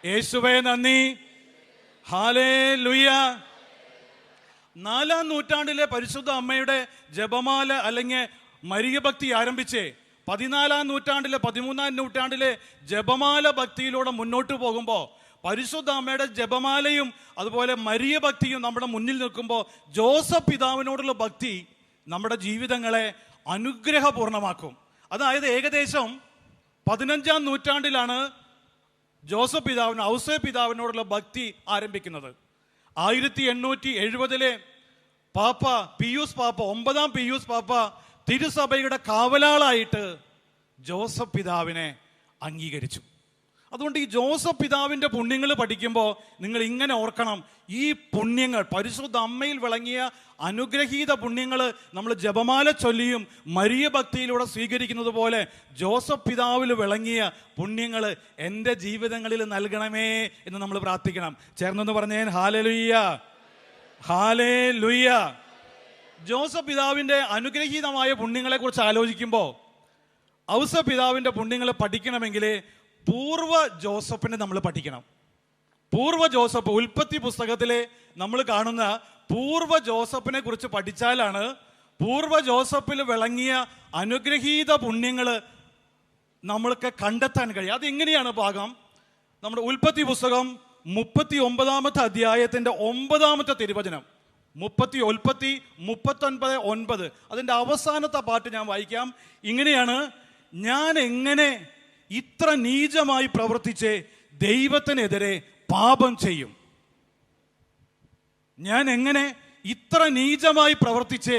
യേശുവേ നന്ദി. ഹല്ലേലൂയ. 4-ാം നൂറ്റാണ്ടിലെ പരിശുദ്ധ അമ്മയുടെ ജപമാല അല്ലെങ്കിൽ മരിയ ഭക്തി ആരംഭിച്ച് 14-ാം നൂറ്റാണ്ടിലെ 13-ാം നൂറ്റാണ്ടിലെ ജപമാല ഭക്തിയിലൂടെ മുന്നോട്ട് പോകുമ്പോൾ പരിശുദ്ധ അമ്മയുടെ ജപമാലയും അതുപോലെ മരിയ ഭക്തിയും നമ്മുടെ മുന്നിൽ നിൽക്കുമ്പോൾ ജോസഫ് പിതാവിനോടുള്ള ഭക്തി നമ്മുടെ ജീവിതങ്ങളെ അനുഗ്രഹപൂർണമാക്കും. അതായത് ഏകദേശം 15-ാം നൂറ്റാണ്ടിലാണ് ജോസഫ് പിതാവിന് ഔസേ പിതാവിനോടുള്ള ഭക്തി ആരംഭിക്കുന്നത്. 1870 പാപ്പ പിയൂസ് പാപ്പ 9-ാം പിയൂസ് പാപ്പ തിരുസഭയുടെ കാവലാളായിട്ട് ജോസഫ് പിതാവിനെ അംഗീകരിച്ചു. അതുകൊണ്ട് ഈ ജോസഫ് പിതാവിൻ്റെ പുണ്യങ്ങൾ പഠിക്കുമ്പോൾ നിങ്ങൾ ഇങ്ങനെ ഓർക്കണം, ഈ പുണ്യങ്ങൾ പരിശുദ്ധ അമ്മയിൽ വിളങ്ങിയ അനുഗ്രഹീത പുണ്യങ്ങൾ നമ്മൾ ജപമാല ചൊല്ലിയും മരിയ ഭക്തിയിലൂടെ സ്വീകരിക്കുന്നത് പോലെ ജോസഫ് പിതാവിൽ വിളങ്ങിയ പുണ്യങ്ങൾ എൻ്റെ ജീവിതങ്ങളിൽ നൽകണമേ എന്ന് നമ്മൾ പ്രാർത്ഥിക്കണം. ചേർന്നെന്ന് പറഞ്ഞേൻ ഹല്ലേലൂയ, ഹല്ലേലൂയ. ജോസഫ് പിതാവിൻ്റെ അനുഗ്രഹീതമായ പുണ്യങ്ങളെ കുറിച്ച് ആലോചിക്കുമ്പോൾ ഔസേ പിതാവിൻ്റെ പുണ്യങ്ങൾ പഠിക്കണമെങ്കിൽ പൂർവ്വ ജോസഫിനെ നമ്മൾ പഠിക്കണം. പൂർവ്വ ജോസഫ് ഉൽപ്പത്തി പുസ്തകത്തിലെ നമ്മൾ കാണുന്ന പൂർവ്വ ജോസഫിനെ കുറിച്ച് പഠിച്ചാലാണ് പൂർവ്വ ജോസഫിൽ വിളങ്ങിയ അനുഗ്രഹീത പുണ്യങ്ങൾ നമ്മൾക്ക് കണ്ടെത്താൻ കഴിയും. അതെങ്ങനെയാണ് ഭാഗം? നമ്മുടെ ഉൽപ്പത്തി പുസ്തകം 39-ാമത്തെ അധ്യായത്തിൻ്റെ 9-ാമത്തെ തിരുവചനം, ഉൽപ്പത്തി 39:9. അതിൻ്റെ അവസാനത്തെ പാട്ട് ഞാൻ വായിക്കാം. ഇങ്ങനെയാണ്: ഞാൻ എങ്ങനെ ഇത്ര നീചമായി പ്രവർത്തിച്ച് ദൈവത്തിനെതിരെ പാപം ചെയ്യും? ഞാൻ എങ്ങനെ ഇത്ര നീചമായി പ്രവർത്തിച്ച്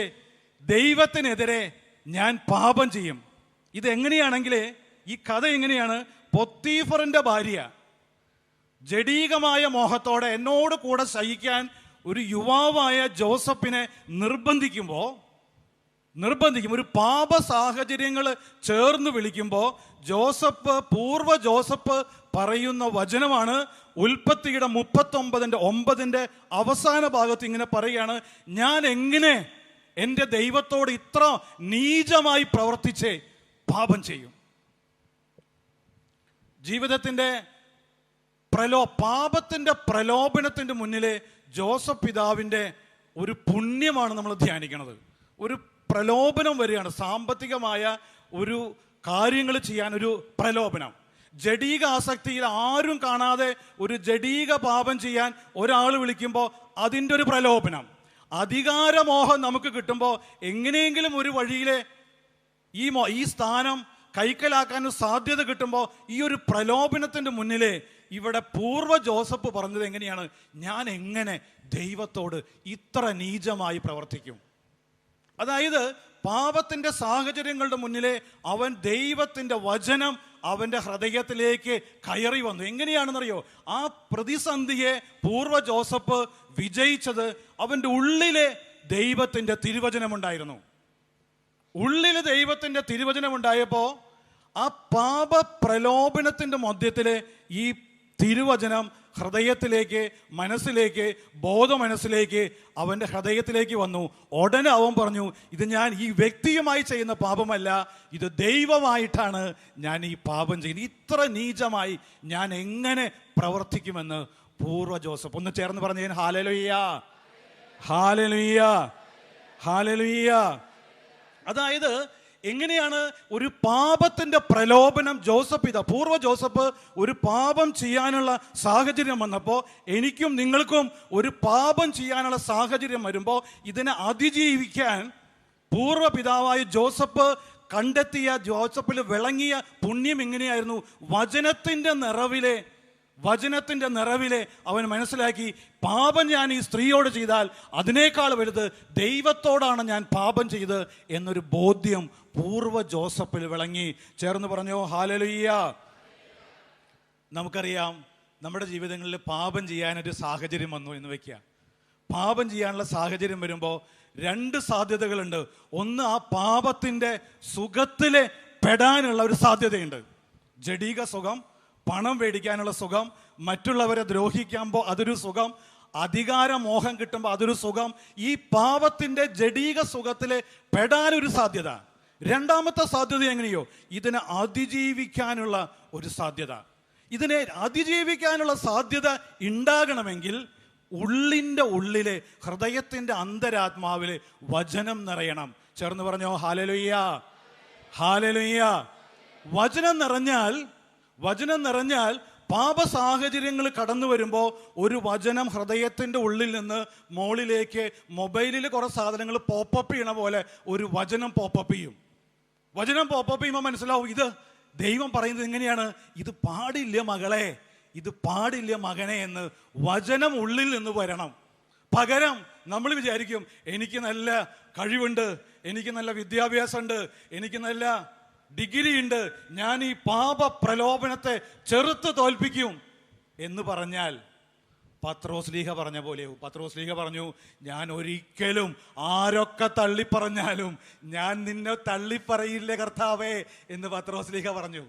ദൈവത്തിനെതിരെ ഞാൻ പാപം ചെയ്യും? ഇതെങ്ങനെയാണെങ്കിൽ ഈ കഥ എങ്ങനെയാണ്? പൊത്തീഫറിന്റെ ഭാര്യ ജഡീകമായ മോഹത്തോടെ എന്നോട് കൂടെ ശയിക്കാൻ ഒരു യുവാവായ ജോസഫിനെ നിർബന്ധിക്കും. ഒരു പാപ സാഹചര്യങ്ങൾ ചേർന്ന് വിളിക്കുമ്പോൾ പൂർവ്വ ജോസഫ് പറയുന്ന വചനമാണ് ഉൽപ്പത്തിയുടെ 39:9 അവസാന ഭാഗത്ത് ഇങ്ങനെ പറയാണ്: ഞാൻ എങ്ങനെ എൻ്റെ ദൈവത്തോട് ഇത്ര നീചമായി പ്രവർത്തിച്ച് പാപം ചെയ്യും? ജീവിതത്തിൻ്റെ പാപത്തിൻ്റെ പ്രലോഭനത്തിൻ്റെ മുന്നിൽ ജോസഫ് പിതാവിൻ്റെ ഒരു പുണ്യമാണ് നമ്മൾ ധ്യാനിക്കുന്നത്. ഒരു പ്രലോഭനം വരികയാണ്, സാമ്പത്തികമായ ഒരു കാര്യങ്ങൾ ചെയ്യാൻ ഒരു പ്രലോഭനം. ജഡീക ആസക്തിയിൽ ആരും കാണാതെ ഒരു ജഡീക പാപം ചെയ്യാൻ ഒരാൾ വിളിക്കുമ്പോൾ അതിൻ്റെ ഒരു പ്രലോഭനം. അധികാരമോഹം നമുക്ക് കിട്ടുമ്പോൾ എങ്ങനെയെങ്കിലും ഒരു വഴിയിലെ ഈ സ്ഥാനം കൈക്കലാക്കാൻ സാധ്യത കിട്ടുമ്പോൾ ഈ ഒരു പ്രലോഭനത്തിൻ്റെ മുന്നിൽ ഇവിടെ പൂർവ്വ ജോസഫ് പറഞ്ഞത് എങ്ങനെയാണ്? ഞാൻ എങ്ങനെ ദൈവത്തോട് ഇത്ര നീചമായി പ്രവർത്തിക്കും? അതായത് പാപത്തിൻ്റെ സാഹചര്യങ്ങളുടെ മുന്നിലെ അവൻ ദൈവത്തിൻ്റെ വചനം അവൻ്റെ ഹൃദയത്തിലേക്ക് കയറി വന്നു. എങ്ങനെയാണെന്നറിയോ? ആ പ്രതിസന്ധിയെ പൂർവ്വ ജോസഫ് വിജയിച്ചത് അവൻ്റെ ഉള്ളിലെ ദൈവത്തിൻ്റെ തിരുവചനമുണ്ടായിരുന്നു. ഉള്ളിൽ ദൈവത്തിൻ്റെ തിരുവചനമുണ്ടായപ്പോൾ ആ പാപ പ്രലോഭനത്തിൻ്റെ മധ്യത്തിലെ ഈ തിരുവചനം ഹൃദയത്തിലേക്ക്, മനസ്സിലേക്ക്, ബോധമനസ്സിലേക്ക്, അവൻ്റെ ഹൃദയത്തിലേക്ക് വന്നു. ഉടനെ അവൻ പറഞ്ഞു, ഇത് ഞാൻ ഈ വ്യക്തിയുമായി ചെയ്യുന്ന പാപമല്ല, ഇത് ദൈവമായിട്ടാണ് ഞാൻ ഈ പാപം ചെയ്യുന്നത്. ഇത്ര നീചമായി ഞാൻ എങ്ങനെ പ്രവർത്തിക്കുമെന്ന് പൂർവ്വ ജോസഫ്. ഒന്ന് ചേർന്ന് പറഞ്ഞു ഹല്ലേലൂയ, ഹല്ലേലൂയ, ഹല്ലേലൂയ. അതായത് എങ്ങനെയാണ് ഒരു പാപത്തിൻ്റെ പ്രലോഭനം പൂർവ്വ ജോസഫ് ഒരു പാപം ചെയ്യാനുള്ള സാഹചര്യം വന്നപ്പോൾ എനിക്കും നിങ്ങൾക്കും ഒരു പാപം ചെയ്യാനുള്ള സാഹചര്യം വരുമ്പോൾ ഇതിനെ അതിജീവിക്കാൻ പൂർവ്വ പിതാവായ ജോസഫ് കണ്ടെത്തിയ, ജോസഫിൽ വിളങ്ങിയ പുണ്യം എങ്ങനെയായിരുന്നു? വചനത്തിൻ്റെ നിറവിലെ അവൻ മനസ്സിലാക്കി, പാപം ഞാൻ ഈ സ്ത്രീയോട് ചെയ്താൽ അതിനേക്കാൾ വലുത് ദൈവത്തോടാണ് ഞാൻ പാപം ചെയ്ത് എന്നൊരു ബോധ്യം പൂർവ്വ ജോസഫിൽ വിളങ്ങി. ചേർന്ന് പറഞ്ഞോ ഹല്ലേലൂയ. നമുക്കറിയാം, നമ്മുടെ ജീവിതങ്ങളിൽ പാപം ചെയ്യാനൊരു സാഹചര്യം വന്നു എന്ന് വെക്കുക. പാപം ചെയ്യാനുള്ള സാഹചര്യം വരുമ്പോൾ 2 സാധ്യതകളുണ്ട്. ഒന്ന്, ആ പാപത്തിൻ്റെ സുഖത്തിൽ പെടാനുള്ള ഒരു സാധ്യതയുണ്ട്. ജഡീക സുഖം, പണം മേടിക്കാനുള്ള സുഖം, മറ്റുള്ളവരെ ദ്രോഹിക്കുമ്പോൾ അതൊരു സുഖം, അധികാരമോഹം കിട്ടുമ്പോൾ അതൊരു സുഖം. ഈ പാപത്തിൻ്റെ ജഡീക സുഖത്തിൽ പെടാനൊരു സാധ്യത. രണ്ടാമത്തെ സാധ്യത എങ്ങനെയോ? ഇതിനെ അതിജീവിക്കാനുള്ള ഒരു സാധ്യത. ഇതിനെ അതിജീവിക്കാനുള്ള സാധ്യത ഉണ്ടാകണമെങ്കിൽ ഉള്ളിൻ്റെ ഉള്ളിലെ ഹൃദയത്തിൻ്റെ അന്തരാത്മാവിലെ വചനം നിറയണം. ചേർന്ന് പറഞ്ഞോ ഹല്ലേലൂയ, ഹല്ലേലൂയ. വചനം നിറഞ്ഞാൽ പാപ സാഹചര്യങ്ങൾ കടന്നു വരുമ്പോൾ ഒരു വചനം ഹൃദയത്തിൻ്റെ ഉള്ളിൽ നിന്ന് മോളിലേക്ക് മൊബൈലിൽ കുറേ സാധനങ്ങൾ പോപ്പപ്പ് ചെയ്യണ പോലെ ഒരു വചനം പോപ്പപ്പ് ചെയ്യും. വചനം പോപ്പപ്പ് ചെയ്യുമ്പോൾ മനസ്സിലാവും ഇത് ദൈവം പറയുന്നത് എങ്ങനെയാണ്, ഇത് പാടില്ല മകളെ, ഇത് പാടില്ല മകനെ എന്ന് വചനം ഉള്ളിൽ നിന്ന് വരണം. പകരം നമ്മൾ വിചാരിക്കും എനിക്ക് നല്ല കഴിവുണ്ട്, എനിക്ക് നല്ല വിദ്യാഭ്യാസമുണ്ട്, എനിക്ക് നല്ല ഡിഗ്രി ഉണ്ട്, ഞാൻ ഈ പാപ പ്രലോഭനത്തെ ചെറുത്ത് തോൽപ്പിക്കും എന്ന് പറഞ്ഞാൽ പത്രോസ്ലീഹ പറഞ്ഞ പോലെയാവും. പത്രോസ്ലീഹ പറഞ്ഞു, ഞാൻ ഒരിക്കലും ആരൊക്കെ തള്ളിപ്പറഞ്ഞാലും ഞാൻ നിന്നെ തള്ളിപ്പറയില്ല കർത്താവേ എന്ന് പത്രോസ്ലീഹ പറഞ്ഞു.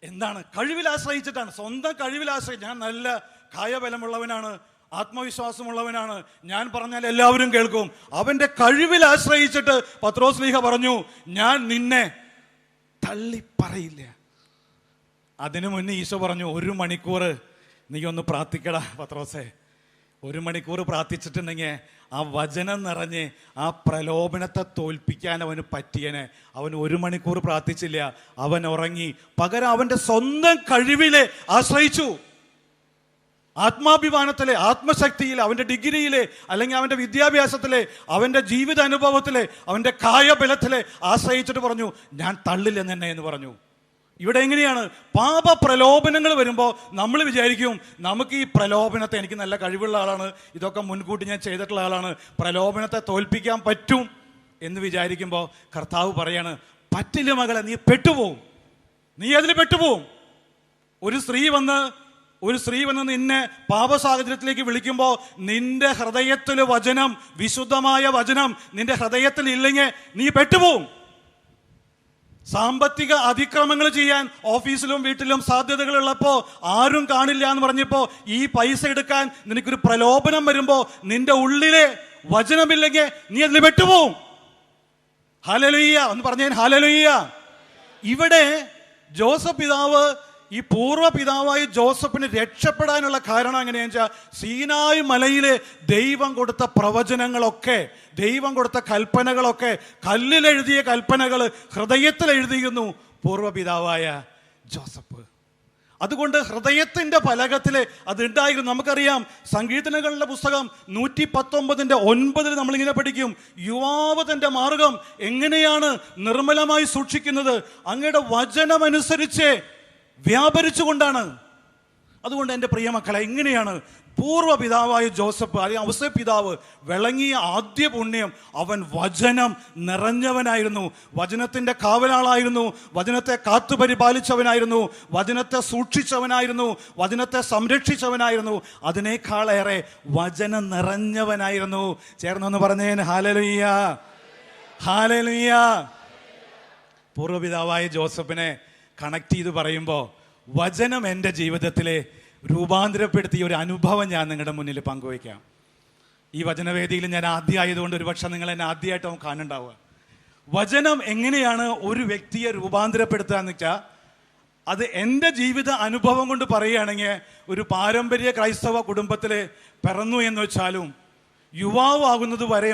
എന്താണ്? കഴിവിൽ ആശ്രയിച്ചിട്ടാണ്, സ്വന്തം കഴിവിൽ ആശ്രയിച്ച് ഞാൻ നല്ല കായബലമുള്ളവനാണ്, ആത്മവിശ്വാസമുള്ളവനാണ്, ഞാൻ പറഞ്ഞാൽ എല്ലാവരും കേൾക്കും. അവന്റെ കഴിവിൽ ആശ്രയിച്ചിട്ട് പത്രോസ്ലീഹ പറഞ്ഞു, ഞാൻ നിന്നെ തള്ളിപ്പറയില്ല. അതിനു മുന്നേ ഈശോ പറഞ്ഞു, 1 മണിക്കൂർ നീ ഒന്ന് പ്രാർത്ഥിക്കടാ പത്രോസേ. 1 മണിക്കൂർ പ്രാർത്ഥിച്ചിട്ടുണ്ടെങ്കിൽ ആ വചനം നിറഞ്ഞ് ആ പ്രലോഭനത്തെ തോൽപ്പിക്കാൻ അവന് പറ്റിയനെ. അവൻ 1 മണിക്കൂർ പ്രാർത്ഥിച്ചില്ല, അവൻ ഉറങ്ങി. പകരം അവന്റെ സ്വന്തം കഴിവിലെ ആശ്രയിച്ചു. ആത്മാഭിമാനത്തിലെ, ആത്മശക്തിയിലെ, അവന്റെ ഡിഗ്രിയിലെ, അല്ലെങ്കിൽ അവന്റെ വിദ്യാഭ്യാസത്തിലെ, അവന്റെ ജീവിത അനുഭവത്തിലെ, അവന്റെ കായബലത്തിലെ ആശ്രയിച്ചിട്ട് പറഞ്ഞു, ഞാൻ തള്ളില്ല നിന്നെ എന്ന് പറഞ്ഞു. ഇവിടെ എങ്ങനെയാണ്? പാപ പ്രലോഭനങ്ങൾ വരുമ്പോൾ നമ്മൾ വിചാരിക്കും നമുക്ക് ഈ പ്രലോഭനത്തെ, എനിക്ക് നല്ല കഴിവുള്ള ആളാണ്, ഇതൊക്കെ മുൻകൂട്ടി ഞാൻ ചെയ്തിട്ടുള്ള ആളാണ്, പ്രലോഭനത്തെ തോൽപ്പിക്കാൻ പറ്റും എന്ന് വിചാരിക്കുമ്പോൾ കർത്താവ് പറയാണ്, പറ്റില്ല മകളെ, നീ പെട്ടുപോകും, നീ അതിൽ പെട്ടുപോകും. ഒരു സ്ത്രീ വന്ന് നിന്നെ പാപ സാഹചര്യത്തിലേക്ക് വിളിക്കുമ്പോൾ നിന്റെ ഹൃദയത്തിൽ വചനം, വിശുദ്ധമായ വചനം നിന്റെ ഹൃദയത്തിൽ ഇല്ലെങ്കിൽ നീ പെട്ടുപോകും. സാമ്പത്തിക അതിക്രമങ്ങൾ ചെയ്യാൻ ഓഫീസിലും വീട്ടിലും സാധ്യതകൾ ഉള്ളപ്പോൾ ആരും കാണില്ല എന്ന് പറഞ്ഞപ്പോൾ ഈ പൈസ എടുക്കാൻ നിനക്കൊരു പ്രലോഭനം വരുമ്പോൾ നിന്റെ ഉള്ളിലെ വചനമില്ലെങ്കിൽ നീ അതിൽ പെട്ടുപോകും. ഹല്ലേലൂയ എന്ന് പറഞ്ഞേ, ഹല്ലേലൂയ. ഇവിടെ ജോസഫ് പിതാവ്, ഈ പൂർവ്വ പിതാവായ ജോസഫിന് രക്ഷപ്പെടാനുള്ള കാരണം എങ്ങനെയാണെന്ന് വെച്ചാൽ, സീനായ് മലയിലെ ദൈവം കൊടുത്ത പ്രവചനങ്ങളൊക്കെ, ദൈവം കൊടുത്ത കൽപ്പനകളൊക്കെ, കല്ലിലെഴുതിയ കൽപ്പനകൾ ഹൃദയത്തിൽ എഴുതിയിരുന്നു പൂർവ്വ പിതാവായ ജോസഫ്. അതുകൊണ്ട് ഹൃദയത്തിന്റെ ഫലകത്തിൽ അത് ഉണ്ടായിരുന്നു. നമുക്കറിയാം, സങ്കീർത്തനങ്ങളുടെ പുസ്തകം 119:9 നമ്മളിങ്ങനെ പഠിക്കും, യുവാവ് തന്റെ മാർഗം എങ്ങനെയാണ് നിർമ്മലമായി സൂക്ഷിക്കുന്നത്, അങ്ങയുടെ വചനമനുസരിച്ച് വ്യാപരിച്ചുകൊണ്ടാണ്. അതുകൊണ്ട് എൻ്റെ പ്രിയ മക്കളെ, എങ്ങനെയാണ് പൂർവ്വ പിതാവായ ജോസഫ്, അല്ലെങ്കിൽ ഔസേപ്പ് പിതാവ് വിളങ്ങിയ ആദ്യ പുണ്യം? അവൻ വചനം നിറഞ്ഞവനായിരുന്നു, വചനത്തിൻ്റെ കാവലാളായിരുന്നു, വചനത്തെ കാത്തുപരിപാലിച്ചവനായിരുന്നു, വചനത്തെ സൂക്ഷിച്ചവനായിരുന്നു, വചനത്തെ സംരക്ഷിച്ചവനായിരുന്നു, അതിനേക്കാളേറെ വചനം നിറഞ്ഞവനായിരുന്നു. ചേർന്നൊന്ന് പറഞ്ഞേൻ ഹല്ലേലൂയ, ഹല്ലേലൂയ. പൂർവ്വ പിതാവായ ജോസഫിനെ കണക്ട് ചെയ്ത് പറയുമ്പോൾ വചനം എൻ്റെ ജീവിതത്തിലെ രൂപാന്തരപ്പെടുത്തിയ ഒരു അനുഭവം ഞാൻ നിങ്ങളുടെ മുന്നിൽ പങ്കുവയ്ക്കാം. ഈ വചനവേദിയിൽ ഞാൻ ആദ്യമായതുകൊണ്ട് ഒരുപക്ഷെ നിങ്ങൾ എന്നെ ആദ്യമായിട്ടാവും കാണുന്നുണ്ടാവുക. വചനം എങ്ങനെയാണ് ഒരു വ്യക്തിയെ രൂപാന്തരപ്പെടുത്തുക എന്ന് വെച്ചാൽ, അത് എൻ്റെ ജീവിത അനുഭവം കൊണ്ട് പറയുകയാണെങ്കിൽ, ഒരു പാരമ്പര്യ ക്രൈസ്തവ കുടുംബത്തിൽ പിറന്നു എന്ന് വെച്ചാലും യുവാവാകുന്നത് വരെ,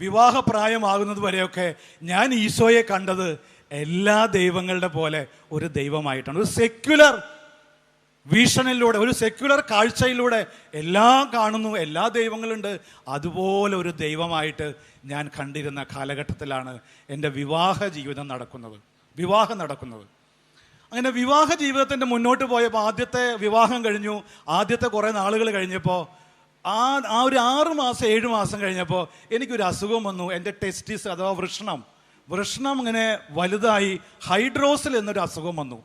വിവാഹപ്രായമാകുന്നത് വരെയൊക്കെ ഞാൻ ഈശോയെ കണ്ടത് എല്ലാ ദൈവങ്ങളുടെ പോലെ ഒരു ദൈവമായിട്ടാണ്. ഒരു സെക്യുലർ വീക്ഷണിലൂടെ, ഒരു സെക്യുലർ കാഴ്ചയിലൂടെ എല്ലാം കാണുന്നു, എല്ലാ ദൈവങ്ങളുണ്ട്, അതുപോലെ ഒരു ദൈവമായിട്ട് ഞാൻ കണ്ടിരുന്ന കാലഘട്ടത്തിലാണ് എൻ്റെ വിവാഹം നടക്കുന്നത്. അങ്ങനെ വിവാഹ ജീവിതത്തിൻ്റെ മുന്നോട്ട് പോയപ്പോൾ, ആദ്യത്തെ വിവാഹം കഴിഞ്ഞു, ആദ്യത്തെ കുറേ നാളുകൾ കഴിഞ്ഞപ്പോൾ, ആ ഒരു 6 മാസം 7 മാസം കഴിഞ്ഞപ്പോൾ എനിക്കൊരു അസുഖം വന്നു. എൻ്റെ ടെസ്റ്റിസ് അഥവാ വൃഷ്ണം ഇങ്ങനെ വലുതായി ഹൈഡ്രോസിൽ എന്നൊരു അസുഖം വന്നു.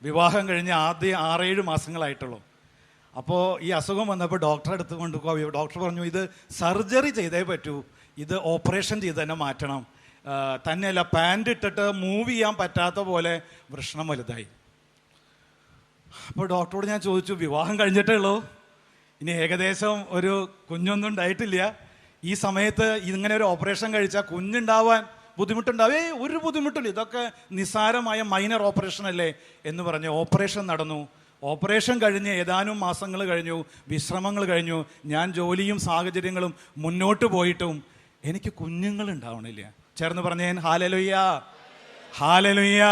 വിവാഹം കഴിഞ്ഞ് ആദ്യ 6-7 മാസങ്ങളായിട്ടുള്ളൂ. അപ്പോൾ ഈ അസുഖം വന്നപ്പോൾ ഡോക്ടറെ അടുത്ത് കൊണ്ടുപോയി. ഡോക്ടർ പറഞ്ഞു, ഇത് സർജറി ചെയ്തേ പറ്റൂ, ഇത് ഓപ്പറേഷൻ ചെയ്ത് തന്നെ മാറ്റണം. തന്നെയല്ല, പാൻറ് ഇട്ടിട്ട് മൂവ് ചെയ്യാൻ പറ്റാത്ത പോലെ വൃഷ്ണം വലുതായി. അപ്പോൾ ഡോക്ടറോട് ഞാൻ ചോദിച്ചു, വിവാഹം കഴിഞ്ഞിട്ടേ ഉള്ളൂ, ഇനി ഏകദേശം ഒരു കുഞ്ഞൊന്നും ഉണ്ടായിട്ടില്ല, ഈ സമയത്ത് ഇങ്ങനെ ഒരു ഓപ്പറേഷൻ കഴിച്ചാൽ കുഞ്ഞുണ്ടാവാൻ ബുദ്ധിമുട്ടുണ്ടാവേ? ഒരു ബുദ്ധിമുട്ടില്ല, ഇതൊക്കെ നിസ്സാരമായ മൈനർ ഓപ്പറേഷൻ അല്ലേ എന്ന് പറഞ്ഞ് ഓപ്പറേഷൻ നടന്നു. ഓപ്പറേഷൻ കഴിഞ്ഞ് ഏതാനും മാസങ്ങൾ കഴിഞ്ഞു, വിശ്രമങ്ങൾ കഴിഞ്ഞു. ഞാൻ ജോലിയും സാഹചര്യങ്ങളും മുന്നോട്ട് പോയിട്ടും എനിക്ക് കുഞ്ഞുങ്ങൾ ഉണ്ടാവണില്ല. ചേർന്ന് പറഞ്ഞേൻ ഹല്ലേലൂയ, ഹല്ലേലൂയ.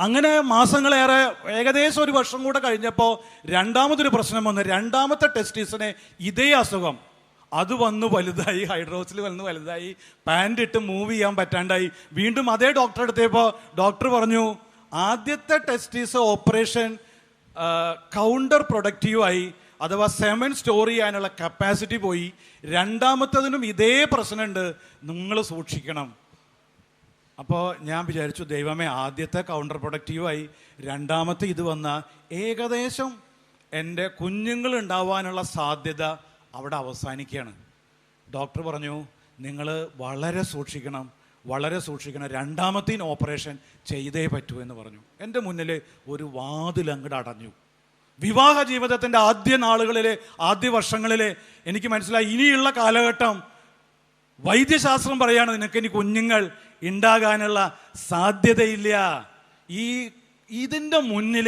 അങ്ങനെ മാസങ്ങളേറെ, ഏകദേശം ഒരു വർഷം കൂടെ കഴിഞ്ഞപ്പോൾ രണ്ടാമതൊരു പ്രശ്നം വന്നു. രണ്ടാമത്തെ ടെസ്റ്റിസിന് ഇതേ അസുഖം അത് വന്നു വലുതായി, ഹൈഡ്രോസിൽ വന്ന് വലുതായി, പാൻറ് ഇട്ട് മൂവ് ചെയ്യാൻ പറ്റാണ്ടായി. വീണ്ടും അതേ ഡോക്ടറെ അടുത്തപ്പോൾ ഡോക്ടർ പറഞ്ഞു, ആദ്യത്തെ ടെസ്റ്റിസ് ഓപ്പറേഷൻ കൗണ്ടർ പ്രൊഡക്റ്റീവായി, അഥവാ സെമൻ സ്റ്റോർ ചെയ്യാനുള്ള കപ്പാസിറ്റി പോയി. രണ്ടാമത്തതിനും ഇതേ പ്രശ്നമുണ്ട്, നിങ്ങൾ സൂക്ഷിക്കണം. അപ്പോൾ ഞാൻ വിചാരിച്ചു, ദൈവമേ, ആദ്യത്തെ കൗണ്ടർ പ്രൊഡക്റ്റീവായി, രണ്ടാമത്തെ ഇത് വന്ന ഏകദേശം എൻ്റെ കുഞ്ഞുങ്ങൾ ഉണ്ടാവാനുള്ള സാധ്യത അവിടെ അവസാനിക്കുകയാണ്. ഡോക്ടർ പറഞ്ഞു, നിങ്ങൾ വളരെ സൂക്ഷിക്കണം, വളരെ സൂക്ഷിക്കണം, രണ്ടാമത്തേന് ഓപ്പറേഷൻ ചെയ്തേ പറ്റൂ എന്ന് പറഞ്ഞു. എൻ്റെ മുന്നിൽ ഒരു വാതിൽ അങ്ങോട്ട് അടഞ്ഞു. വിവാഹ ജീവിതത്തിൻ്റെ ആദ്യ നാളുകളിൽ, ആദ്യ വർഷങ്ങളിൽ എനിക്ക് മനസ്സിലായി, ഇനിയുള്ള കാലഘട്ടം വൈദ്യശാസ്ത്രം പറയാണ്, നിനക്കിനി കുഞ്ഞുങ്ങൾ ഉണ്ടാകാനുള്ള സാധ്യതയില്ല. ഇതിൻ്റെ മുന്നിൽ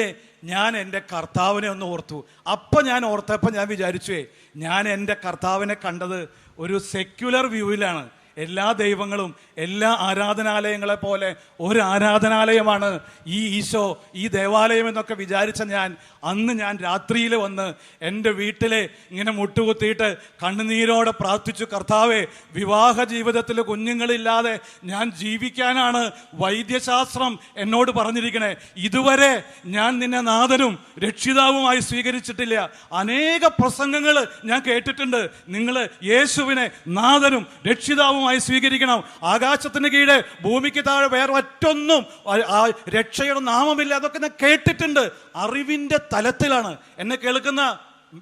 ഞാൻ എൻ്റെ കർത്താവിനെ ഒന്ന് ഓർത്തു. അപ്പം ഞാൻ ഓർത്തപ്പോൾ ഞാൻ വിചാരിച്ചു, ഞാൻ എൻ്റെ കർത്താവിനെ കണ്ടത് ഒരു സെക്യുലർ വ്യൂവിലാണ്. എല്ലാ ദൈവങ്ങളും എല്ലാ ആരാധനാലയങ്ങളെ പോലെ ഒരു ആരാധനാലയമാണ് ഈ ഈശോ, ഈ ദേവാലയം എന്നൊക്കെ വിചാരിച്ച അന്ന് ഞാൻ രാത്രിയിൽ വന്ന് എൻ്റെ വീട്ടിലെ ഇങ്ങനെ മുട്ടുകുത്തിയിട്ട് കണ്ണുനീരോടെ പ്രാർത്ഥിച്ചു, കർത്താവേ, വിവാഹ ജീവിതത്തിൽ കുഞ്ഞുങ്ങളില്ലാതെ ഞാൻ ജീവിക്കാനാണ് വൈദ്യശാസ്ത്രം എന്നോട് പറഞ്ഞിരിക്കണേ. ഇതുവരെ ഞാൻ നിന്നെ നാഥനും രക്ഷിതാവുമായി സ്വീകരിച്ചിട്ടില്ല. അനേക പ്രസംഗങ്ങൾ ഞാൻ കേട്ടിട്ടുണ്ട്, നിങ്ങൾ യേശുവിനെ നാഥനും രക്ഷിതാവുമായി സ്വീകരിക്കണം. ആകാശത്തിന് കീഴെ ഭൂമിക്ക് താഴെ വേറെ മറ്റൊന്നും രക്ഷയുടെ നാമമില്ല. അതൊക്കെ ഞാൻ കേട്ടിട്ടുണ്ട്. അറിവിന്റെ തലത്തിലാണ് എന്നെ കേൾക്കുന്ന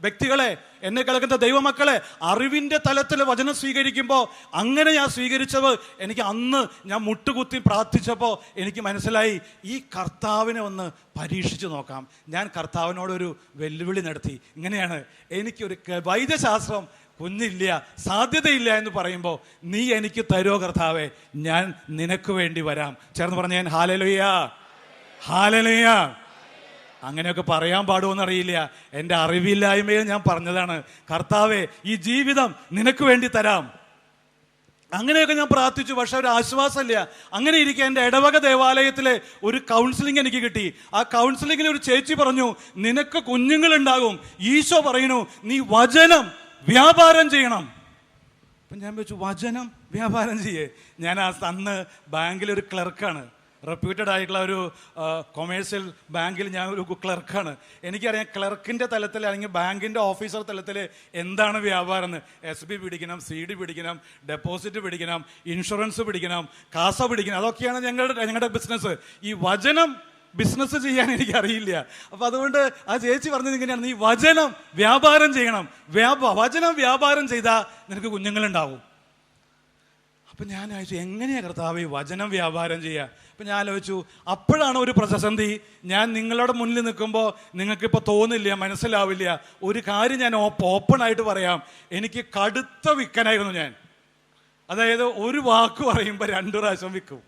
വ്യക്തികളെ, എന്നെ കേൾക്കുന്ന ദൈവമക്കളെ, അറിവിന്റെ തലത്തിൽ വചനം സ്വീകരിക്കുമ്പോൾ അങ്ങനെ ഞാൻ സ്വീകരിച്ചത്, എനിക്ക് അന്ന് ഞാൻ മുട്ടുകുത്തി പ്രാർത്ഥിച്ചപ്പോൾ എനിക്ക് മനസ്സിലായി, ഈ കർത്താവിനെ ഒന്ന് പരീക്ഷിച്ച് നോക്കാം. ഞാൻ കർത്താവിനോടൊരു വെല്ലുവിളി നടത്തി. ഇങ്ങനെയാണ്, എനിക്കൊരു വൈദ്യശാസ്ത്രം കുഞ്ഞില്ല, സാധ്യതയില്ല എന്ന് പറയുമ്പോൾ, നീ എനിക്ക് തരുമോ കർത്താവേ, ഞാൻ നിനക്ക് വേണ്ടി വരാം. ചേർന്ന് പറഞ്ഞ ഹല്ലേലൂയ, ഹല്ലേലൂയ. അങ്ങനെയൊക്കെ പറയാൻ പാടുമെന്നറിയില്ല, എൻ്റെ അറിവില്ലായ്മയിൽ ഞാൻ പറഞ്ഞതാണ്. കർത്താവേ, ഈ ജീവിതം നിനക്ക് വേണ്ടി തരാം. അങ്ങനെയൊക്കെ ഞാൻ പ്രാർത്ഥിച്ചു. പക്ഷെ ഒരു ആശ്വാസമില്ല. അങ്ങനെ ഇരിക്കുക എൻ്റെ ഇടവക ദേവാലയത്തിലെ ഒരു കൗൺസിലിംഗ് എനിക്ക് കിട്ടി. ആ കൗൺസിലിങ്ങിൽ ഒരു ചേച്ചി പറഞ്ഞു, നിനക്ക് കുഞ്ഞുങ്ങളുണ്ടാകും, ഈശോ പറയുന്നു നീ വചനം വ്യാപാരം ചെയ്യണം. അപ്പം ഞാൻ വെച്ചു, വചനം വ്യാപാരം ചെയ്യേ? ഞാൻ അന്ന് ബാങ്കിലൊരു ക്ലർക്കാണ്, റെപ്യൂട്ടഡ് ആയിട്ടുള്ള ഒരു കൊമേഴ്സ്യൽ ബാങ്കിൽ ഞാൻ ഒരു ക്ലർക്കാണ്. എനിക്കറിയാം ക്ലർക്കിൻ്റെ തലത്തിൽ അല്ലെങ്കിൽ ബാങ്കിൻ്റെ ഓഫീസർ തലത്തിൽ എന്താണ് വ്യാപാരം എന്ന്. SB പിടിക്കണം, CD പിടിക്കണം, ഡെപ്പോസിറ്റ് പിടിക്കണം, ഇൻഷുറൻസ് പിടിക്കണം, കാസ പിടിക്കണം, അതൊക്കെയാണ് ഞങ്ങളുടെ ബിസിനസ്. ഈ വചനം ബിസിനസ് ചെയ്യാൻ എനിക്കറിയില്ല. അപ്പം അതുകൊണ്ട് ആ ചേച്ചി പറഞ്ഞത് ഇങ്ങനെയാണ്, നീ വചനം വ്യാപാരം ചെയ്യണം, വചനം വ്യാപാരം ചെയ്താൽ നിനക്ക് കുഞ്ഞുങ്ങളുണ്ടാവും. അപ്പം ഞാൻ ആലോചിച്ചു, എങ്ങനെയാണ് കർത്താവ് വചനം വ്യാപാരം ചെയ്യുക? അപ്പം ഞാൻ ആലോചിച്ചു, അപ്പോഴാണ് ഒരു പ്രതിസന്ധി. ഞാൻ നിങ്ങളുടെ മുന്നിൽ നിൽക്കുമ്പോൾ നിങ്ങൾക്കിപ്പോൾ തോന്നില്ല, മനസ്സിലാവില്ല. ഒരു കാര്യം ഞാൻ ഓപ്പൺ ആയിട്ട് പറയാം, എനിക്ക് കടുത്ത വിക്കനായിരുന്നു ഞാൻ. അതായത് ഒരു വാക്ക് പറയുമ്പോൾ 2 പ്രാവശ്യം വിൽക്കും.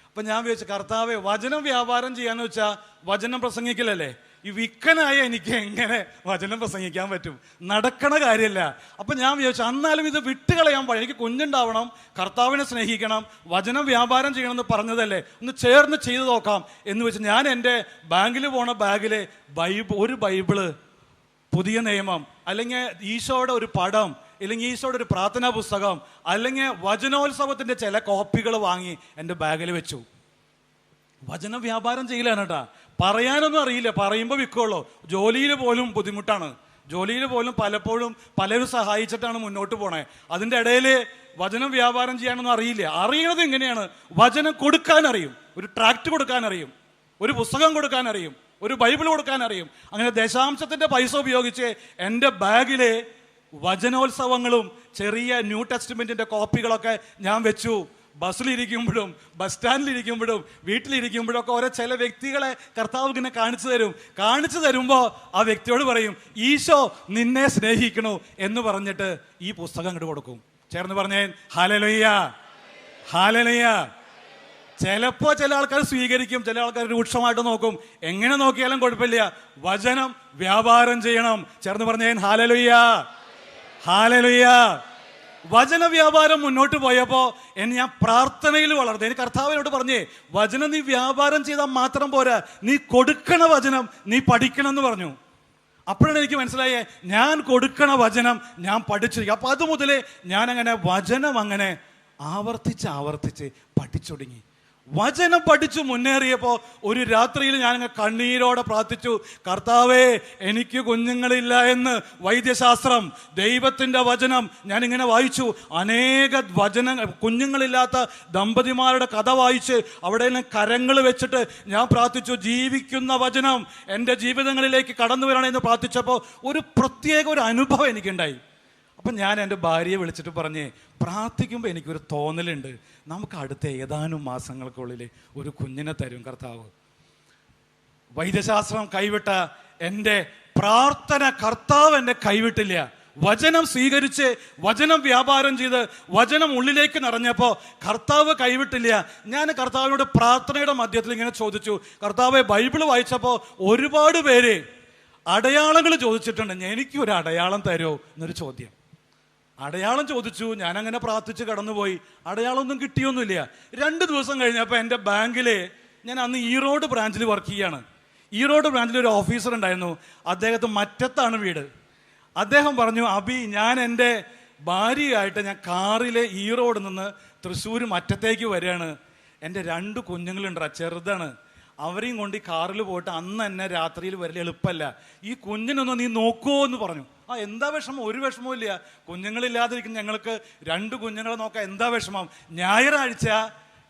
അപ്പം ഞാൻ വിചാരിച്ചു, കർത്താവേ, വചനം വ്യാപാരം ചെയ്യാന്ന് വെച്ചാൽ വചനം പ്രസംഗിക്കലല്ലേ? ഈ വിക്കനായ എനിക്ക് എങ്ങനെ വചനം പ്രസംഗിക്കാൻ പറ്റും? നടക്കണ കാര്യമല്ല. അപ്പം ഞാൻ വിചാരിച്ചു, എന്നാലും ഇത് വിട്ടുകളയാൻ പാടില്ല, എനിക്ക് കുഞ്ഞുണ്ടാവണം, കർത്താവിനെ സ്നേഹിക്കണം, വചനം വ്യാപാരം ചെയ്യണമെന്ന് പറഞ്ഞതല്ലേ, ഒന്ന് ചേർന്ന് ചെയ്തു നോക്കാം എന്ന് വെച്ച് ഞാൻ എൻ്റെ ബാങ്കിൽ പോണ ബാഗിൽ ഒരു ബൈബിള്, പുതിയ നിയമം, അല്ലെങ്കിൽ ഈശോയുടെ ഒരു പടം, അല്ലെങ്കിൽ ഈശോയുടെ ഒരു പ്രാർത്ഥനാ പുസ്തകം, അല്ലെങ്കിൽ വചനോത്സവത്തിൻ്റെ ചില കോപ്പികൾ വാങ്ങി എൻ്റെ ബാഗിൽ വെച്ചു. വചനം വ്യാപാരം ചെയ്യലാണ് കേട്ടാ. പറയാനൊന്നും അറിയില്ല, പറയുമ്പോൾ വിൽക്കുള്ളൂ. ജോലിയിൽ പോലും ബുദ്ധിമുട്ടാണ്. ജോലിയിൽ പോലും പലപ്പോഴും പലരും സഹായിച്ചിട്ടാണ് മുന്നോട്ട് പോണേ. അതിൻ്റെ ഇടയിൽ വചനം വ്യാപാരം ചെയ്യാനൊന്നും അറിയില്ല. അറിയണത് എങ്ങനെയാണ്? വചനം കൊടുക്കാൻ അറിയും, ഒരു ട്രാക്റ്റ് കൊടുക്കാൻ അറിയും, ഒരു പുസ്തകം കൊടുക്കാൻ അറിയും, ഒരു ബൈബിൾ കൊടുക്കാൻ അറിയും. അങ്ങനെ ദശാംശത്തിൻ്റെ പൈസ ഉപയോഗിച്ച് എൻ്റെ ബാഗിലെ വചനോത്സവങ്ങളും ചെറിയ ന്യൂ ടെസ്റ്റ്മെന്റിന്റെ കോപ്പികളൊക്കെ ഞാൻ വെച്ചു. ബസ്സിലിരിക്കുമ്പോഴും ബസ് സ്റ്റാൻഡിലിരിക്കുമ്പോഴും വീട്ടിലിരിക്കുമ്പോഴും ഒക്കെ ഓരോ ചില വ്യക്തികളെ കർത്താവ് ഇങ്ങനെ കാണിച്ചു തരുമ്പോൾ ആ വ്യക്തിയോട് പറയും, ഈശോ നിന്നെ സ്നേഹിക്കണു എന്ന് പറഞ്ഞിട്ട് ഈ പുസ്തകം അങ്ങോട്ട് കൊടുക്കും. ചേർന്ന് പറഞ്ഞേ ഹല്ലേലൂയ, ഹല്ലേലൂയ. ചിലപ്പോ ചില ആൾക്കാർ സ്വീകരിക്കും, ചില ആൾക്കാർ രൂക്ഷമായിട്ട് നോക്കും. എങ്ങനെ നോക്കിയാലും കുഴപ്പമില്ല, വചനം വ്യാപാരം ചെയ്യണം. ചേർന്ന് പറഞ്ഞേ ഹല്ലേലൂയ, ഹല്ലേലൂയ. വചന വ്യാപാരം മുന്നോട്ട് പോയപ്പോ ഞാൻ പ്രാർത്ഥനയിൽ വളർന്നു. എനിക്ക് കർത്താവിനോട് പറഞ്ഞേ, വചനം നീ വ്യാപാരം ചെയ്താൽ മാത്രം പോരാ, നീ കൊടുക്കണ വചനം നീ പഠിക്കണം എന്ന് പറഞ്ഞു. അപ്പോഴാണ് എനിക്ക് മനസ്സിലായേ, ഞാൻ കൊടുക്കണ വചനം ഞാൻ പഠിച്ചിരിക്കും. അപ്പൊ അതുമുതലേ ഞാൻ അങ്ങനെ വചനം അങ്ങനെ ആവർത്തിച്ച് പഠിച്ചൊടുങ്ങി. വചനം പഠിച്ചു മുന്നേറിയപ്പോ ഒരു രാത്രിയിൽ ഞാൻ കണ്ണീരോടെ പ്രാർത്ഥിച്ചു, കർത്താവേ എനിക്ക് കുഞ്ഞുങ്ങളില്ല എന്ന്. വൈദ്യശാസ്ത്രം, ദൈവത്തിന്റെ വചനം ഞാനിങ്ങനെ വായിച്ചു. അനേക കുഞ്ഞുങ്ങളില്ലാത്ത ദമ്പതിമാരുടെ കഥ വായിച്ച് അവിടെ കരങ്ങൾ വെച്ചിട്ട് ഞാൻ പ്രാർത്ഥിച്ചു, ജീവിക്കുന്ന വചനം എൻ്റെ ജീവിതങ്ങളിലേക്ക് കടന്നു വരണമെന്ന് പ്രാർത്ഥിച്ചപ്പോൾ ഒരു പ്രത്യേക ഒരു അനുഭവം എനിക്കുണ്ടായി. അപ്പം ഞാൻ എൻ്റെ ഭാര്യയെ വിളിച്ചിട്ട് പറഞ്ഞേ, പ്രാർത്ഥിക്കുമ്പോൾ എനിക്കൊരു തോന്നലുണ്ട്, നമുക്ക് അടുത്ത ഏതാനും മാസങ്ങൾക്കുള്ളിൽ ഒരു കുഞ്ഞിനെ തരും കർത്താവ്. വൈദ്യശാസ്ത്രം കൈവിട്ട എൻ്റെ പ്രാർത്ഥന കർത്താവ് എന്നെ കൈവിട്ടില്ല. വചനം സ്വീകരിച്ച് വചനം വ്യാപാരം ചെയ്ത് വചനം ഉള്ളിലേക്ക് നിറഞ്ഞപ്പോൾ കർത്താവ് കൈവിട്ടില്ല. ഞാൻ കർത്താവിനോട് പ്രാർത്ഥനയുടെ മധ്യത്തിൽ ഇങ്ങനെ ചോദിച്ചു, കർത്താവെ ബൈബിള് വായിച്ചപ്പോൾ ഒരുപാട് പേര് അടയാളങ്ങൾ ചോദിച്ചിട്ടുണ്ട്, എനിക്കൊരു അടയാളം തരുമോ എന്നൊരു ചോദ്യം. അടയാളം ചോദിച്ചു. ഞാനങ്ങനെ പ്രാർത്ഥിച്ച് കടന്നുപോയി. അടയാളമൊന്നും കിട്ടിയൊന്നുമില്ല. 2 ദിവസം കഴിഞ്ഞപ്പോൾ എൻ്റെ ബാങ്കിലെ, ഞാൻ അന്ന് ഈറോഡ് ബ്രാഞ്ചിൽ വർക്ക് ചെയ്യാണ്, ഈറോഡ് ബ്രാഞ്ചിൽ ഒരു ഓഫീസർ ഉണ്ടായിരുന്നു. അദ്ദേഹത്തെ മറ്റത്താണ് വീട്. അദ്ദേഹം പറഞ്ഞു, അബി, ഞാൻ എൻ്റെ ഭാര്യയായിട്ട് ഞാൻ കാറിലെ ഈറോഡ് നിന്ന് തൃശ്ശൂർ മറ്റത്തേക്ക് വരികയാണ്. എൻ്റെ 2 കുഞ്ഞുങ്ങളുണ്ടാ, ചെറുതാണ്. അവരെയും കൊണ്ട് ഈ കാറിൽ പോയിട്ട് അന്ന് തന്നെ രാത്രിയിൽ വരൽ എളുപ്പമല്ല. ഈ കുഞ്ഞിനൊന്ന് നീ നോക്കുമോ എന്ന് പറഞ്ഞു. എന്താ വിഷമം? ഒരു വിഷമവും ഇല്ല, കുഞ്ഞുങ്ങളില്ലാതിരിക്കും, ഞങ്ങൾക്ക് 2 കുഞ്ഞുങ്ങളെ നോക്കാം, എന്താ വിഷമം? ഞായറാഴ്ച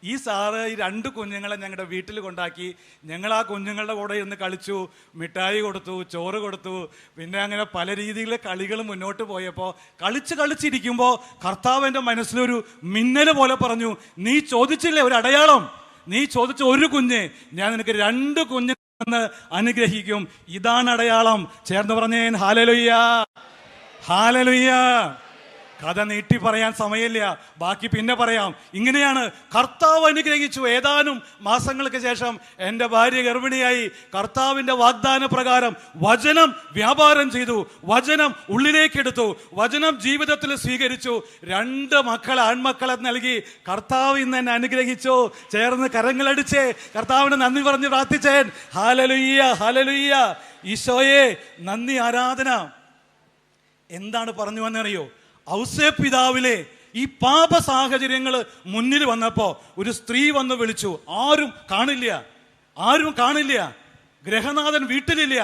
ഈ സാറ് ഈ 2 കുഞ്ഞുങ്ങളെ ഞങ്ങളുടെ വീട്ടിൽ കൊണ്ടാക്കി. ഞങ്ങൾ ആ കുഞ്ഞുങ്ങളുടെ കൂടെ ഇരുന്ന് കളിച്ചു, മിഠായി കൊടുത്തു, ചോറ് കൊടുത്തു. പിന്നെ അങ്ങനെ പല രീതിയിലെ കളികൾ മുന്നോട്ട് പോയപ്പോൾ കളിച്ചിരിക്കുമ്പോൾ കർത്താവ് എൻ്റെ മനസ്സിലൊരു മിന്നൽ പോലെ പറഞ്ഞു, നീ ചോദിച്ചില്ലേ ഒരു അടയാളം, നീ ചോദിച്ച ഒരു കുഞ്ഞ് ഞാൻ നിനക്ക് 2 കുഞ്ഞ് അനുഗ്രഹിക്കും, ഇതാണ് അടയാളം. ചേർന്ന് പറഞ്ഞേൻ ഹല്ലേലൂയ, ഹല്ലേലൂയ. കഥ നീട്ടി പറയാൻ സമയമില്ല, ബാക്കി പിന്നെ പറയാം. ഇങ്ങനെയാണ് കർത്താവ് അനുഗ്രഹിച്ചു. ഏതാനും മാസങ്ങൾക്ക് ശേഷം എൻ്റെ ഭാര്യ ഗർഭിണിയായി. കർത്താവിൻ്റെ വാഗ്ദാന പ്രകാരം വചനം വ്യാപാരം ചെയ്തു, വചനം ഉള്ളിലേക്കെടുത്തു, വചനം ജീവിതത്തിൽ സ്വീകരിച്ചു. 2 മക്കളെ, ആൺമക്കളെ നൽകി. കർത്താവ് ഇന്ന് എന്നെ അനുഗ്രഹിച്ചു. ചേർന്ന് കരങ്ങളടിച്ചേ കർത്താവിന് നന്ദി പറഞ്ഞ് പ്രാർത്ഥിച്ചേൻ. Hallelujah, hallelujah. ഈശോയെ നന്ദി, ആരാധന. എന്താണ് പറഞ്ഞു വന്നറിയോ? ഔസേപ്പ് പിതാവിലെ ഈ പാപ സാഹചര്യങ്ങൾ മുന്നിൽ വന്നപ്പോൾ ഒരു സ്ത്രീ വന്ന് വിളിച്ചു. ആരും കാണില്ല, ഗൃഹനാഥൻ വീട്ടിലില്ല,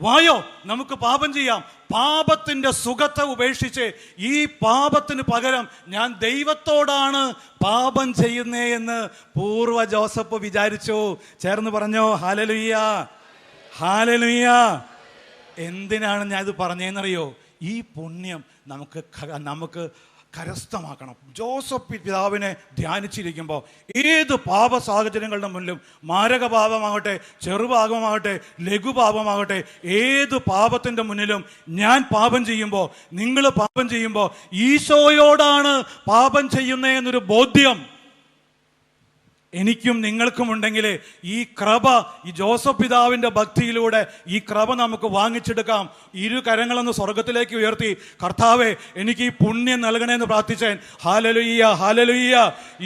വായോ നമുക്ക് പാപം ചെയ്യാം. പാപത്തിന്റെ സുഖത്തെ ഉപേക്ഷിച്ച് ഈ പാപത്തിന് പകരം ഞാൻ ദൈവത്തോടാണ് പാപം ചെയ്യുന്നേ എന്ന് പൂർവ്വ ജോസഫ് വിചാരിച്ചു. ചേർന്ന് പറഞ്ഞോ ഹല്ലേലൂയ, ഹല്ലേലൂയ. എന്തിനാണ് ഞാൻ ഇത് പറഞ്ഞതെന്നറിയോ? ഈ പുണ്യം നമുക്ക് കരസ്ഥമാക്കണം. ജോസഫ് പിതാവിനെ ധ്യാനിച്ചിരിക്കുമ്പോൾ ഏത് പാപ സാഹചര്യങ്ങളുടെ മുന്നിലും, മാരകപാപമാകട്ടെ, ചെറുപാപമാകട്ടെ, ലഘുപാപമാകട്ടെ, ഏത് പാപത്തിൻ്റെ മുന്നിലും ഞാൻ പാപം ചെയ്യുമ്പോൾ, നിങ്ങൾ പാപം ചെയ്യുമ്പോൾ ഈശോയോടാണ് പാപം ചെയ്യുന്നേ എന്നൊരു ബോധ്യം എനിക്കും നിങ്ങൾക്കും ഉണ്ടെങ്കിൽ ഈ കൃപ, ഈ ജോസഫ് പിതാവിൻ്റെ ഭക്തിയിലൂടെ ഈ കൃപ നമുക്ക് വാങ്ങിച്ചെടുക്കാം. 2 കരങ്ങളൊന്ന് സ്വർഗത്തിലേക്ക് ഉയർത്തി, കർത്താവേ എനിക്ക് ഈ പുണ്യം നൽകണേന്ന് പ്രാർത്ഥിച്ചേൻ. Hallelujah, hallelujah.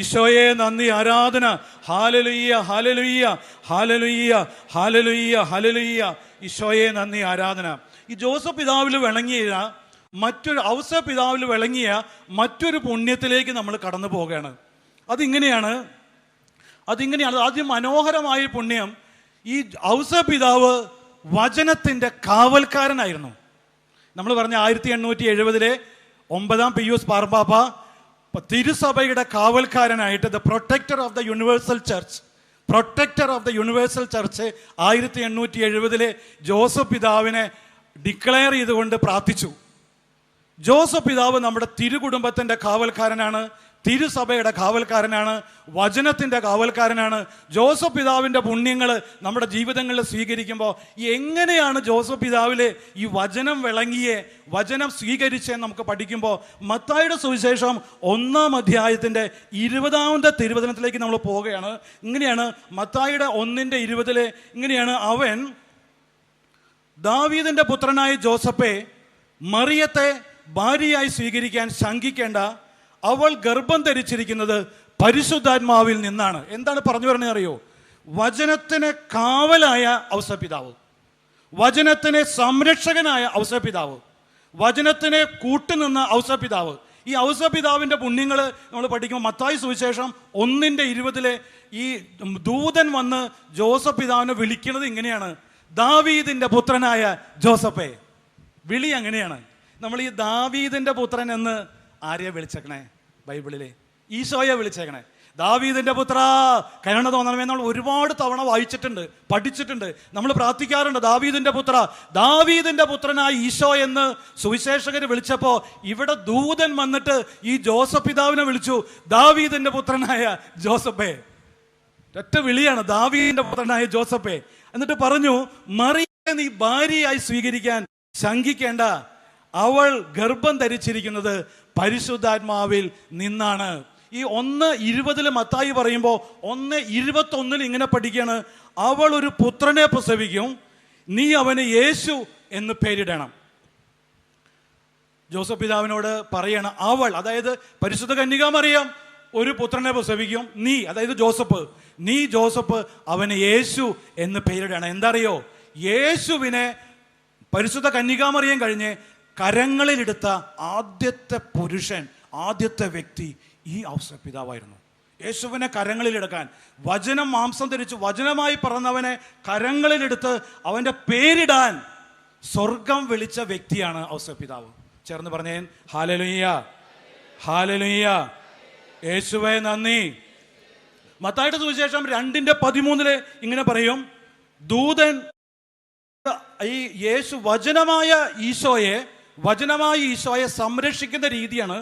ഈശോയെ നന്ദി, ആരാധന. Hallelujah, hallelujah, hallelujah, hallelujah, hallelujah. ഈശോയെ നന്ദി, ആരാധന. ഈ ജോസഫ് പിതാവിൽ വിളങ്ങിയ ഔസേപ്പ് പിതാവിൽ വിളങ്ങിയ മറ്റൊരു പുണ്യത്തിലേക്ക് നമ്മൾ കടന്നു പോവുകയാണ്. അതിങ്ങനെയാണ്. അതിമനോഹരമായ പുണ്യം. ഈ ഔസേപ്പ് പിതാവ് വചനത്തിൻ്റെ കാവൽക്കാരനായിരുന്നു. നമ്മൾ പറഞ്ഞ 1870 9 പിയൂസ് മാർപ്പാപ്പ തിരുസഭയുടെ കാവൽക്കാരനായിട്ട് the protector of the universal church 1870 Joseph പിതാവിനെ ഡിക്ലെയർ ചെയ്തുകൊണ്ട് പ്രാർത്ഥിച്ചു. ജോസഫ് പിതാവ് നമ്മുടെ തിരുകുടുംബത്തിൻ്റെ കാവൽക്കാരനാണ്, തിരുസഭയുടെ കാവൽക്കാരനാണ്, വചനത്തിൻ്റെ കാവൽക്കാരനാണ്. ജോസഫ് പിതാവിൻ്റെ പുണ്യങ്ങൾ നമ്മുടെ ജീവിതങ്ങളിൽ സ്വീകരിക്കുമ്പോൾ എങ്ങനെയാണ് ജോസഫ് പിതാവിലെ ഈ വചനം വിളങ്ങിയെ, വചനം സ്വീകരിച്ചേ നമുക്ക് പഠിക്കുമ്പോൾ മത്തായിയുടെ സുവിശേഷം 1-ാം അധ്യായത്തിൻ്റെ 20-ാമത്തെ തിരുവചനത്തിലേക്ക് നമ്മൾ പോവുകയാണ്. ഇങ്ങനെയാണ് മത്തായിയുടെ 1:20 ഇങ്ങനെയാണ്: അവൻ ദാവീദിന്റെ പുത്രനായ ജോസഫെ, മറിയത്തെ ഭാര്യയായി സ്വീകരിക്കാൻ ശങ്കിക്കേണ്ട, അവൾ ഗർഭം ധരിച്ചിരിക്കുന്നത് പരിശുദ്ധാത്മാവിൽ നിന്നാണ്. എന്താണ് പറഞ്ഞു പറഞ്ഞത് അറിയോ? വചനത്തിന് കാവലായ ഔസപിതാവ്, വചനത്തിന് സംരക്ഷകനായ ഔസപിതാവ്, വചനത്തിനെ കൂട്ടുനിന്ന ഔസപിതാവ്. ഈ ഔസപിതാവിൻ്റെ പുണ്യങ്ങൾ നമ്മൾ പഠിക്കുമ്പോൾ മത്തായി സുവിശേഷം 1:20 ഈ ദൂതൻ വന്ന് ജോസഫ് പിതാവിനെ വിളിക്കുന്നത് ഇങ്ങനെയാണ്: ദാവീദിന്റെ പുത്രനായ ജോസഫേ. വിളി അങ്ങനെയാണ്. നമ്മൾ ഈ ദാവീദിന്റെ പുത്രൻ എന്ന് ആരെയാ വിളിച്ചേക്കണേ? ബൈബിളിലെ ഈശോയെ വിളിച്ചേക്കണേ. ദാവീദിന്റെ പുത്ര കരുണ തോന്നണമേ. നമ്മൾ ഒരുപാട് തവണ വായിച്ചിട്ടുണ്ട്, പഠിച്ചിട്ടുണ്ട്, നമ്മൾ പ്രാർത്ഥിക്കാറുണ്ട്. ദാവീദിന്റെ പുത്ര, ദാവീദിന്റെ പുത്രനായ ഈശോ എന്ന് സുവിശേഷകർ വിളിച്ചപ്പോൾ ഇവിടെ ദൂതൻ വന്നിട്ട് ഈ ജോസഫ് പിതാവിനെ വിളിച്ചു, ദാവീദിന്റെ പുത്രനായ ജോസഫേ. ഒറ്റ വിളിയാണ്, ദാവീദിന്റെ പുത്രനായ ജോസഫേ. എന്നിട്ട് പറഞ്ഞു, മറിയയെ നീ ഭാര്യയായി സ്വീകരിക്കാൻ ശങ്കിക്കേണ്ട, അവൾ ഗർഭം ധരിച്ചിരിക്കുന്നത് പരിശുദ്ധാത്മാവിൽ നിന്നാണ്. ഈ 1:20 മത്തായി പറയുമ്പോൾ 1:21 ഇങ്ങനെ പഠിക്കുകയാണ്: അവൾ ഒരു പുത്രനെ പ്രസവിക്കും, നീ അവന് യേശു എന്ന് പേരിടണം. ജോസഫ് പിതാവിനോട് പറയണം, അവൾ അതായത് പരിശുദ്ധ കന്യക മറിയം ഒരു പുത്രനെ പ്രസവിക്കും, നീ അതായത് ജോസഫ്, നീ ജോസഫ് അവന് യേശു എന്ന് പേരിടണം. എന്താ അറിയോ? യേശുവിനെ പരിശുദ്ധ കന്യകാമറിയം കഴിഞ്ഞ് കരങ്ങളിലെടുത്ത ആദ്യത്തെ പുരുഷൻ, ആദ്യത്തെ വ്യക്തി ഈ ഔസേപ്പ് പിതാവായിരുന്നു. യേശുവിനെ കരങ്ങളിലെടുക്കാൻ, വചനം മാംസം ധരിച്ച് വചനമായി പിറന്നവനെ കരങ്ങളിലെടുത്ത് അവൻ്റെ പേരിടാൻ സ്വർഗം വിളിച്ച വ്യക്തിയാണ് ഔസേപ്പ് പിതാവ്. ചേർന്ന് പറഞ്ഞേ ഹല്ലേലൂയ, ഹല്ലേലൂയ, യേശുവേ നന്ദി. മത്തായിയുടെ സുവിശേഷം 2:13 ഇങ്ങനെ പറയും: ദൂതൻ ഈ യേശു വചനമായ ഈശോയെ സംരക്ഷിക്കുന്ന രീതിയാണ്.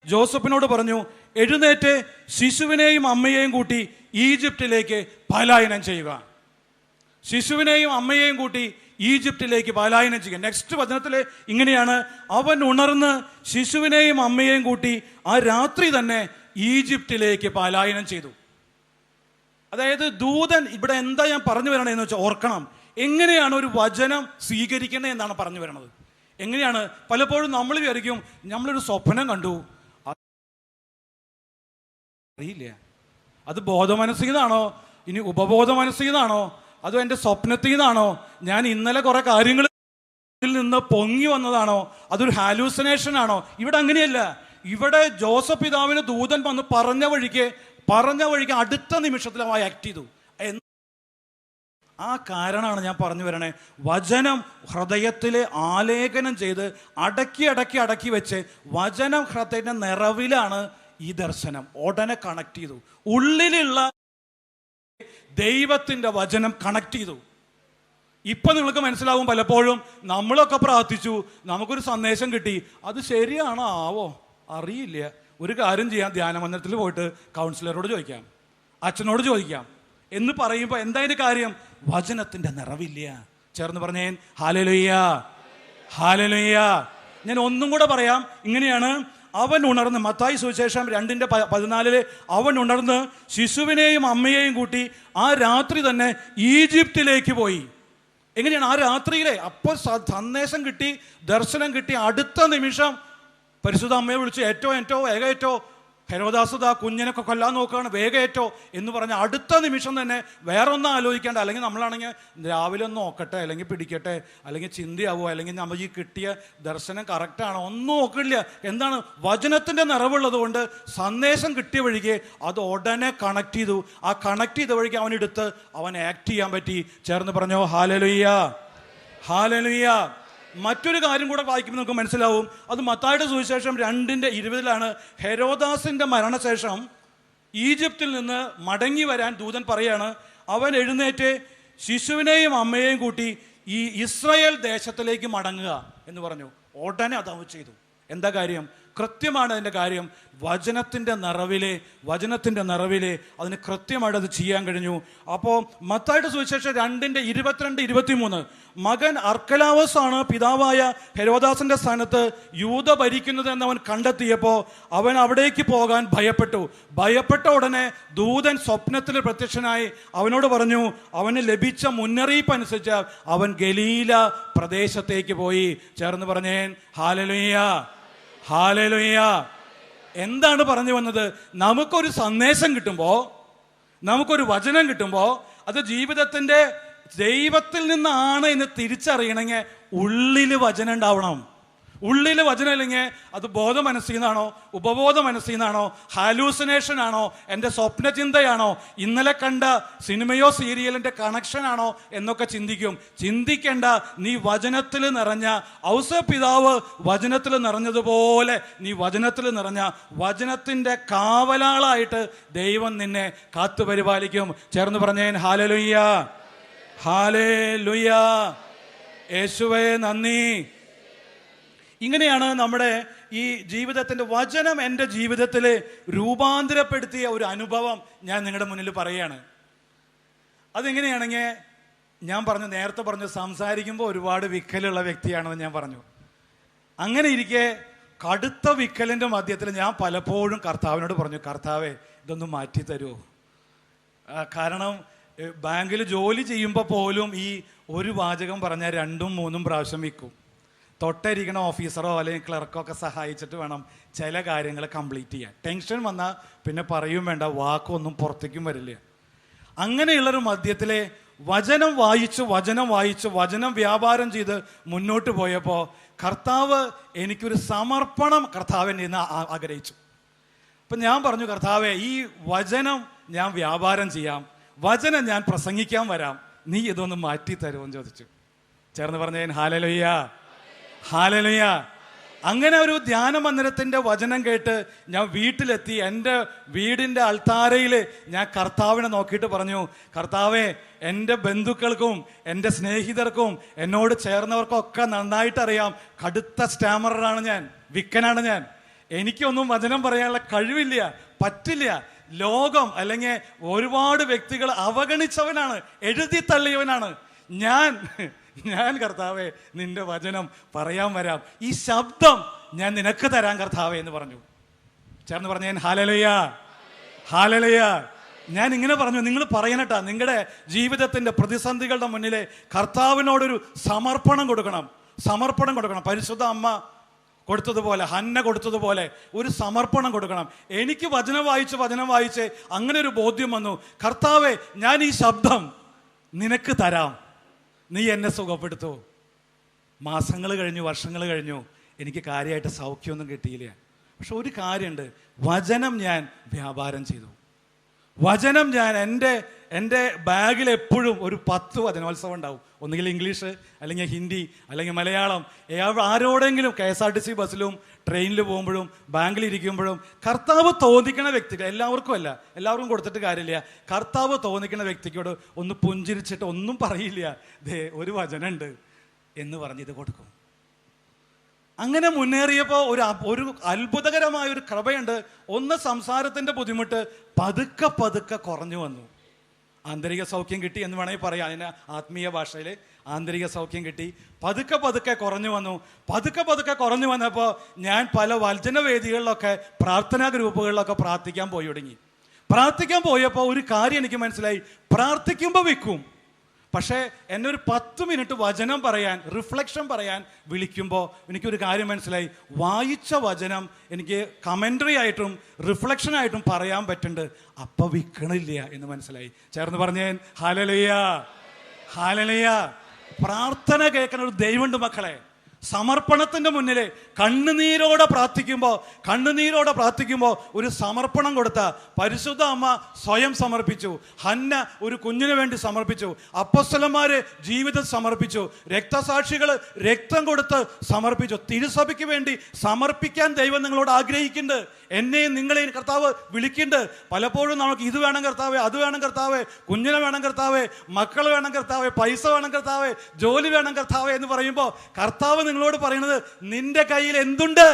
ജോസഫിനോട് പറഞ്ഞു, എഴുന്നേറ്റ് ശിശുവിനെയും അമ്മയെയും കൂട്ടി ഈജിപ്തിലേക്ക് പലായനം ചെയ്യുക. ശിശുവിനെയും അമ്മയെയും കൂട്ടി ഈജിപ്തിലേക്ക് പലായനം ചെയ്യുക. നെക്സ്റ്റ് വചനത്തിൽ ഇങ്ങനെയാണ്: അവൻ ഉണർന്ന് ശിശുവിനെയും അമ്മയെയും കൂട്ടി ആ രാത്രി തന്നെ ഈജിപ്തിലേക്ക് പലായനം ചെയ്തു. അതായത് ദൂതൻ ഇവിടെ എന്താ ഞാൻ പറഞ്ഞു വരണതെന്ന് വെച്ചാൽ ഓർക്കണം, എങ്ങനെയാണ് ഒരു വചനം സ്വീകരിക്കുന്നത് എന്നാണ് പറഞ്ഞു വരണത്. എങ്ങനെയാണ്? പലപ്പോഴും നമ്മൾ വിചാരിക്കും നമ്മളൊരു സ്വപ്നം കണ്ടു, അറിയില്ല അത് ബോധമനസ്സിന്നാണോ ഇനി ഉപബോധ മനസ്സിന്നാണോ അതോ എൻ്റെ സ്വപ്നത്തിൽ നിന്നാണോ, ഞാൻ ഇന്നലെ കുറെ കാര്യങ്ങളിൽ നിന്ന് പൊങ്ങി വന്നതാണോ, അതൊരു ഹാലൂസിനേഷൻ ആണോ? ഇവിടെ അങ്ങനെയല്ല. ഇവിടെ ജോസഫ് പിതാവിന് ദൂതൻ വന്ന് പറഞ്ഞ വഴിക്ക് അടുത്ത നിമിഷത്തിൽ അവൻ ആക്ട് ചെയ്തു. ആ കാരണമാണ് ഞാൻ പറഞ്ഞു വരണേ, വചനം ഹൃദയത്തിലെ ആലേഖനം ചെയ്ത് അടക്കി വെച്ച് വചനം ഹൃദയത്തിന്റെ നിറവിലാണ് ഈ ദർശനം. ഉടനെ കണക്ട് ചെയ്തു, ഉള്ളിലുള്ള ദൈവത്തിന്റെ വചനം കണക്ട് ചെയ്തു. ഇപ്പൊ നിങ്ങൾക്ക് മനസ്സിലാവും, പലപ്പോഴും നമ്മളൊക്കെ പ്രാർത്ഥിച്ചു, നമുക്കൊരു സന്ദേശം കിട്ടി, അത് ശരിയാണോ ആവോ അറിയില്ല. ഒരു കാര്യം ചെയ്യാം, ധ്യാന മന്ദിരത്തിൽ പോയിട്ട് കൗൺസിലറോട് ചോദിക്കാം, അച്ഛനോട് ചോദിക്കാം എന്ന് പറയുമ്പോൾ എന്താ അതിന്റെ കാര്യം? വചനത്തിന്റെ നിറവില്ല. ചേർന്ന് പറഞ്ഞേൻ ഹല്ലേലൂയ, ഹല്ലേലൂയ. ഞാൻ ഒന്നും കൂടെ പറയാം, ഇങ്ങനെയാണ്: അവൻ ഉണർന്ന്, മത്തായി സുവിശേഷം 2:14 അവൻ ഉണർന്ന് ശിശുവിനെയും അമ്മയെയും കൂട്ടി ആ രാത്രി തന്നെ ഈജിപ്തിലേക്ക് പോയി. എങ്ങനെയാണ്? ആ രാത്രിയിലെ അപ്പോൾ സന്ദേശം കിട്ടി, ദർശനം കിട്ടി, അടുത്ത നിമിഷം പരിശുദ്ധ അമ്മയെ വിളിച്ച് വേഗേറ്റോ ഹെരോദാസ് കുഞ്ഞിനൊക്കെ കൊല്ലാൻ നോക്കുകയാണ്, വേഗേറ്റോ എന്ന് പറഞ്ഞ് അടുത്ത നിമിഷം തന്നെ വേറെ ഒന്നും ആലോചിക്കേണ്ട. അല്ലെങ്കിൽ നമ്മളാണെങ്കിൽ രാവിലെ ഒന്ന് നോക്കട്ടെ, അല്ലെങ്കിൽ പിടിക്കട്ടെ, അല്ലെങ്കിൽ ചിന്തയാവോ, അല്ലെങ്കിൽ നമുക്ക് ഈ കിട്ടിയ ദർശനം കറക്റ്റാണോ, ഒന്നും നോക്കില്ല. എന്താണ്? വചനത്തിൻ്റെ നിറവുള്ളത് കൊണ്ട് സന്ദേശം കിട്ടിയ വഴിക്ക് അത് ഉടനെ കണക്ട് ചെയ്തു. ആ കണക്ട് ചെയ്ത വഴിക്ക് അവൻ ആക്ട് ചെയ്യാൻ പറ്റി. ചേർന്ന് പറഞ്ഞോ ഹല്ലേലൂയ, ഹല്ലേലൂയ. മറ്റൊരു കാര്യം കൂടെ വായിക്കുമ്പോൾ നമുക്ക് മനസ്സിലാവും, അത് മത്തായിയുടെ സുവിശേഷം 2:20 ഹെരോദാസിന്റെ മരണശേഷം ഈജിപ്തിൽ നിന്ന് മടങ്ങി വരാൻ ദൂതൻ പറയാണ്, അവൻ എഴുന്നേറ്റ് ശിശുവിനെയും അമ്മയെയും കൂട്ടി ഈ ഇസ്രായേൽ ദേശത്തിലേക്ക് മടങ്ങുക എന്ന് പറഞ്ഞു. ഉടനെ അതവ ചെയ്തു. എന്താ കാര്യം? കൃത്യമാണ് അതിൻ്റെ കാര്യം. വചനത്തിൻ്റെ നിറവിലെ അതിന് കൃത്യമായിട്ട് അത് ചെയ്യാൻ കഴിഞ്ഞു. അപ്പോൾ മത്തായിയുടെ സുവിശേഷം 2:22-23 മകൻ അർക്കലാവസ് ആണ് പിതാവായ ഹെരോദാസിന്റെ സ്ഥാനത്ത് യൂദ ഭരിക്കുന്നത് എന്ന് അവൻ കണ്ടെത്തിയപ്പോൾ അവൻ അവിടേക്ക് പോകാൻ ഭയപ്പെട്ട ഉടനെ ദൂതൻ സ്വപ്നത്തിൽ പ്രത്യക്ഷനായി അവനോട് പറഞ്ഞു, അവന് ലഭിച്ച മുന്നറിയിപ്പ് അനുസരിച്ച് അവൻ ഗലീല പ്രദേശത്തേക്ക് പോയി. ചേർന്ന് പറഞ്ഞേൻ ഹല്ലേലൂയ, ഹല്ലേലൂയ. എന്താണ് പറഞ്ഞു വന്നത്? നമുക്കൊരു സന്ദേശം കിട്ടുമ്പോൾ, നമുക്കൊരു വചനം കിട്ടുമ്പോൾ അത് ജീവിതത്തിൻ്റെ ദൈവത്തിൽ നിന്നാണ് എന്ന് തിരിച്ചറിയണമെങ്കിൽ ഉള്ളിൽ വചനം ഉണ്ടാവണം. ഉള്ളിൽ വചനം ഇല്ലെങ്കിൽ അത് ബോധ മനസ്സിൽ നിന്നാണോ, ഉപബോധ മനസ്സിൽ നിന്നാണോ, ഹാലൂസിനേഷൻ ആണോ, എൻ്റെ സ്വപ്നചിന്തയാണോ, ഇന്നലെ കണ്ട സിനിമയോ സീരിയലിൻ്റെ കണക്ഷനാണോ എന്നൊക്കെ ചിന്തിക്കേണ്ട. നീ വചനത്തിൽ നിറഞ്ഞ ഔസേപ്പ് പിതാവ് വചനത്തിൽ നിറഞ്ഞതുപോലെ നീ വചനത്തിൽ നിറഞ്ഞ വചനത്തിൻ്റെ കാവലാളായിട്ട് ദൈവം നിന്നെ കാത്തു പരിപാലിക്കും. ചേർന്ന് പറഞ്ഞേൻ ഹല്ലേലൂയ, ഹല്ലേലൂയ. യേശുവേ നന്ദി. ഇങ്ങനെയാണ് നമ്മുടെ ഈ ജീവിതത്തിൻ്റെ വചനം എൻ്റെ ജീവിതത്തിൽ രൂപാന്തരപ്പെടുത്തിയ ഒരു അനുഭവം ഞാൻ നിങ്ങളുടെ മുന്നിൽ പറയുകയാണ്. അതെങ്ങനെയാണെങ്കിൽ നേരത്തെ പറഞ്ഞു സംസാരിക്കുമ്പോൾ ഒരുപാട് വിക്കലുള്ള വ്യക്തിയാണെന്ന് ഞാൻ പറഞ്ഞു. അങ്ങനെ ഇരിക്കെ കടുത്ത വിക്കലിൻ്റെ മധ്യത്തിൽ ഞാൻ പലപ്പോഴും കർത്താവിനോട് പറഞ്ഞു, കർത്താവേ ഇതൊന്ന് മാറ്റി തരുമോ? കാരണം ബാങ്കിൽ ജോലി ചെയ്യുമ്പോൾ പോലും ഈ ഒരു വാചകം പറഞ്ഞാൽ 2-3 പ്രാവശ്യം വിൽക്കും. തൊട്ടരിക്കണ ഓഫീസറോ അല്ലെങ്കിൽ ക്ലർക്കോ ഒക്കെ സഹായിച്ചിട്ട് വേണം ചില കാര്യങ്ങൾ കംപ്ലീറ്റ് ചെയ്യാൻ. ടെൻഷൻ വന്നാൽ പിന്നെ പറയും വേണ്ട, വാക്കൊന്നും പുറത്തേക്കും വരില്ല. അങ്ങനെയുള്ളൊരു മധ്യത്തിലെ വചനം വായിച്ച് വചനം വ്യാപാരം ചെയ്ത് മുന്നോട്ട് പോയപ്പോൾ കർത്താവ് എനിക്കൊരു സമർപ്പണം കർത്താവിൻ്റെ നിന്ന് ആഗ്രഹിച്ചു. അപ്പം ഞാൻ പറഞ്ഞു, കർത്താവെ ഈ വചനം ഞാൻ വ്യാപാരം ചെയ്യാം, വചനം ഞാൻ പ്രസംഗിക്കാൻ വരാം, നീ ഇതൊന്ന് മാറ്റി തരുമെന്ന് ചോദിച്ചു. ചേർന്ന് പറഞ്ഞേൻ ഹല്ലേലൂയ, ഹല്ലേലൂയ. അങ്ങനെ ഒരു ധ്യാന മന്ദിരത്തിൻ്റെ വചനം കേട്ട് ഞാൻ വീട്ടിലെത്തി. എൻ്റെ വീടിൻ്റെ അൾത്താരയിൽ ഞാൻ കർത്താവിനെ നോക്കിയിട്ട് പറഞ്ഞു, കർത്താവേ എൻ്റെ ബന്ധുക്കൾക്കും എൻ്റെ സ്നേഹിതർക്കും എന്നോട് ചേർന്നവർക്കൊക്കെ നന്നായിട്ട് അറിയാം, കടുത്ത സ്റ്റാമറാണ് ഞാൻ, വിക്കനാണ് ഞാൻ. എനിക്കൊന്നും വചനം പറയാനുള്ള കഴിവില്ല, പറ്റില്ല. ലോകം അല്ലെങ്കിൽ ഒരുപാട് വ്യക്തികൾ അവഗണിച്ചവനാണ്, എഴുതി തള്ളിയവനാണ് ഞാൻ കർത്താവേ നിന്റെ വചനം പറയാൻ വരാം, ഈ ശബ്ദം ഞാൻ നിനക്ക് തരാം കർത്താവേ എന്ന് പറഞ്ഞു. ചേർന്ന് പറഞ്ഞ ഹല്ലേലൂയ, ഹല്ലേലൂയ. ഞാൻ ഇങ്ങനെ പറഞ്ഞു, നിങ്ങൾ പറയണട്ടാ, നിങ്ങളുടെ ജീവിതത്തിന്റെ പ്രതിസന്ധികളുടെ മുന്നിലെ കർത്താവിനോടൊരു സമർപ്പണം കൊടുക്കണം. പരിശുദ്ധ അമ്മ കൊടുത്തതുപോലെ, ഹന്ന കൊടുത്തതുപോലെ ഒരു സമർപ്പണം കൊടുക്കണം. എനിക്ക് വചനം വായിച്ച് അങ്ങനെ ഒരു ബോധ്യം വന്നു, കർത്താവേ ഞാൻ ഈ ശബ്ദം നിനക്ക് തരാം, നീ എന്നെ സുഖപ്പെടുത്തൂ. മാസങ്ങൾ കഴിഞ്ഞു, വർഷങ്ങൾ കഴിഞ്ഞു, എനിക്ക് കാര്യമായിട്ട് സൗഖ്യമൊന്നും കിട്ടിയില്ല. പക്ഷെ ഒരു കാര്യമുണ്ട്, വചനം ഞാൻ വ്യാപാരം ചെയ്തു. വചനം ഞാൻ എൻ്റെ ബാഗിൽ എപ്പോഴും ഒരു 10 വചനോത്സവം ഉണ്ടാവും. ഒന്നുകിൽ ഇംഗ്ലീഷ്, അല്ലെങ്കിൽ ഹിന്ദി, അല്ലെങ്കിൽ മലയാളം. ആരോടെങ്കിലും KSRTC ബസ്സിലും ട്രെയിനിൽ പോകുമ്പോഴും ബാങ്കിലിരിക്കുമ്പോഴും കർത്താവ് തോന്നിക്കണ വ്യക്തികൾ, എല്ലാവർക്കും കൊടുത്തിട്ട് കാര്യമില്ല, കർത്താവ് തോന്നിക്കണ വ്യക്തിക്കോട് ഒന്ന് പുഞ്ചിരിച്ചിട്ട് ഒന്നും പറയില്ല, ദേ ഒരു വചനമുണ്ട് എന്ന് പറഞ്ഞ് ഇത് കൊടുക്കും. അങ്ങനെ മുന്നേറിയപ്പോൾ ഒരു അത്ഭുതകരമായ ഒരു കൃപയുണ്ട്. ഒന്ന്, സംസാരത്തിൻ്റെ ബുദ്ധിമുട്ട് പതുക്കെ കുറഞ്ഞു വന്നു. ആന്തരിക സൗഖ്യം കിട്ടി എന്ന് വേണമെങ്കിൽ പറയാം. അതിന് ആത്മീയ ഭാഷയിൽ ആന്തരിക സൗഖ്യം കിട്ടി. പതുക്കെ കുറഞ്ഞു വന്നു. പതുക്കെ കുറഞ്ഞു വന്നപ്പോൾ ഞാൻ പല വചനവേദികളിലൊക്കെ പ്രാർത്ഥനാ ഗ്രൂപ്പുകളിലൊക്കെ പ്രാർത്ഥിക്കാൻ പോയപ്പോൾ ഒരു കാര്യം എനിക്ക് മനസ്സിലായി. പ്രാർത്ഥിക്കുമ്പോൾ വിൽക്കും, പക്ഷേ എന്നെ ഒരു 10 മിനിറ്റ് വചനം പറയാൻ, റിഫ്ലക്ഷൻ പറയാൻ വിളിക്കുമ്പോൾ എനിക്കൊരു കാര്യം മനസ്സിലായി. വായിച്ച വചനം എനിക്ക് കമൻട്രി ആയിട്ടും റിഫ്ലക്ഷനായിട്ടും പറയാൻ പറ്റുന്നുണ്ട്, അപ്പം വിൽക്കണില്ല എന്ന് മനസ്സിലായി. ചേർന്ന് പറഞ്ഞേൻ ഹല്ലേലൂയ, ഹല്ലേലൂയ. പ്രാർത്ഥന കേൾക്കുന്ന ഒരു ദൈവമുണ്ട് മക്കളെ. സമർപ്പണത്തിന്റെ മുന്നിൽ കണ്ണുനീരോടെ പ്രാർത്ഥിക്കുമ്പോൾ ഒരു സമർപ്പണം കൊടുത്ത പരിശുദ്ധ അമ്മ സ്വയം സമർപ്പിച്ചു. ഹന്ന ഒരു കുഞ്ഞിന് വേണ്ടി സമർപ്പിച്ചു. അപ്പോസ്തലന്മാര് ജീവിതം സമർപ്പിച്ചു. രക്തസാക്ഷികൾ രക്തം കൊടുത്ത് സമർപ്പിച്ചു. തിരുസഭയ്ക്ക് വേണ്ടി സമർപ്പിക്കാൻ ദൈവം നിങ്ങളോട് ആഗ്രഹിക്കുന്നുണ്ട്. എന്നെയും നിങ്ങളെയും കർത്താവ് വിളിക്കുന്നുണ്ട്. പലപ്പോഴും നമുക്ക് ഇത് വേണം കർത്താവേ, അത് വേണം കർത്താവേ, കുഞ്ഞിനെ വേണം കർത്താവേ, മക്കൾ വേണം കർത്താവേ, പൈസ വേണം കർത്താവേ, ജോലി വേണം കർത്താവേ എന്ന് പറയുമ്പോൾ കർത്താവ് നിങ്ങളോട് പറയുന്നത്, നിന്റെ കയ്യിൽ എന്തുണ്ട്?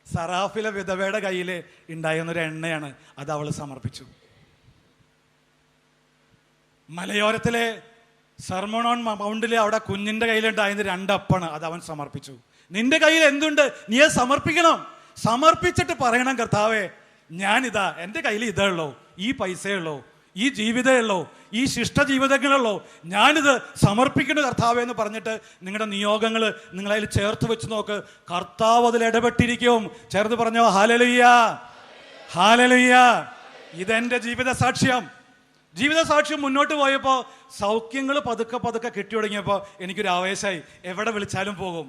സറാഫിലെ വിധവയുടെ കയ്യിൽ ഉണ്ടായിരുന്നൊരു എണ്ണയാണ്, അത് അവൾ സമർപ്പിച്ചു. മലയോരത്തിലെ സർമൺ ഓൺ മൗണ്ടിലെ അവിടെ കുഞ്ഞിന്റെ കയ്യിലുണ്ടായിരുന്ന 2 അപ്പണ്, അത് അവൻ സമർപ്പിച്ചു. നിന്റെ കയ്യിൽ എന്തുണ്ട്? നീ അത് സമർപ്പിക്കണം. സമർപ്പിച്ചിട്ട് പറയണം, കർത്താവേ ഞാനിതാ, എൻ്റെ കയ്യിൽ ഇതേ ഉള്ളൂ, ഈ പൈസയുള്ളൂ, ഈ ജീവിതമുള്ളൂ, ഈ ശിഷ്ട ജീവിതങ്ങളുള്ളൂ, ഞാനിത് സമർപ്പിക്കുന്നു കർത്താവേ എന്ന് പറഞ്ഞിട്ട് നിങ്ങളുടെ നിയോഗങ്ങൾ നിങ്ങളതിൽ ചേർത്ത് വെച്ച് നോക്ക്. കർത്താവ് അതിൽ ഇടപെട്ടിരിക്കും. ചേർത്ത് പറഞ്ഞോ ഹല്ലേലൂയ, ഹല്ലേലൂയ. ഇതെന്റെ ജീവിത സാക്ഷ്യം. ജീവിത സാക്ഷ്യം മുന്നോട്ട് പോയപ്പോൾ സൗഖ്യങ്ങൾ പതുക്കെ പതുക്കെ കിട്ടി തുടങ്ങിയപ്പോൾ എനിക്കൊരു ആവേശമായി. എവിടെ വിളിച്ചാലും പോകും.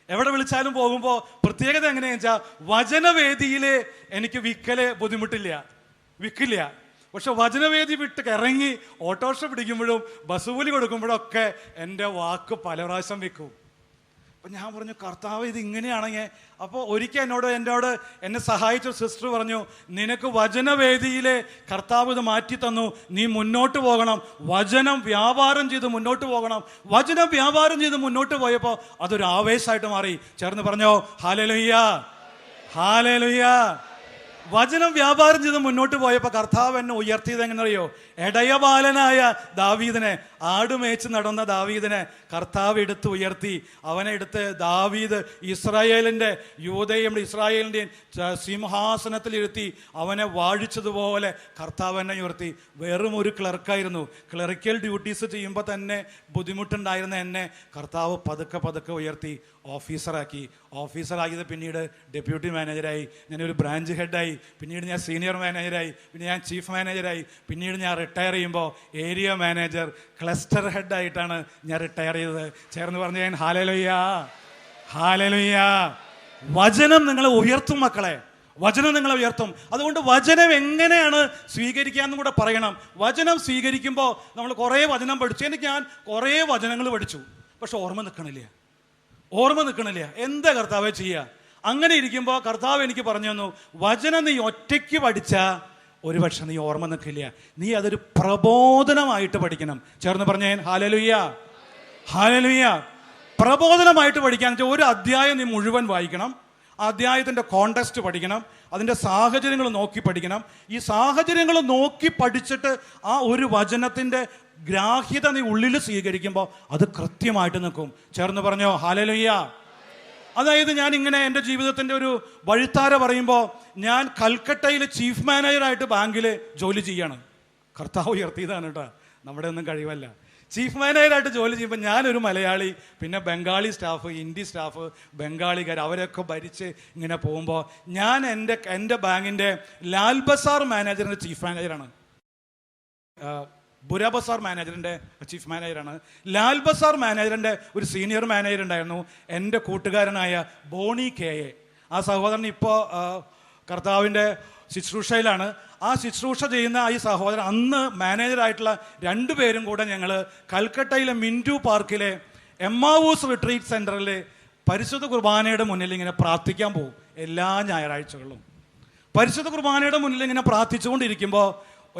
എവിടെ വിളിച്ചാലും പോകുമ്പോൾ പ്രത്യേകത എങ്ങനെയാണെന്ന് വെച്ചാൽ, വചനവേദിയിൽ എനിക്ക് വിക്കില്ല. പക്ഷെ വചനവേദി വിട്ട് ഇറങ്ങി ഓട്ടോറിക്ഷ പിടിക്കുമ്പോഴും ബസ് കൂലി കൊടുക്കുമ്പോഴും ഒക്കെ എൻ്റെ വാക്ക് പല പ്രാവശ്യം വിൽക്കും. അപ്പം ഞാൻ പറഞ്ഞു, കർത്താവ് ഇത് ഇങ്ങനെയാണെങ്കിൽ. അപ്പോൾ ഒരിക്കൽ എന്നോട് എന്നെ സഹായിച്ച സിസ്റ്റർ പറഞ്ഞു, നിനക്ക് വചനവേദിയിലെ കർത്താവ് ഇത് മാറ്റി തന്നു, നീ മുന്നോട്ട് പോകണം, വചനം വ്യാപാരം ചെയ്ത് മുന്നോട്ട് പോകണം. വചനം വ്യാപാരം ചെയ്ത് മുന്നോട്ട് പോയപ്പോൾ അതൊരു ആവേശമായിട്ട് മാറി. ചേർന്ന് പറഞ്ഞോ ഹല്ലേലൂയ, ഹല്ലേലൂയ. വചനം വ്യാപാരം ചെയ്ത് മുന്നോട്ട് പോയപ്പോൾ കർത്താവ് എന്നെ ഉയർത്തിയത് എങ്ങനെയറിയോ? ഇടയബാലനായ ദാവീദിനെ, ആടുമേച്ച് നടന്ന ദാവീദിനെ കർത്താവ് എടുത്ത് ഉയർത്തി. അവനെ എടുത്ത് ദാവീദ് ഇസ്രായേലിൻ്റെയും സിംഹാസനത്തിലിരുത്തി അവനെ വാഴിച്ചതുപോലെ കർത്താവ് എന്നെ ഉയർത്തി. വെറും ഒരു ക്ലർക്കായിരുന്നു. ക്ലറിക്കൽ ഡ്യൂട്ടീസ് ചെയ്യുമ്പോൾ തന്നെ ബുദ്ധിമുട്ടുണ്ടായിരുന്ന എന്നെ കർത്താവ് പതുക്കെ പതുക്കെ ഉയർത്തി ഓഫീസറാക്കിയത് പിന്നീട് ഡെപ്യൂട്ടി മാനേജരായി, ഞാനൊരു ബ്രാഞ്ച് ഹെഡായി, പിന്നീട് ഞാൻ സീനിയർ മാനേജരായി, പിന്നെ ഞാൻ ചീഫ് മാനേജരായി, പിന്നീട് ഞാൻ റിട്ടയർ ചെയ്യുമ്പോൾ ഏരിയ മാനേജർ, ക്ലസ്റ്റർ ഹെഡായിട്ടാണ് ഞാൻ റിട്ടയർ ചെയ്തത്. ചേർന്ന് പറഞ്ഞു ഞാൻ ഹല്ലേലൂയ, ഹല്ലേലൂയ. വചനം നിങ്ങളെ ഉയർത്തും മക്കളെ, വചനം നിങ്ങളെ ഉയർത്തും. അതുകൊണ്ട് വചനം എങ്ങനെയാണ് സ്വീകരിക്കാമെന്നും കൂടെ പറയണം. വചനം സ്വീകരിക്കുമ്പോൾ നമ്മൾ കുറേ വചനം പഠിച്ചു. എനിക്ക് ഞാൻ കുറേ വചനങ്ങൾ പഠിച്ചു, പക്ഷെ ഓർമ്മ നിൽക്കണില്ല. എന്താ കർത്താവേ ചെയ്യുക? അങ്ങനെ ഇരിക്കുമ്പോൾ കർത്താവ് എനിക്ക് പറഞ്ഞു തന്നു, വചനം നീ ഒറ്റയ്ക്ക് പഠിച്ചാൽ ഒരു പക്ഷെ നീ ഓർമ്മ നിൽക്കില്ല, നീ അതൊരു പ്രബോധനമായിട്ട് പഠിക്കണം. ചേർന്ന് പറഞ്ഞേ ഹല്ലേലൂയ, ഹല്ലേലൂയ. പ്രബോധനമായിട്ട് പഠിക്കാൻ വെച്ചാൽ ഒരു അധ്യായം നീ മുഴുവൻ വായിക്കണം, അധ്യായത്തിൻ്റെ കോണ്ടെക്സ്റ്റ് പഠിക്കണം, അതിൻ്റെ സാഹചര്യങ്ങൾ നോക്കി പഠിക്കണം. ഈ സാഹചര്യങ്ങൾ നോക്കി പഠിച്ചിട്ട് ആ ഒരു വചനത്തിൻ്റെ ഗ്രാഹ്യത നീ ഉള്ളിൽ സ്വീകരിക്കുമ്പോൾ അത് കൃത്യമായിട്ട് നിൽക്കും. ചേർന്ന് പറഞ്ഞോ ഹല്ലേലൂയ. അതായത് ഞാൻ ഇങ്ങനെ എൻ്റെ ജീവിതത്തിൻ്റെ ഒരു വഴിത്താര പറയുമ്പോൾ, ഞാൻ കൽക്കട്ടയിൽ ചീഫ് മാനേജറായിട്ട് ബാങ്കിൽ ജോലി ചെയ്യാണ്. കർത്താവ് ഉയർത്തിയതാണ് കേട്ടോ, നമ്മുടെ ഒന്നും കഴിവല്ല. ചീഫ് മാനേജറായിട്ട് ജോലി ചെയ്യുമ്പോൾ ഞാനൊരു മലയാളി, പിന്നെ ബംഗാളി സ്റ്റാഫ്, ഹിന്ദി സ്റ്റാഫ്, ബംഗാളിക്കാർ, അവരൊക്കെ ഭരിച്ച് ഇങ്ങനെ പോകുമ്പോൾ ഞാൻ എൻ്റെ ബാങ്കിൻ്റെ ലാൽ ബസാർ മാനേജറിൻ്റെ ചീഫ് മാനേജറാണ്. ബുര ബസാർ മാനേജറിൻ്റെ ചീഫ് മാനേജറാണ്. ലാൽ ബസാർ മാനേജറിൻ്റെ ഒരു സീനിയർ മാനേജർ ഉണ്ടായിരുന്നു, എൻ്റെ കൂട്ടുകാരനായ ബോണി KA. ആ സഹോദരൻ ഇപ്പോൾ കർത്താവിൻ്റെ ശുശ്രൂഷയിലാണ്. ആ ശുശ്രൂഷ ചെയ്യുന്ന ഈ സഹോദരൻ അന്ന് മാനേജറായിട്ടുള്ള 2 പേരും കൂടെ ഞങ്ങൾ കൽക്കട്ടയിലെ മിൻറ്റു പാർക്കിലെ എമ്മാവൂസ് റിട്രീറ്റ് സെൻറ്ററിൽ പരിശുദ്ധ കുർബാനയുടെ മുന്നിൽ ഇങ്ങനെ പ്രാർത്ഥിക്കാൻ പോകും. എല്ലാ ഞായറാഴ്ചകളിലും പരിശുദ്ധ കുർബാനയുടെ മുന്നിൽ ഇങ്ങനെ പ്രാർത്ഥിച്ചുകൊണ്ടിരിക്കുമ്പോൾ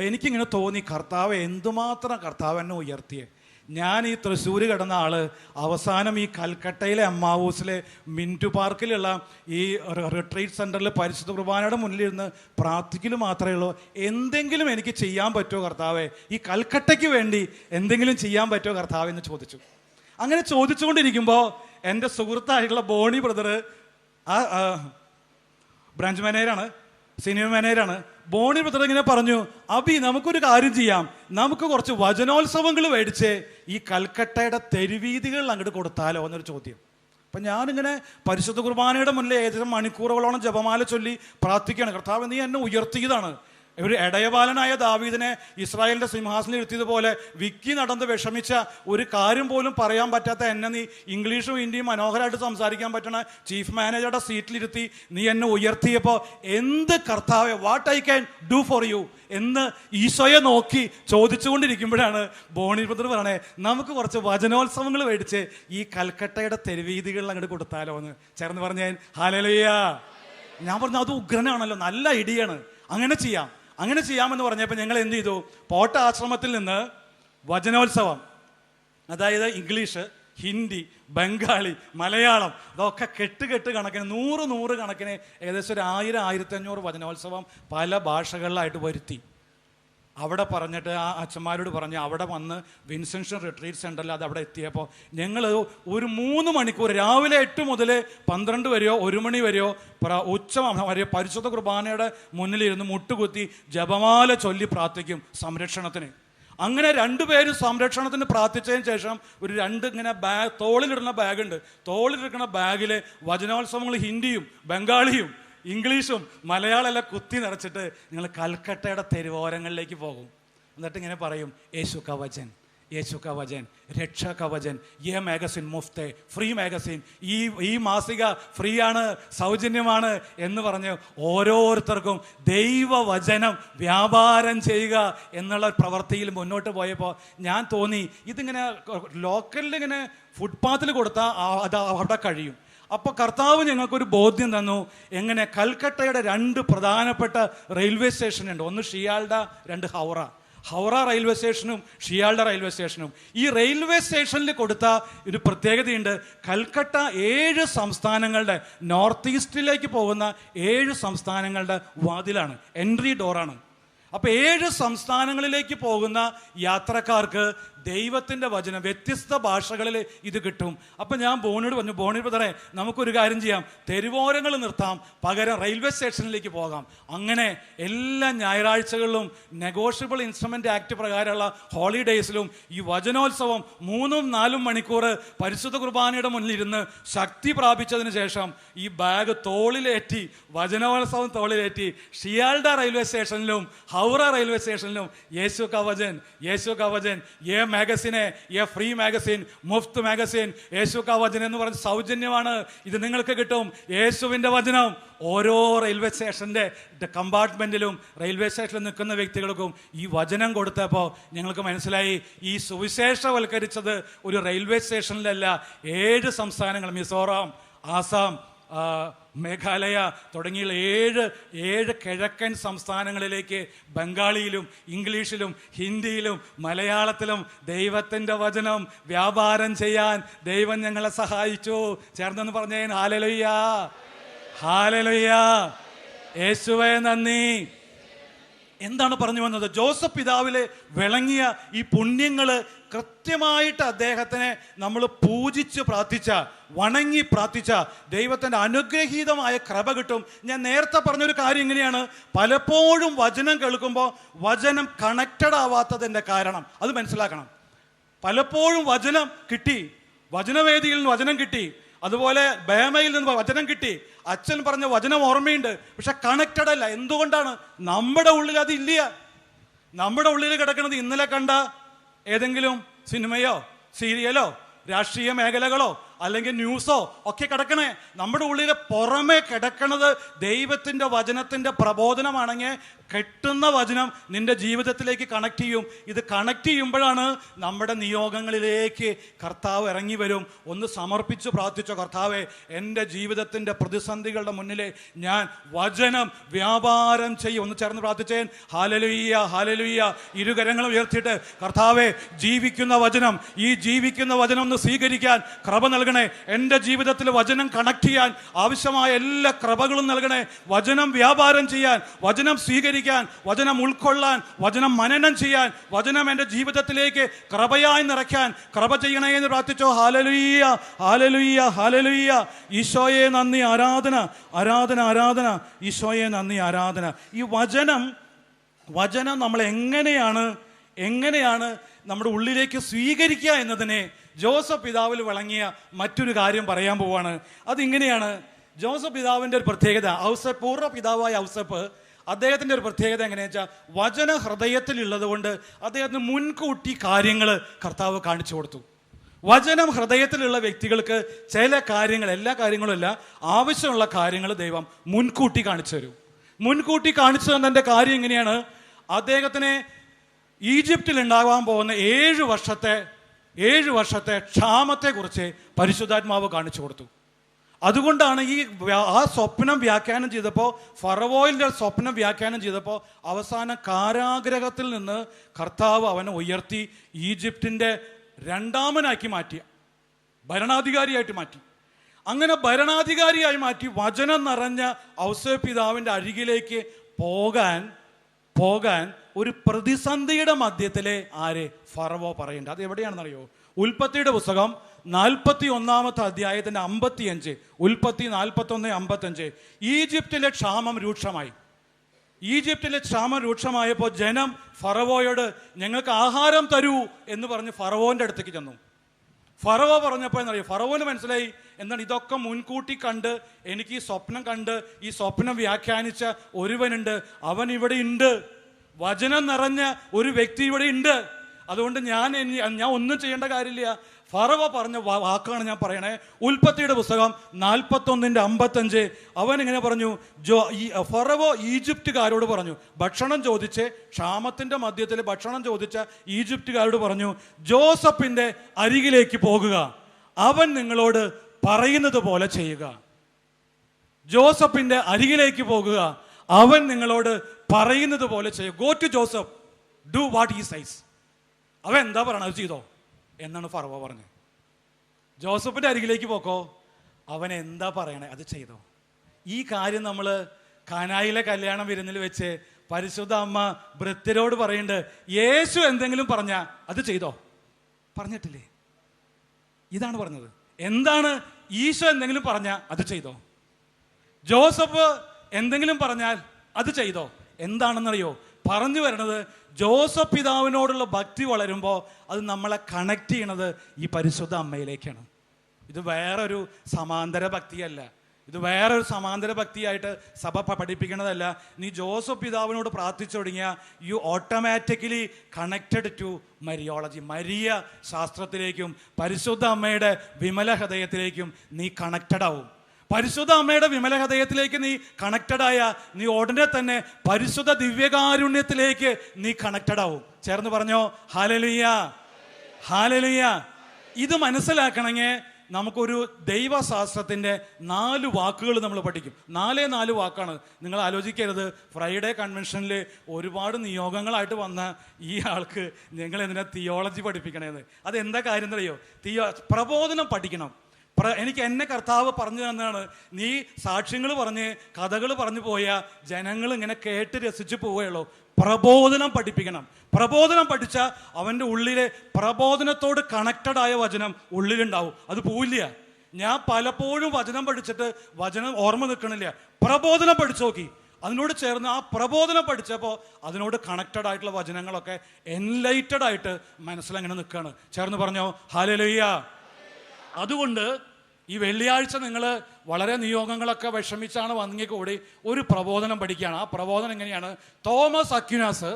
എനിക്കിങ്ങനെ തോന്നി, കർത്താവ് എന്തുമാത്രം കർത്താവ് എന്നെ ഉയർത്തിയേ. ഞാൻ ഈ തൃശ്ശൂർ കിടന്ന ആള് അവസാനം ഈ കൽക്കട്ടയിലെ എമ്മാവൂസിലെ മിൻറ്റു പാർക്കിലുള്ള ഈ റിട്രീറ്റ് സെൻറ്ററിൽ പരിശുദ്ധ കുർബാനയുടെ മുന്നിലിരുന്ന് പ്രാർത്ഥിക്കൽ മാത്രമേ ഉള്ളൂ. എന്തെങ്കിലും എനിക്ക് ചെയ്യാൻ പറ്റുമോ കർത്താവേ, ഈ കൽക്കട്ടയ്ക്ക് വേണ്ടി എന്തെങ്കിലും ചെയ്യാൻ പറ്റുമോ കർത്താവേ എന്ന് ചോദിച്ചു. അങ്ങനെ ചോദിച്ചുകൊണ്ടിരിക്കുമ്പോൾ എൻ്റെ സുഹൃത്തായിട്ടുള്ള ബോണി ബ്രദർ, ആ ബ്രാഞ്ച് മാനേജറാണ്, സീനിയർ മാനേജറാണ്. ബോണി ബ്രദർ ഇങ്ങനെ പറഞ്ഞു, അബി നമുക്കൊരു കാര്യം ചെയ്യാം, നമുക്ക് കുറച്ച് വചനോത്സവങ്ങൾ മേടിച്ച് ഈ കൽക്കട്ടയുടെ തെരുവീതികളിൽ അങ്ങോട്ട് കൊടുത്താലോ എന്നൊരു ചോദ്യം. അപ്പം ഞാനിങ്ങനെ പരിശുദ്ധ കുർബാനയുടെ മുന്നിൽ ഏകദേശം മണിക്കൂറുകളോളം ജപമാല ചൊല്ലി പ്രാർത്ഥിക്കുകയാണ്. കർത്താവ് നീ എന്നെ ഉയർത്തിയതാണ്. ഒരു ഇടയബാലനായ ദാവീദിനെ ഇസ്രായേലിൻ്റെ സിംഹാസനം ഇരുത്തിയതുപോലെ വിക്കി നടന്ന് വിഷമിച്ച ഒരു കാര്യം പോലും പറയാൻ പറ്റാത്ത എന്നെ നീ ഇംഗ്ലീഷും ഹിന്ദിയും മനോഹരമായിട്ട് സംസാരിക്കാൻ പറ്റണ ചീഫ് മാനേജറുടെ സീറ്റിലിരുത്തി നീ എന്നെ ഉയർത്തിയപ്പോൾ എന്ത് കർത്താവെ, what I can do for you എന്ന് ഈശോയെ നോക്കി ചോദിച്ചുകൊണ്ടിരിക്കുമ്പോഴാണ് ബോണി ബ്രദർ പറയണേ, നമുക്ക് കുറച്ച് വചനോത്സവങ്ങൾ മേടിച്ച് ഈ കൽക്കട്ടയുടെ തെരുവീതികളിൽ അങ്ങോട്ട് കൊടുത്താലോ എന്ന്. ചേർന്ന് പറഞ്ഞ ഹല്ലേലൂയ. ഞാൻ പറഞ്ഞു അത് ഉഗ്രനാണല്ലോ, നല്ല ഐഡിയാണ്, അങ്ങനെ ചെയ്യാമെന്ന് പറഞ്ഞപ്പോൾ ഞങ്ങൾ എന്ത് ചെയ്തു, പോട്ട ആശ്രമത്തിൽ നിന്ന് വചനോത്സവം, അതായത് ഇംഗ്ലീഷ്, ഹിന്ദി, ബംഗാളി, മലയാളം, അതൊക്കെ കെട്ട് കണക്കിന് 100 കണക്കിന് ഏകദേശം ഒരു 1000-1500 വചനോത്സവം പല ഭാഷകളിലായിട്ട് വരുത്തി. അവിടെ പറഞ്ഞിട്ട് ആ അച്ഛന്മാരോട് പറഞ്ഞ് അവിടെ വന്ന് വിൻസെൻഷൻ റിട്രീറ്റ് സെൻ്ററിൽ അത് അവിടെ എത്തിയപ്പോൾ ഞങ്ങൾ ഒരു 3 മണിക്കൂർ രാവിലെ 8 മുതൽ 12 വരെയോ 1 മണി വരെയോ ഉച്ച വരെ പരിശുദ്ധ കുർബാനയുടെ മുന്നിലിരുന്ന് മുട്ടുകുത്തി ജപമാല ചൊല്ലി പ്രാർത്ഥിക്കും സംരക്ഷണത്തിന്. അങ്ങനെ 2 പേരും സംരക്ഷണത്തിന് പ്രാർത്ഥിച്ചതിന് ശേഷം ഒരു 2 ഇങ്ങനെ തോളിലിടുന്ന ബാഗുണ്ട്. തോളിലിരിക്കുന്ന ബാഗിൽ വചനോത്സവങ്ങൾ ഹിന്ദിയും ബംഗാളിയും ഇംഗ്ലീഷും മലയാളം എല്ലാം കുത്തി നിറച്ചിട്ട് നിങ്ങൾ കൽക്കട്ടയുടെ തെരുവോരങ്ങളിലേക്ക് പോകും. എന്നിട്ട് ഇങ്ങനെ പറയും, യേശു കവചൻ, യേശു കവചൻ, രക്ഷാ കവചൻ, യേ മാഗസിൻ മുഫ്തേ, ഫ്രീ മാഗസിൻ, ഈ മാസിക ഫ്രീ ആണ്, സൗജന്യമാണ് എന്ന് പറഞ്ഞ് ഓരോരുത്തർക്കും ദൈവവചനം വ്യാപാരം ചെയ്യുക എന്നുള്ള പ്രവൃത്തിയിൽ മുന്നോട്ട് പോയപ്പോൾ ഞാൻ തോന്നി, ഇതിങ്ങനെ ലോക്കലിൽ ഇങ്ങനെ ഫുട്പാത്തിൽ കൊടുത്താൽ അത് അവിടെ കഴിയും. അപ്പോൾ കർത്താവ് ഞങ്ങൾക്കൊരു ബോധ്യം തന്നു. എങ്ങനെ കൽക്കട്ടയുടെ 2 പ്രധാനപ്പെട്ട റെയിൽവേ സ്റ്റേഷനുണ്ട്. ഒന്ന് ഷിയാൽഡ, 2 ഹൗറ റെയിൽവേ സ്റ്റേഷനും ഷിയാൽഡ റെയിൽവേ സ്റ്റേഷനും. ഈ റെയിൽവേ സ്റ്റേഷനിൽ കൊടുത്ത ഒരു പ്രത്യേകതയുണ്ട്. കൽക്കട്ട 7 സംസ്ഥാനങ്ങളുടെ നോർത്ത് ഈസ്റ്റിലേക്ക് പോകുന്ന 7 സംസ്ഥാനങ്ങളുടെ വാതിലാണ്, എൻട്രി ഡോറാണ്. അപ്പോൾ 7 സംസ്ഥാനങ്ങളിലേക്ക് പോകുന്ന യാത്രക്കാർക്ക് ദൈവത്തിൻ്റെ വചനം വ്യത്യസ്ത ഭാഷകളിൽ ഇത് കിട്ടും. അപ്പം ഞാൻ ബോണിയോട് പറഞ്ഞു, ബോണി ബ്രദറെ നമുക്കൊരു കാര്യം ചെയ്യാം, തെരുവോരങ്ങൾ നിർത്താം, പകരം റെയിൽവേ സ്റ്റേഷനിലേക്ക് പോകാം. അങ്ങനെ എല്ലാ ഞായറാഴ്ചകളിലും നെഗോഷ്യബിൾ ഇൻസ്ട്രുമെൻ്റ് ആക്ട് പ്രകാരമുള്ള ഹോളിഡേയ്സിലും ഈ വചനോത്സവം 3-4 മണിക്കൂർ പരിശുദ്ധ കുർബാനയുടെ മുന്നിലിരുന്ന് ശക്തി പ്രാപിച്ചതിന് ശേഷം ഈ ബാഗ് തോളിലേറ്റി, വചനോത്സവം തോളിലേറ്റി ഷിയാൽഡ റെയിൽവേ സ്റ്റേഷനിലും ഹൗറ റെയിൽവേ സ്റ്റേഷനിലും യേശു കവചൻ, യേശു കവചൻ, യേ മാഗസിനെ, യേ ഫ്രീ മാഗസിൻ, മുഫ്ത് മാഗസിൻ, യേശു കവചൻ എന്ന് പറഞ്ഞ് സൗജന്യമാണ്, ഇത് നിങ്ങൾക്ക് കിട്ടും. യേശുവിൻ്റെ വചനം ഓരോ റെയിൽവേ സ്റ്റേഷൻ്റെ കമ്പാർട്ട്മെൻറ്റിലും റെയിൽവേ സ്റ്റേഷനിൽ നിൽക്കുന്ന വ്യക്തികൾക്കും ഈ വചനം കൊടുത്തപ്പോൾ ഞങ്ങൾക്ക് മനസ്സിലായി, ഈ സുവിശേഷവൽക്കരിച്ചത് ഒരു റെയിൽവേ സ്റ്റേഷനിലല്ല, 7 സംസ്ഥാനങ്ങൾ, മിസോറാം, ആസാം, മേഘാലയ തുടങ്ങിയുള്ള 7 കിഴക്കൻ സംസ്ഥാനങ്ങളിലേക്ക് ബംഗാളിയിലും ഇംഗ്ലീഷിലും ഹിന്ദിയിലും മലയാളത്തിലും ദൈവത്തിൻ്റെ വചനം വ്യാപാരം ചെയ്യാൻ ദൈവം ഞങ്ങളെ സഹായിച്ചു. ചേർന്നെന്ന് പറഞ്ഞേ, ഹല്ലേലൂയ, ഹല്ലേലൂയ, യേശുവേ നന്ദി. എന്താണ് പറഞ്ഞു വന്നത്? ജോസഫ് പിതാവിലെ വിളങ്ങിയ ഈ പുണ്യങ്ങൾ കൃത്യമായിട്ട് അദ്ദേഹത്തിനെ നമ്മൾ പൂജിച്ച് പ്രാർത്ഥിച്ച, വണങ്ങി പ്രാർത്ഥിച്ച ദൈവത്തിൻ്റെ അനുഗ്രഹീതമായ കൃപ കിട്ടും. ഞാൻ നേരത്തെ പറഞ്ഞൊരു കാര്യം ഇങ്ങനെയാണ്, പലപ്പോഴും വചനം കേൾക്കുമ്പോൾ വചനം കണക്റ്റഡ് ആവാത്തതിൻ്റെ കാരണം അത് മനസ്സിലാക്കണം. പലപ്പോഴും വചനം കിട്ടി, വചനവേദിയിൽ നിന്ന് വചനം കിട്ടി, അതുപോലെ ബേമയിൽ നിന്ന് വചനം കിട്ടി, അച്ഛൻ പറഞ്ഞ വചനം ഓർമ്മയുണ്ട്, പക്ഷെ കണക്റ്റഡ് അല്ല. എന്തുകൊണ്ടാണ്? നമ്മുടെ ഉള്ളിൽ അതില്ല. നമ്മുടെ ഉള്ളിൽ കിടക്കുന്നത് ഇന്നലെ കണ്ട ഏതെങ്കിലും സിനിമയോ സീരിയലോ രാഷ്ട്രീയ മേഖലകളോ അല്ലെങ്കിൽ ന്യൂസോ ഒക്കെ കിടക്കണേ. നമ്മുടെ ഉള്ളിൽ പുറമെ കിടക്കണത് ദൈവത്തിൻ്റെ വചനത്തിൻ്റെ പ്രബോധനമാണെങ്കിൽ കെട്ടുന്ന വചനം നിന്റെ ജീവിതത്തിലേക്ക് കണക്ട് ചെയ്യും. ഇത് കണക്ട് ചെയ്യുമ്പോഴാണ് നമ്മുടെ നിയോഗങ്ങളിലേക്ക് കർത്താവ് ഇറങ്ങി വരും. ഒന്ന് സമർപ്പിച്ച് പ്രാർത്ഥിച്ചോ, കർത്താവെ എൻ്റെ ജീവിതത്തിൻ്റെ പ്രതിസന്ധികളുടെ മുന്നിൽ ഞാൻ വചനം വ്യാപാരം ചെയ്യും. ഒന്ന് ചേർന്ന് പ്രാർത്ഥിച്ചേൻ. Hallelujah, hallelujah. ഇരുകരങ്ങളും ഉയർത്തിയിട്ട് കർത്താവെ, ജീവിക്കുന്ന വചനം, ഈ ജീവിക്കുന്ന വചനം ഒന്ന് സ്വീകരിക്കാൻ കൃപ നൽകണേ. എൻ്റെ ജീവിതത്തിൽ വചനം കണക്ട് ചെയ്യാൻ ആവശ്യമായ എല്ലാ കൃപകളും നൽകണേ. വചനം വ്യാപാരം ചെയ്യാൻ, വചനം സ്വീകരിക്കാൻ, വചനം ഉൾക്കൊള്ളാൻ, വചനം മനനം ചെയ്യാൻ, വചനം എൻ്റെ ജീവിതത്തിലേക്ക് കൃപയായി നിറയ്ക്കാൻ കൃപ ചെയ്യണേ എന്ന് പ്രാർത്ഥിച്ചോ. Hallelujah, hallelujah, hallelujah. ഈശോയെ നന്ദി, ആരാധന, ആരാധന, ആരാധന. ഈശോയെ നന്ദി, ആരാധന. ഈ വചനം നമ്മൾ എങ്ങനെയാണ് നമ്മുടെ ഉള്ളിലേക്ക് സ്വീകരിക്കുക എന്നതിനെ ജോസഫ് പിതാവിൽ വിളങ്ങിയ മറ്റൊരു കാര്യം പറയാൻ പോവാണ്. അതിങ്ങനെയാണ്. ജോസഫ് പിതാവിൻ്റെ ഒരു പ്രത്യേകത, പൂർവ്വ പിതാവായ ഔസേപ്പ്, അദ്ദേഹത്തിൻ്റെ ഒരു പ്രത്യേകത എങ്ങനെയാണെന്ന് വെച്ചാൽ വചന ഹൃദയത്തിലുള്ളത് കൊണ്ട് അദ്ദേഹത്തിന് മുൻകൂട്ടി കാര്യങ്ങൾ കർത്താവ് കാണിച്ചു കൊടുത്തു. വചനം ഹൃദയത്തിലുള്ള വ്യക്തികൾക്ക് ചില കാര്യങ്ങൾ, എല്ലാ കാര്യങ്ങളും അല്ല, ആവശ്യമുള്ള കാര്യങ്ങൾ ദൈവം മുൻകൂട്ടി കാണിച്ചു തരും. മുൻകൂട്ടി കാണിച്ചു തന്നതിൻ്റെ കാര്യം എങ്ങനെയാണ്? അദ്ദേഹത്തിന് ഈജിപ്തിൽ ഉണ്ടാകാൻ പോകുന്ന 7 വർഷത്തെ ക്ഷാമത്തെക്കുറിച്ച് പരിശുദ്ധാത്മാവ് കാണിച്ചു കൊടുത്തു. അതുകൊണ്ടാണ് ആ സ്വപ്നം വ്യാഖ്യാനം ചെയ്തപ്പോൾ, ഫറവോയിൻ്റെ സ്വപ്നം വ്യാഖ്യാനം ചെയ്തപ്പോൾ അവസാനം കാരാഗ്രഹത്തിൽ നിന്ന് കർത്താവ് അവനെ ഉയർത്തി ഈജിപ്തിൻ്റെ 2ാമനാക്കി മാറ്റി. ഭരണാധികാരിയായിട്ട് മാറ്റി. അങ്ങനെ ഭരണാധികാരിയായി മാറ്റി വചനം നിറഞ്ഞ ഔസേപ്പ് പിതാവിൻ്റെ അരികിലേക്ക് പോകാൻ ഒരു പ്രതിസന്ധിയുടെ മധ്യത്തിലെ ഫറവോ പറയുന്നുണ്ട്. അത് എവിടെയാണെന്നറിയോ? ഉൽപ്പത്തിയുടെ പുസ്തകം 41 അധ്യായത്തിന്റെ 55. ഉൽപ്പത്തി 41:55. ഈജിപ്തിലെ ക്ഷാമം രൂക്ഷമായപ്പോൾ ജനം ഫറവോയോട് ഞങ്ങൾക്ക് ആഹാരം തരൂ എന്ന് പറഞ്ഞ് ഫറവോന്റെ അടുത്തേക്ക് ചെന്നു. ഫറവോ പറഞ്ഞപ്പോൾ എന്നറിയോ? ഫറവോന് മനസ്സിലായി എന്താണ് ഇതൊക്കെ മുൻകൂട്ടി കണ്ട് എനിക്ക് ഈ സ്വപ്നം കണ്ട് ഈ സ്വപ്നം വ്യാഖ്യാനിച്ച ഒരുവനുണ്ട്, അവൻ ഇവിടെ ഉണ്ട്, വചനം നിറഞ്ഞ ഒരു വ്യക്തി ഇവിടെ ഉണ്ട്. അതുകൊണ്ട് ഞാൻ ഒന്നും ചെയ്യേണ്ട കാര്യമില്ല. ഫറവോ പറഞ്ഞ വാക്കാണ് ഞാൻ പറയണേ. ഉൽപ്പത്തിയുടെ പുസ്തകം 41:55. അവൻ ഇങ്ങനെ പറഞ്ഞു, ഫറവോ ഈജിപ്തുകാരോട് പറഞ്ഞു, ഭക്ഷണം ചോദിച്ച് ക്ഷാമത്തിന്റെ മധ്യത്തിൽ ഭക്ഷണം ചോദിച്ച ഈജിപ്തുകാരോട് പറഞ്ഞു, ജോസഫിന്റെ അരികിലേക്ക് പോകുക, അവൻ നിങ്ങളോട് പറയുന്നത് പോലെ ചെയ്യുക. ജോസഫിന്റെ അരികിലേക്ക് പോകുക, അവൻ നിങ്ങളോട് പറയുന്നത് പോലെ ചെയ്യുക. Go to Joseph, do what he says. അവൻ എന്താ പറയണത് അത് ചെയ്തോ എന്നാണ് ഫറവോ പറഞ്ഞത്. ജോസഫിന്റെ അരികിലേക്ക് പോക്കോ, അവൻ എന്താ പറയണേ അത് ചെയ്തോ. ഈ കാര്യം നമ്മൾ കാനായിലെ കല്യാണ വിരുന്നിൽ വെച്ച് പരിശുദ്ധ അമ്മ ഭൃത്യരോട് പറയുന്നുണ്ട്, യേശു എന്തെങ്കിലും പറഞ്ഞാ അത് ചെയ്തോ. പറഞ്ഞിട്ടില്ലേ? ഇതാണ് പറഞ്ഞത്. എന്താണ്? ഈശോ എന്തെങ്കിലും പറഞ്ഞാൽ അത് ചെയ്തോ. ജോസഫ് എന്തെങ്കിലും പറഞ്ഞാൽ അത് ചെയ്തോ. എന്താണെന്നറിയോ? പറഞ്ഞു വരണത്, ജോസഫ് പിതാവിനോടുള്ള ഭക്തി വളരുമ്പോൾ അത് നമ്മളെ കണക്ട് ചെയ്യണത് ഈ പരിശുദ്ധ അമ്മയിലേക്കാണ്. ഇത് വേറൊരു സമാന്തര ഭക്തിയല്ല. ഇത് വേറൊരു സമാന്തര ഭക്തിയായിട്ട് സഭ പഠിപ്പിക്കുന്നതല്ല. നീ ജോസഫ് പിതാവിനോട് പ്രാർത്ഥിച്ചു തുടങ്ങിയ you automatically connected to Mariology. മരിയ ശാസ്ത്രത്തിലേക്കും പരിശുദ്ധ അമ്മയുടെ വിമല ഹൃദയത്തിലേക്കും നീ കണക്റ്റഡ് ആവും. പരിശുദ്ധ അമ്മയുടെ വിമല ഹൃദയത്തിലേക്ക് നീ കണക്റ്റഡായ നീ ഉടനെ തന്നെ പരിശുദ്ധ ദിവ്യകാരുണ്യത്തിലേക്ക് നീ കണക്റ്റഡ് ആവും. ചേർന്ന് പറഞ്ഞോ, ഹല്ലേലൂയ, ഹല്ലേലൂയ. ഇത് മനസ്സിലാക്കണമെങ്കിൽ നമുക്കൊരു ദൈവശാസ്ത്രത്തിൻ്റെ 4 വാക്കുകൾ നമ്മൾ പഠിക്കും. 4 വാക്കാണ്. നിങ്ങൾ ആലോചിക്കരുത്, ഫ്രൈഡേ കൺവെൻഷനിൽ ഒരുപാട് നിയോഗങ്ങളായിട്ട് വന്ന ഈ ആൾക്ക് നിങ്ങൾ എന്തിനാ തിയോളജി പഠിപ്പിക്കണേന്ന്. അതെന്താ കാര്യം എന്നറിയോ? പ്രബോധനം പഠിക്കണം. എനിക്ക് എന്നെ കർത്താവ് പറഞ്ഞു തന്നാണ്, നീ സാക്ഷ്യങ്ങൾ പറഞ്ഞ് കഥകൾ പറഞ്ഞു പോയ ജനങ്ങൾ ഇങ്ങനെ കേട്ട് രസിച്ചു പോവുകയുള്ളൂ. പ്രബോധനം പഠിപ്പിക്കണം. പ്രബോധനം പഠിച്ചാൽ അവൻ്റെ ഉള്ളിലെ പ്രബോധനത്തോട് കണക്റ്റഡ് ആയ വചനം ഉള്ളിലുണ്ടാവും. അത് പോവില്ല. ഞാൻ പലപ്പോഴും വചനം പഠിച്ചിട്ട് വചനം ഓർമ്മ നിൽക്കണില്ല. പ്രബോധനം പഠിച്ചു നോക്കി, അതിനോട് ചേർന്ന് ആ പ്രബോധനം പഠിച്ചപ്പോൾ അതിനോട് കണക്റ്റഡ് ആയിട്ടുള്ള വചനങ്ങളൊക്കെ എൻലൈറ്റഡ് ആയിട്ട് മനസ്സിലങ്ങനെ നിൽക്കുകയാണ്. ചേർന്ന് പറഞ്ഞോ, ഹല്ലേലൂയ. അതുകൊണ്ട് ഈ വെള്ളിയാഴ്ച നിങ്ങൾ വളരെ നിയോഗങ്ങളൊക്കെ വിഷമിച്ചാണ് വന്നെങ്കിൽ കൂടി ഒരു പ്രബോധനം പഠിക്കുകയാണ്. ആ പ്രബോധനം എങ്ങനെയാണ്? തോമസ് അക്വിനാസ്,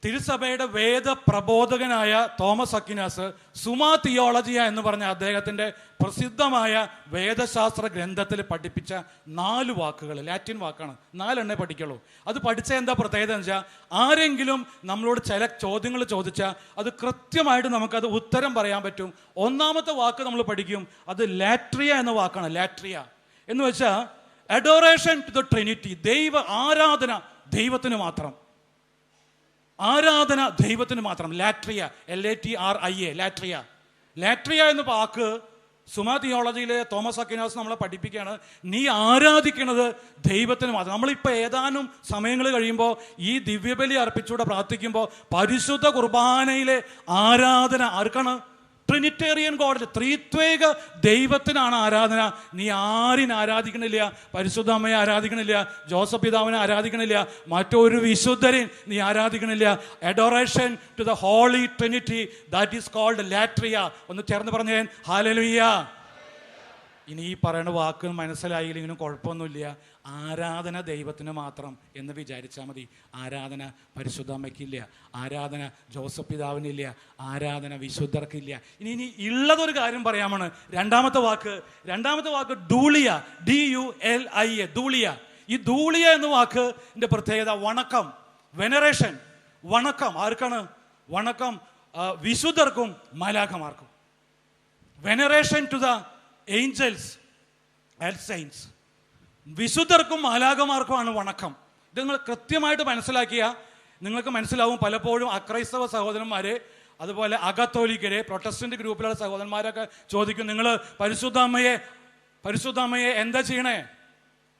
തിരുസഭയുടെ വേദ പ്രബോധകനായ തോമസ് അക്വിനാസ് സുമാ തിയോളജിയ എന്ന് പറഞ്ഞ അദ്ദേഹത്തിൻ്റെ പ്രസിദ്ധമായ വേദശാസ്ത്ര ഗ്രന്ഥത്തിൽ പഠിപ്പിച്ച 4 വാക്കുകൾ, ലാറ്റിൻ വാക്കാണ്, 4 പഠിക്കുള്ളൂ. അത് പഠിച്ച എന്താ പ്രത്യേകത എന്ന് വെച്ചാൽ, ആരെങ്കിലും നമ്മളോട് ചില ചോദ്യങ്ങൾ ചോദിച്ചാൽ അത് കൃത്യമായിട്ട് നമുക്കത് ഉത്തരം പറയാൻ പറ്റും. ഒന്നാമത്തെ വാക്ക് നമ്മൾ പഠിക്കും, അത് ലാട്രിയ എന്ന വാക്കാണ്. ലാട്രിയ എന്ന് വെച്ചാൽ അഡോറേഷൻ ടു ദ ട്രിനിറ്റി, ദൈവ ആരാധന, ദൈവത്തിന് മാത്രം ആരാധന, ദൈവത്തിന് മാത്രം. Latria, LATRIA, latria. ലാട്രിയ എന്ന വാക്ക് സുമാ തിയോളജിയിലെ തോമസ് അക്വിനാസ് നമ്മളെ പഠിപ്പിക്കുകയാണ്, നീ ആരാധിക്കുന്നത് ദൈവത്തിന് മാത്രം. നമ്മളിപ്പോൾ ഏതാനും സമയങ്ങൾ കഴിയുമ്പോൾ ഈ ദിവ്യബലി അർപ്പിച്ചൂടെ പ്രാർത്ഥിക്കുമ്പോൾ പരിശുദ്ധ കുർബാനയിലെ ആരാധന ആർക്കാണ്? ട്രിനിറ്റേറിയൻ ഗോഡ്, ത്രിത്വേക ദൈവത്തിനാണ് ആരാധന. നീ ആരിനെ ആരാധിക്കണില്ല? പരിശുദ്ധ അമ്മയെ ആരാധിക്കണില്ല, ജോസഫ് പിതാവിനെ ആരാധിക്കണില്ല, മറ്റൊരു വിശുദ്ധരെയും നീ ആരാധിക്കണില്ല. Adoration to the holy trinity, that is called latria. ഒന്ന് ചേർന്ന് പറഞ്ഞേ, ഹല്ലേലൂയ. ഇനി ഈ പറയുന്ന വാക്ക് മനസ്സിലായില്ലെങ്കിലും കുഴപ്പമൊന്നുമില്ല. ആരാധന ദൈവത്തിന് മാത്രം എന്ന് വിചാരിച്ചാൽ മതി. ആരാധന പരിശുദ്ധ അമ്മയ്ക്കില്ല, ആരാധന ജോസഫ് പിതാവിനില്ല, ആരാധന വിശുദ്ധർക്കില്ല. ഇനി ഉള്ളതൊരു കാര്യം പറയാമാണ്. രണ്ടാമത്തെ വാക്ക് ഡൂളിയ, DULIA, ഡൂളിയ. ഈ ഡൂളിയ എന്ന വാക്കിന്റെ പ്രത്യേകത വണക്കം, വെനറേഷൻ. വണക്കം ആർക്കാണ്? വണക്കം വിശുദ്ധർക്കും മാലാഖമാർക്കും. Veneration to the angels and saints. വിശുദ്ധർക്കും മാലാഖമാർക്കുമാണ് വണക്കം. ഇത് നിങ്ങൾ കൃത്യമായിട്ട് മനസ്സിലാക്കിയാൽ നിങ്ങൾക്ക് മനസ്സിലാവും. പലപ്പോഴും അക്രൈസ്തവ സഹോദരന്മാരെ അതുപോലെ അകത്തോലിക്കരെ പ്രൊട്ടസ്റ്റന്റ് ഗ്രൂപ്പിലുള്ള സഹോദരന്മാരൊക്കെ ചോദിക്കും, നിങ്ങൾ പരിശുദ്ധ അമ്മയെ എന്താ ചെയ്യണേ?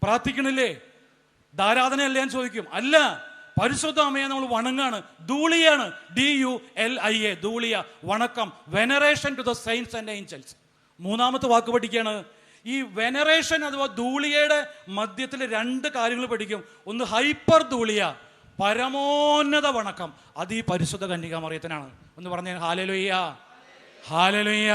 പ്രാർത്ഥിക്കണില്ലേ? ധാരാധനയല്ലേ ഞാൻ ചോദിക്കും. അല്ല, പരിശുദ്ധ അമ്മയെ നമ്മൾ വണങ്ങാണ്, ധൂളിയാണ്. DULIA, ധൂളിയ, വണക്കം, veneration to the saints and angels. മൂന്നാമത്തെ വാക്ക് പഠിക്കുകയാണ്. ഈ വെനറേഷൻ അഥവാ ധൂളിയയുടെ മധ്യത്തിൽ 2 കാര്യങ്ങൾ പഠിക്കും. ഒന്ന് ഹൈപ്പർ ധൂളിയ, പരമോന്നത വണക്കം. അത് ഈ പരിശുദ്ധ കന്യകാമറിയത്തിനാണ്. ഒന്ന് പറഞ്ഞ ഹല്ലേലൂയ, ഹല്ലേലൂയ.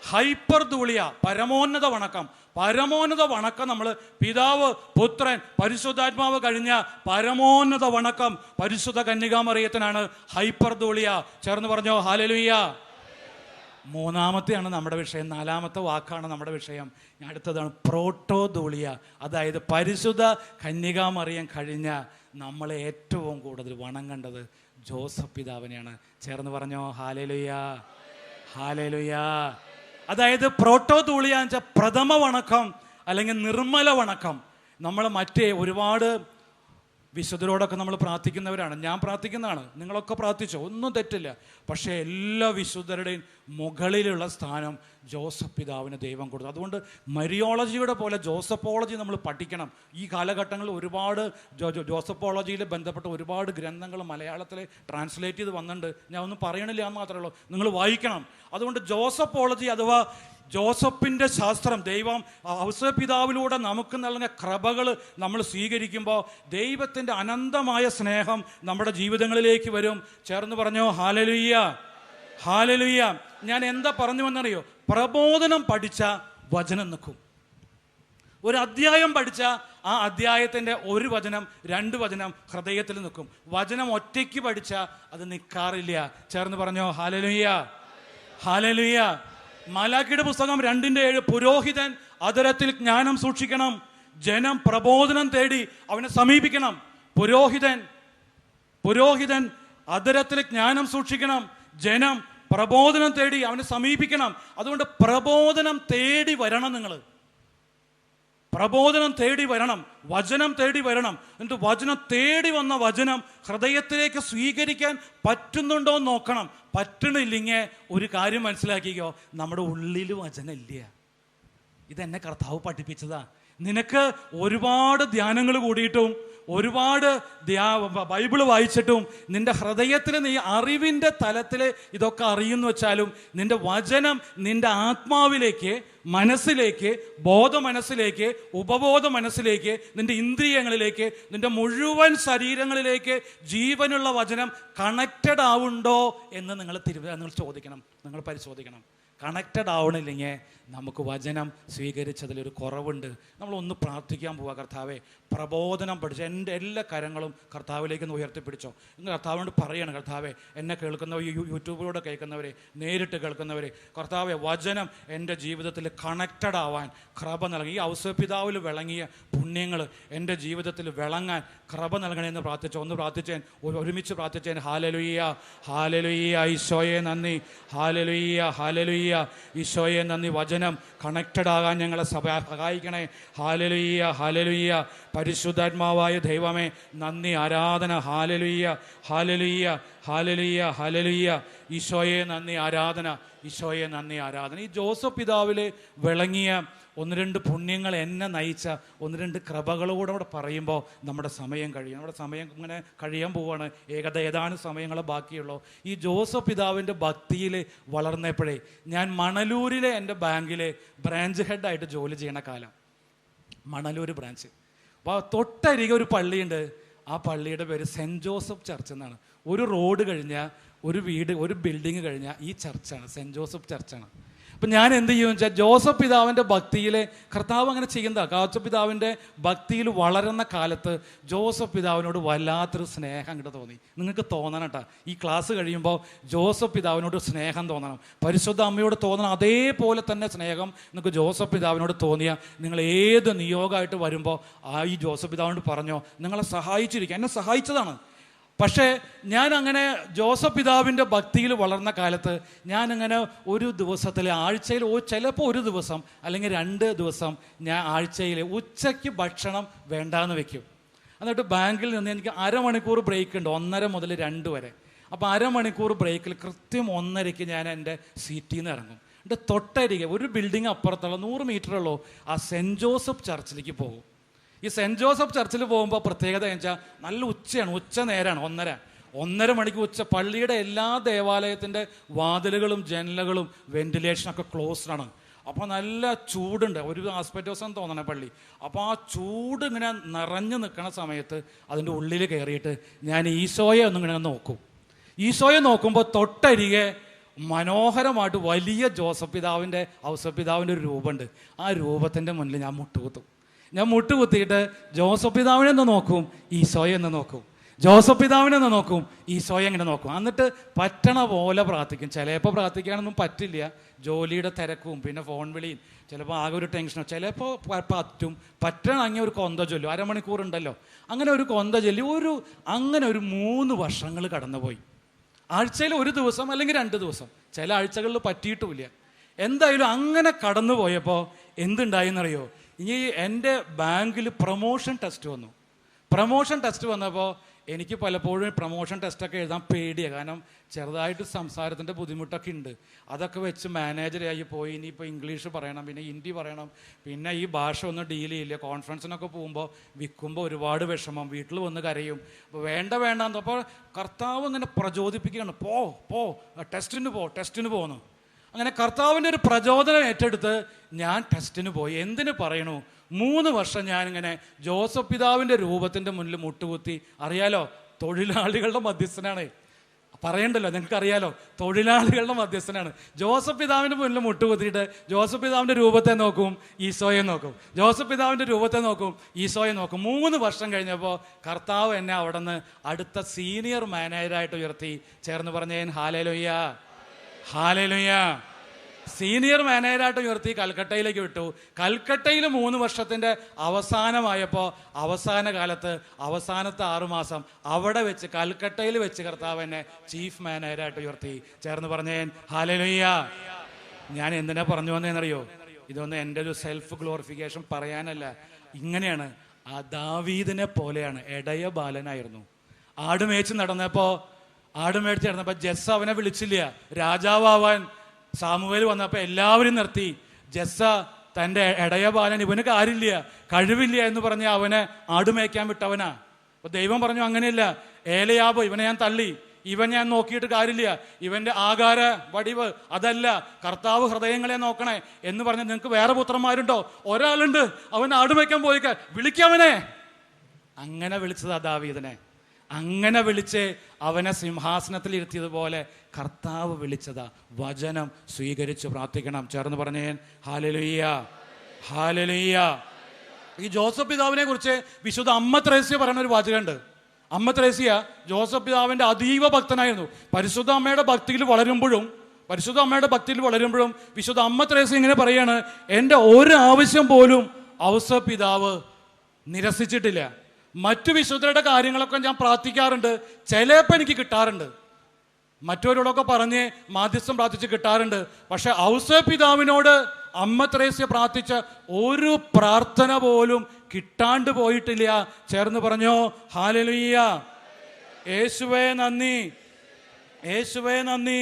ഹൈപ്പർ ധൂളിയ, പരമോന്നത വണക്കം. പരമോന്നത വണക്കം നമ്മൾ പിതാവ്, പുത്രൻ, പരിശുദ്ധാത്മാവ് കഴിഞ്ഞ പരമോന്നത വണക്കം പരിശുദ്ധ കന്യകാമറിയത്തിനാണ്. ഹൈപ്പർ ധൂളിയ. ചേർന്ന് പറഞ്ഞോ ഹല്ലേലൂയ. മൂന്നാമത്തെയാണ് നമ്മുടെ വിഷയം. 4ാമത്തെ വാക്കാണ് നമ്മുടെ വിഷയം. അടുത്തതാണ് പ്രോട്ടോ ധൂളിയ. അതായത് പരിശുദ്ധ കന്യകാമറിയം കഴിഞ്ഞ നമ്മളെ ഏറ്റവും കൂടുതൽ വണങ്ങേണ്ടത് ജോസഫ് പിതാവിനെയാണ്. ചേർന്ന് പറഞ്ഞോ ഹല്ലേലൂയ, ഹല്ലേലൂയ. അതായത് പ്രോട്ടോ ധൂളിയ എന്ന് വെച്ചാൽ പ്രഥമ വണക്കം അല്ലെങ്കിൽ നിർമ്മല വണക്കം. നമ്മൾ മറ്റേ ഒരുപാട് വിശുദ്ധരോടൊക്കെ നമ്മൾ പ്രാർത്ഥിക്കുന്നവരാണ്. ഞാൻ പ്രാർത്ഥിക്കുന്നതാണ്, നിങ്ങളൊക്കെ പ്രാർത്ഥിച്ചോ, ഒന്നും തെറ്റില്ല. പക്ഷേ എല്ലാ വിശുദ്ധരുടെയും മുകളിലുള്ള സ്ഥാനം ജോസഫ് പിതാവിന് ദൈവം കൊടുത്തു. അതുകൊണ്ട് മരിയോളജിയുടെ പോലെ ജോസഫോളജി നമ്മൾ പഠിക്കണം. ഈ കാലഘട്ടങ്ങളിൽ ഒരുപാട് ജോസഫോളജിയിൽ ബന്ധപ്പെട്ട ഒരുപാട് ഗ്രന്ഥങ്ങൾ മലയാളത്തിൽ ട്രാൻസ്ലേറ്റ് ചെയ്ത് വന്നിട്ടുണ്ട്. ഞാൻ ഒന്നും പറയണില്ല എന്ന് മാത്രമേ ഉള്ളൂ, നിങ്ങൾ വായിക്കണം. അതുകൊണ്ട് ജോസഫോളജി അഥവാ ജോസഫിൻ്റെ ശാസ്ത്രം, ദൈവം ഔസേപ്പിതാവിലൂടെ നമുക്ക് നൽകുന്ന കൃപകൾ നമ്മൾ സ്വീകരിക്കുമ്പോൾ ദൈവത്തിൻ്റെ അനന്തമായ സ്നേഹം നമ്മുടെ ജീവിതങ്ങളിലേക്ക് വരും. ചേർന്ന് പറഞ്ഞോ ഹല്ലേലൂയ, ഹല്ലേലൂയ. ഞാൻ എന്താ പറഞ്ഞു എന്നറിയോ? പ്രബോധനം പഠിച്ച വചനം നിൽക്കും. ഒരു അധ്യായം പഠിച്ച ആ അധ്യായത്തിൻ്റെ 1 വചനം 2 വചനം ഹൃദയത്തിൽ നിൽക്കും. വചനം ഒറ്റയ്ക്ക് പഠിച്ച അത് നിൽക്കാറില്ല. ചേർന്ന് പറഞ്ഞോ ഹല്ലേലൂയ, ഹല്ലേലൂയ. മലാക്കിയുടെ പുസ്തകം 2:7, പുരോഹിതൻ അധരത്തിൽ ജ്ഞാനം സൂക്ഷിക്കണം, ജനം പ്രബോധനം തേടി അവനെ സമീപിക്കണം. പുരോഹിതൻ അധരത്തിൽ ജ്ഞാനം സൂക്ഷിക്കണം, ജനം പ്രബോധനം തേടി അവനെ സമീപിക്കണം. അതുകൊണ്ട് പ്രബോധനം തേടി വരണം. നിങ്ങൾ പ്രബോധനം തേടി വരണം, വചനം തേടി വരണം. എന്നിട്ട് വചനം തേടി വന്ന വചനം ഹൃദയത്തിലേക്ക് സ്വീകരിക്കാൻ പറ്റുന്നുണ്ടോ എന്ന് നോക്കണം. പറ്റണില്ലെങ്കിൽ ഒരു കാര്യം മനസ്സിലാക്കിക്കോ, നമ്മുടെ ഉള്ളിൽ വചനം ഇല്ല. ഇതെന്നെ കർത്താവ് പഠിപ്പിച്ചതാ. നിനക്ക് ഒരുപാട് ധ്യാനങ്ങൾ കൂടിയിട്ടും ഒരുപാട് ബൈബിള് വായിച്ചിട്ടും നിന്റെ ഹൃദയത്തിൽ നീ അറിവിൻ്റെ തലത്തിൽ ഇതൊക്കെ അറിയുന്നു വെച്ചാലും നിന്റെ വചനം നിന്റെ ആത്മാവിലേക്ക്, മനസ്സിലേക്ക്, ബോധ മനസ്സിലേക്ക്, ഉപബോധ മനസ്സിലേക്ക്, നിന്റെ ഇന്ദ്രിയങ്ങളിലേക്ക്, നിന്റെ മുഴുവൻ ശരീരങ്ങളിലേക്ക് ജീവനുള്ള വചനം കണക്റ്റഡ് ആവുണ്ടോ എന്ന് നിങ്ങൾ ചോദിക്കണം, നിങ്ങൾ പരിശോധിക്കണം. കണക്റ്റഡ് ആവണില്ലെങ്കിൽ നമുക്ക് വചനം സ്വീകരിച്ചതിലൊരു കുറവുണ്ട്. നമ്മളൊന്ന് പ്രാർത്ഥിക്കാൻ പോവുക. കർത്താവെ, പ്രബോധനം പഠിച്ച് എൻ്റെ എല്ലാ കരങ്ങളും കർത്താവിലേക്ക് ഉയർത്തിപ്പിടിച്ചോ. ഇന്ന് കർത്താവിനോട് പറയണം, കർത്താവെ, എന്നെ കേൾക്കുന്നവർ, യൂട്യൂബിലൂടെ കേൾക്കുന്നവരെ, നേരിട്ട് കേൾക്കുന്നവരെ, കർത്താവെ, വചനം എൻ്റെ ജീവിതത്തിൽ കണക്റ്റഡ് ആവാൻ കൃപ നൽകി. ഈ ഔസേപ്പിതാവിൽ വിളങ്ങിയ പുണ്യങ്ങൾ എൻ്റെ ജീവിതത്തിൽ വിളങ്ങാൻ കൃപ നൽകണമെന്ന് പ്രാർത്ഥിച്ചോ. ഒന്ന് പ്രാർത്ഥിച്ചേൻ, ഒരുമിച്ച് പ്രാർത്ഥിച്ചേൻ. Hallelujah, hallelujah. ഈശോയെ നന്ദി, ഹല്ലേലൂയ, ഹല്ലേലൂയ. ഈശോയെ നന്ദി. വചനം കണക്റ്റഡ് ആകാൻ ഞങ്ങളെ സഹായിക്കണേ. Hallelujah, hallelujah. പരിശുദ്ധാത്മാവായ ദൈവമേ നന്ദി, ആരാധന. Hallelujah, hallelujah, hallelujah, hallelujah. ഈശോയെ നന്ദി, ആരാധന. ഈശോയെ നന്ദി, ആരാധന. ഈ ജോസഫ് പിതാവില് വിളങ്ങിയ 1-2 പുണ്യങ്ങൾ എന്നെ നയിച്ച 1-2 കൃപകളോടെ അവിടെ പറയുമ്പോൾ നമ്മുടെ സമയം കഴിയും. നമ്മുടെ സമയം ഇങ്ങനെ കഴിയാൻ പോവുകയാണ്. ഏതാനും സമയങ്ങൾ ബാക്കിയുള്ളൂ. ഈ ജോസഫ് പിതാവിൻ്റെ ഭക്തിയിൽ വളർന്നപ്പോഴേ ഞാൻ മണലൂരിലെ എൻ്റെ ബാങ്കിലെ ബ്രാഞ്ച് ഹെഡായിട്ട് ജോലി ചെയ്യണ കാലം. മണലൂർ ബ്രാഞ്ച്. അപ്പോൾ തൊട്ടരികെ ഒരു പള്ളിയുണ്ട്. ആ പള്ളിയുടെ പേര് സെൻറ്റ് ജോസഫ് ചർച്ച് എന്നാണ്. ഒരു റോഡ് കഴിഞ്ഞാൽ, ഒരു ബിൽഡിങ് കഴിഞ്ഞാൽ ഈ ചർച്ചാണ്, സെൻറ്റ് ജോസഫ് ചർച്ചാണ്. അപ്പം ഞാൻ എന്ത് ചെയ്യുമെന്ന് വെച്ചാൽ, ജോസഫ് പിതാവിൻ്റെ ഭക്തിയിൽ കർത്താവ് അങ്ങനെ ചെയ്യുന്നതാണ്. ജോസഫ് പിതാവിൻ്റെ ഭക്തിയിൽ വളരുന്ന കാലത്ത് ജോസഫ് പിതാവിനോട് വല്ലാത്തൊരു സ്നേഹം അങ്ങോട്ട് തോന്നി. നിങ്ങൾക്ക് തോന്നണം കേട്ടോ, ഈ ക്ലാസ് കഴിയുമ്പോൾ ജോസഫ് പിതാവിനോട് സ്നേഹം തോന്നണം. പരിശുദ്ധ അമ്മയോട് തോന്നണം. അതേപോലെ തന്നെ സ്നേഹം നിങ്ങൾക്ക് ജോസഫ് പിതാവിനോട് തോന്നിയാൽ നിങ്ങൾ ഏത് നിയോഗമായിട്ട് വരുമ്പോൾ ഈ ജോസഫ് പിതാവിനോട് പറഞ്ഞോ, നിങ്ങളെ സഹായിച്ചിരിക്കുക. എന്നെ സഹായിച്ചതാണ്. പക്ഷേ ഞാൻ അങ്ങനെ ജോസഫ് പിതാവിൻ്റെ ഭക്തിയിൽ വളർന്ന കാലത്ത് ഞാനങ്ങനെ ഒരു ദിവസത്തിൽ, ആഴ്ചയിൽ ചിലപ്പോൾ ഒരു ദിവസം അല്ലെങ്കിൽ 2 ദിവസം ഞാൻ ആഴ്ചയിൽ ഉച്ചയ്ക്ക് ഭക്ഷണം വേണ്ടാന്ന് വെക്കും. എന്നിട്ട് ബാങ്കിൽ നിന്ന് എനിക്ക് 1/2 മണിക്കൂർ ബ്രേക്ക് ഉണ്ട്, 1:30 മുതൽ 2 വരെ. അപ്പോൾ അരമണിക്കൂർ ബ്രേക്കിൽ കൃത്യം 1:30 ഞാൻ എൻ്റെ സീറ്റിൽ നിന്ന് ഇറങ്ങും. എൻ്റെ തൊട്ടരികെ ഒരു ബിൽഡിംഗ് അപ്പുറത്തുള്ള 100 മീറ്ററുള്ളൂ ആ സെൻറ്റ് ജോസഫ് ചർച്ചിലേക്ക് പോകും. ഈ സെൻറ്റ് ജോസഫ് ചർച്ചിൽ പോകുമ്പോൾ പ്രത്യേകത എന്ന് വെച്ചാൽ നല്ല ഉച്ചയാണ്, ഉച്ച നേരമാണ്, 1:30 മണിക്ക് ഉച്ച. പള്ളിയുടെ എല്ലാ ദേവാലയത്തിൻ്റെ വാതിലുകളും ജനലുകളും വെന്റിലേഷനൊക്കെ ക്ലോസ്ഡാണ്. അപ്പോൾ നല്ല ചൂടുണ്ട്, ഒരു ആസ്പെറ്റോസ് എന്ന് തോന്നണ പള്ളി. അപ്പോൾ ആ ചൂട് ഇങ്ങനെ നിറഞ്ഞു നിൽക്കുന്ന സമയത്ത് അതിൻ്റെ ഉള്ളിൽ കയറിയിട്ട് ഞാൻ ഈശോയെ ഒന്നിങ്ങനെ നോക്കും. ഈശോയെ നോക്കുമ്പോൾ തൊട്ടരികെ മനോഹരമായിട്ട് വലിയ ജോസഫ് പിതാവിൻ്റെ ഔസേപ്പ് പിതാവിൻ്റെ ഒരു രൂപമുണ്ട്. ആ രൂപത്തിൻ്റെ മുന്നിൽ ഞാൻ മുട്ടുകുത്തും. ഞാൻ മുട്ടുകുത്തിയിട്ട് ജോസഫ് പിതാവിനെ ഒന്ന് നോക്കും, ഈശോയെ ഒന്ന് നോക്കും, ജോസഫ് പിതാവിനെ ഒന്ന് നോക്കും, ഈശോയെ എങ്ങനെ നോക്കും. എന്നിട്ട് പറ്റണ പോലെ പ്രാർത്ഥിക്കും. ചിലപ്പോൾ പ്രാർത്ഥിക്കാനൊന്നും പറ്റില്ല, ജോലിയുടെ തിരക്കും പിന്നെ ഫോൺ വിളിയും, ചിലപ്പോൾ ആകെ ഒരു ടെൻഷനോ, ചിലപ്പോൾ പറ്റണമെങ്കിൽ ഒരു കൊന്ത ചൊല്ലും. അരമണിക്കൂറുണ്ടല്ലോ, അങ്ങനെ ഒരു കൊന്ത ചൊല്ലി അങ്ങനെ ഒരു 3 വർഷങ്ങൾ കടന്നുപോയി. ആഴ്ചയിൽ ഒരു ദിവസം അല്ലെങ്കിൽ 2 ദിവസം, ചില ആഴ്ചകളിൽ പറ്റിയിട്ടുമില്ല. എന്തായാലും അങ്ങനെ കടന്നു പോയപ്പോൾ എന്തുണ്ടായെന്നറിയോ, ഇനി എൻ്റെ ബാങ്കിൽ പ്രൊമോഷൻ ടെസ്റ്റ് വന്നു. പ്രൊമോഷൻ ടെസ്റ്റ് വന്നപ്പോൾ എനിക്ക് പലപ്പോഴും പ്രൊമോഷൻ ടെസ്റ്റൊക്കെ എഴുതാൻ പേടിയാണ്. കാരണം ചെറുതായിട്ട് സംസാരത്തിൻ്റെ ബുദ്ധിമുട്ടൊക്കെ ഉണ്ട്. അതൊക്കെ വെച്ച് മാനേജറായി പോയി ഇനിയിപ്പോൾ ഇംഗ്ലീഷ് പറയണം, പിന്നെ ഹിന്ദി പറയണം, പിന്നെ ഈ ഭാഷ ഒന്നും ഡീൽ ചെയ്യില്ല. കോൺഫറൻസിനൊക്കെ പോകുമ്പോൾ വിൽക്കുമ്പോൾ ഒരുപാട് വിഷമം, വീട്ടിൽ വന്ന് കരയും. അപ്പോൾ വേണ്ട അപ്പോൾ കർത്താവ് ഇങ്ങനെ പ്രചോദിപ്പിക്കുകയാണ്, പോ ടെസ്റ്റിന് പോകുന്നു. അങ്ങനെ കർത്താവിൻ്റെ ഒരു പ്രചോദനം ഏറ്റെടുത്ത് ഞാൻ ടെസ്റ്റിന് പോയി. എന്തിനു പറയണു, 3 വർഷം ഞാനിങ്ങനെ ജോസഫ് പിതാവിൻ്റെ രൂപത്തിൻ്റെ മുന്നിൽ മുട്ടുകുത്തി. അറിയാലോ, തൊഴിലാളികളുടെ മധ്യസ്ഥനാണ്, പറയണ്ടല്ലോ, നിങ്ങൾക്കറിയാലോ, തൊഴിലാളികളുടെ മധ്യസ്ഥനാണ്. ജോസഫ് പിതാവിൻ്റെ മുന്നിൽ മുട്ടുകുത്തിയിട്ട് ജോസഫ് പിതാവിൻ്റെ രൂപത്തെ നോക്കും, ഈശോയെ നോക്കും, ജോസഫ് പിതാവിൻ്റെ രൂപത്തെ നോക്കും, ഈശോയെ നോക്കും. 3 വർഷം കഴിഞ്ഞപ്പോൾ കർത്താവ് എന്നെ അവിടെ നിന്ന് അടുത്ത സീനിയർ മാനേജറായിട്ട് ഉയർത്തി. ചേർന്ന് പറഞ്ഞേൻ ഹല്ലേലൂയ, ഹല്ലേലൂയ. സീനിയർ മാനേജറായിട്ട് ഉയർത്തി കൽക്കട്ടയിലേക്ക് വിട്ടു. കൽക്കട്ടയിൽ 3 വർഷത്തിൻ്റെ അവസാനമായപ്പോൾ അവസാന കാലത്ത് അവസാനത്തെ 6 മാസം അവിടെ വെച്ച് കൽക്കട്ടയിൽ വെച്ച് കർത്താവ് എന്നെ ചീഫ് മാനേജറായിട്ട് ഉയർത്തി. ചേർന്ന് പറഞ്ഞേൻ ഹല്ലേലൂയ. ഞാൻ എന്തിനാ പറഞ്ഞു വന്നതെന്നറിയോ, ഇതൊന്നും എൻ്റെ ഒരു സെൽഫ് ഗ്ലോറിഫിക്കേഷൻ പറയാനല്ല. ഇങ്ങനെയാണ്, ആ ദാവീദിനെ പോലെയാണ്, ഇടയ ബാലനായിരുന്നു. ആട് മേടിച്ച് നടന്നപ്പോൾ ജസ്സ അവനെ വിളിച്ചില്ല രാജാവാൻ. സാമുവേൽ വന്നപ്പോൾ എല്ലാവരും നിർത്തി. ജസ്സ തൻ്റെ ഇടയ ബാലൻ, ഇവന് കാര്യമില്ല, കഴിവില്ല എന്ന് പറഞ്ഞ് അവനെ ആടുമേക്കാൻ വിട്ടവനാ. അപ്പോൾ ദൈവം പറഞ്ഞു, അങ്ങനെയല്ല, ഏലയാബ് ഇവനെ ഞാൻ തള്ളി, ഇവൻ ഞാൻ നോക്കിയിട്ട് കാര്യമില്ല, ഇവൻ്റെ ആകാര വടിവ് അതല്ല, കർത്താവ് ഹൃദയങ്ങളെ നോക്കണേ എന്ന് പറഞ്ഞ് നിങ്ങൾക്ക് വേറെ പുത്രന്മാരുണ്ടോ? ഒരാളുണ്ട്, അവൻ ആടുമേക്കാൻ പോയിക്ക, വിളിക്കവനെ. അങ്ങനെ വിളിച്ചതാ ദാവീദിനെ. അങ്ങനെ വിളിച്ച് അവനെ സിംഹാസനത്തിൽ ഇരുത്തിയതുപോലെ കർത്താവ് വിളിച്ചതാ. വചനം സ്വീകരിച്ച് പ്രാർത്ഥിക്കണം. ചേർന്ന് പറഞ്ഞേൻ ഹല്ലേലൂയ, ഹല്ലേലൂയ. ഈ ജോസഫ് പിതാവിനെ കുറിച്ച് വിശുദ്ധ അമ്മ ത്രേസ്യ പറയുന്ന ഒരു വാചകമുണ്ട്. അമ്മ ത്രേസ്യ ജോസഫ് പിതാവിൻ്റെ അതീവ ഭക്തനായിരുന്നു. പരിശുദ്ധ അമ്മയുടെ ഭക്തിയിൽ വളരുമ്പോഴും വിശുദ്ധ അമ്മ ത്രേസ്യ ഇങ്ങനെ പറയാണ്, എൻ്റെ ഒരു ആവശ്യം പോലും ഔസേപ്പ് പിതാവ് നിരസിച്ചിട്ടില്ല. മറ്റു വിശുദ്ധരുടെ കാര്യങ്ങളൊക്കെ ഞാൻ പ്രാർത്ഥിക്കാറുണ്ട്, ചിലപ്പോൾ എനിക്ക് കിട്ടാറുണ്ട്, മറ്റവരോടൊക്കെ പറഞ്ഞ് മാധ്യസ്ഥം പ്രാർത്ഥിച്ച് കിട്ടാറുണ്ട്. പക്ഷെ ഔസേപ്പ് പിതാവിനോട് അമ്മ ത്രേസ്യ പ്രാർത്ഥിച്ച ഒരു പ്രാർത്ഥന പോലും കിട്ടാണ്ട് പോയിട്ടില്ല. ചേർന്ന് പറഞ്ഞോ ഹല്ലേലൂയ. യേശുവേ നന്ദി, യേശുവേ നന്ദി,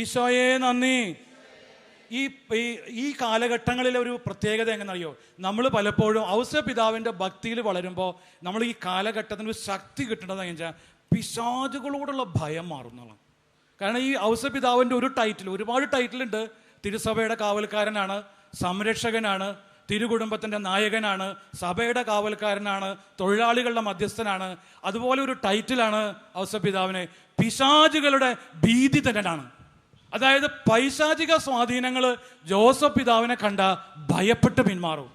ഈശോയെ നന്ദി. ഈ കാലഘട്ടങ്ങളിലെ ഒരു പ്രത്യേകത എങ്ങനെയറിയോ, നമ്മൾ പലപ്പോഴും ഔസേപ്പ് പിതാവിൻ്റെ ഭക്തിയിൽ വളരുമ്പോൾ നമ്മൾ ഈ കാലഘട്ടത്തിന് ഒരു ശക്തി കിട്ടേണ്ടതെന്ന് വെച്ചാൽ പിശാചുകളോടുള്ള ഭയം മാറുന്നതാണ്. കാരണം ഈ ഔസേപ്പ് പിതാവിൻ്റെ ഒരുപാട് ടൈറ്റിലുണ്ട്. തിരുസഭയുടെ കാവൽക്കാരനാണ്, സംരക്ഷകനാണ്, തിരുകുടുംബത്തിൻ്റെ നായകനാണ്, സഭയുടെ കാവൽക്കാരനാണ്, തൊഴിലാളികളുടെ മധ്യസ്ഥനാണ്. അതുപോലെ ഒരു ടൈറ്റിലാണ് ഔസേപ്പ് പിതാവിന് പിശാചുകളുടെ ഭീതിതനാണ്. അതായത് പൈശാചിക സ്വാധീനങ്ങൾ ജോസഫ് പിതാവിനെ കണ്ട ഭയപ്പെട്ട് പിന്മാറും.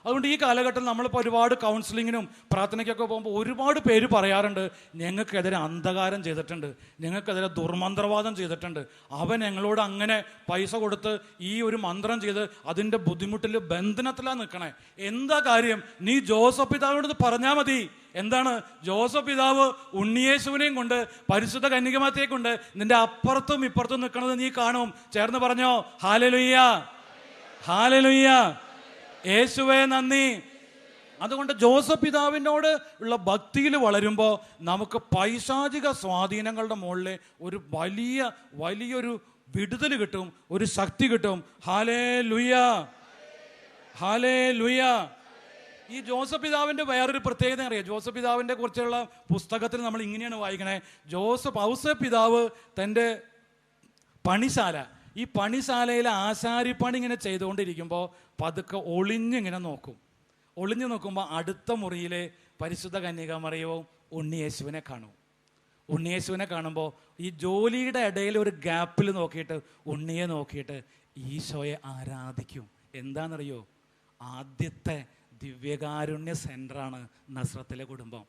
അതുകൊണ്ട് ഈ കാലഘട്ടത്തിൽ നമ്മളിപ്പോൾ ഒരുപാട് കൗൺസിലിങ്ങിനും പ്രാർത്ഥനയ്ക്കൊക്കെ പോകുമ്പോൾ ഒരുപാട് പേര് പറയാറുണ്ട്, ഞങ്ങൾക്കെതിരെ അന്ധകാരം ചെയ്തിട്ടുണ്ട്, ഞങ്ങൾക്കെതിരെ ദുർമന്ത്രവാദം ചെയ്തിട്ടുണ്ട്, അവൻ ഞങ്ങളോട് അങ്ങനെ പൈസ കൊടുത്ത് ഈ ഒരു മന്ത്രം ചെയ്ത് അതിൻ്റെ ബുദ്ധിമുട്ടിൽ ബന്ധനത്തിലാണ് നിൽക്കണേ. എന്താ കാര്യം? നീ ജോസഫ് പിതാവിനോട് പറഞ്ഞാൽ മതി. എന്താണ്? ജോസഫ് പിതാവ് ഉണ്ണിയേശുവിനെയും കൊണ്ട് പരിശുദ്ധ കന്യകമാതയെ കൊണ്ട് നിന്റെ അപ്പുറത്തും ഇപ്പുറത്തും നിൽക്കുന്നത് നീ കാണും. ചേർന്ന് പറഞ്ഞോ ഹല്ലേലൂയ, ഹല്ലേലൂയ. യേശുവേ നന്ദി. അതുകൊണ്ട് ജോസഫ് പിതാവിനോട് ഉള്ള ഭക്തിയിൽ വളരുമ്പോൾ നമുക്ക് പൈശാചിക സ്വാധീനങ്ങളുടെ മുകളിൽ ഒരു വലിയൊരു വിടുതൽ കിട്ടും, ഒരു ശക്തി കിട്ടും. Hallelujah, hallelujah. ഈ ജോസഫ് പിതാവിൻ്റെ വേറൊരു പ്രത്യേകത അറിയാം. ജോസഫ് പിതാവിൻ്റെ കുറിച്ചുള്ള പുസ്തകത്തിൽ നമ്മൾ ഇങ്ങനെയാണ് വായിക്കണേ. ഔസേപ്പ് പിതാവ് തൻ്റെ പണിശാല, ഈ പണിശാലയിലെ ആശാരിപ്പണി ഇങ്ങനെ ചെയ്തുകൊണ്ടിരിക്കുമ്പോൾ പതുക്കെ ഒളിഞ്ഞിങ്ങനെ നോക്കും. ഒളിഞ്ഞു നോക്കുമ്പോൾ അടുത്ത മുറിയിലെ പരിശുദ്ധ കന്യകാമറിയവും ഉണ്ണിയേശുവിനെ കാണും. ഉണ്ണിയേശുവിനെ കാണുമ്പോൾ ഈ ജോലിയുടെ ഇടയിൽ ഒരു ഗ്യാപ്പിൽ നോക്കിയിട്ട് ഉണ്ണിയെ നോക്കിയിട്ട് ഈശോയെ ആരാധിക്കും. എന്താണെന്നറിയോ? ആദ്യത്തെ ദിവ്യകാരുണ്യ സെൻ്ററാണ് നസ്രത്തിലെ കുടുംബം.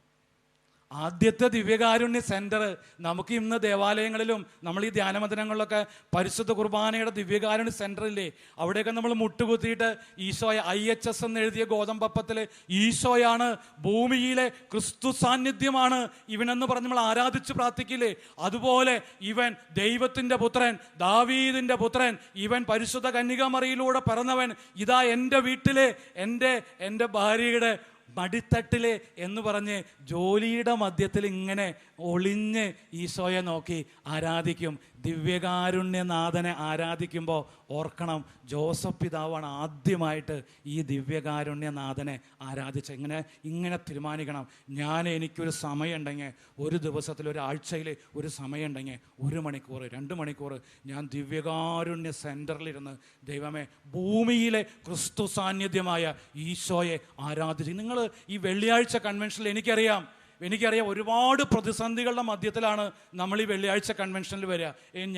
ആദ്യത്തെ ദിവ്യകാരുണ്യ സെൻറ്റർ നമുക്ക് ഇന്ന് ദേവാലയങ്ങളിലും നമ്മൾ ഈ ധ്യാനമന്ദിരങ്ങളിലൊക്കെ പരിശുദ്ധ കുർബാനയുടെ ദിവ്യകാരുണ്യ സെൻറ്റർ ഇല്ലേ, അവിടെയൊക്കെ നമ്മൾ മുട്ടുകുത്തിയിട്ട് ഈശോയെ IHS എന്ന് എഴുതിയ ഗോതമ്പപ്പത്തിൽ ഈശോയാണ്, ഭൂമിയിലെ ക്രിസ്തു സാന്നിധ്യമാണ് ഇവനെന്ന് പറഞ്ഞ് നമ്മൾ ആരാധിച്ച് പ്രാർത്ഥിക്കില്ലേ? അതുപോലെ ഇവൻ ദൈവത്തിൻ്റെ പുത്രൻ, ദാവീദിൻ്റെ പുത്രൻ, ഇവൻ പരിശുദ്ധ കന്യകാമറിയിലൂടെ പിറന്നവൻ, ഇതാ എൻ്റെ വീട്ടിലെ എൻ്റെ ഭാര്യയുടെ മടിത്തട്ടിലെ എന്ന് പറഞ്ഞ് ജോലിയുടെ മധ്യത്തിൽ ഇങ്ങനെ ഒളിഞ്ഞ് ഈശോയെ നോക്കി ആരാധിക്കും. ദിവ്യകാരുണ്യനാഥനെ ആരാധിക്കുമ്പോൾ ഓർക്കണം, ജോസഫ് പിതാവാണ് ആദ്യമായിട്ട് ഈ ദിവ്യകാരുണ്യനാഥനെ ആരാധിച്ച. ഇങ്ങനെ തീരുമാനിക്കണം, എനിക്കൊരു സമയമുണ്ടെങ്കിൽ, ഒരു ദിവസത്തിൽ ഒരാഴ്ചയിൽ ഒരു സമയമുണ്ടെങ്കിൽ 1 മണിക്കൂർ 2 മണിക്കൂർ ഞാൻ ദിവ്യകാരുണ്യ സെൻറ്ററിലിരുന്ന് ദൈവമേ ഭൂമിയിലെ ക്രിസ്തു സാന്നിധ്യമായ ഈശോയെ ആരാധിച്ചു. നിങ്ങൾ ഈ വെള്ളിയാഴ്ച കൺവെൻഷനിൽ എനിക്കറിയാം ഒരുപാട് പ്രതിസന്ധികളുടെ മധ്യത്തിലാണ് നമ്മൾ ഈ വെള്ളിയാഴ്ച കൺവെൻഷനിൽ വരിക.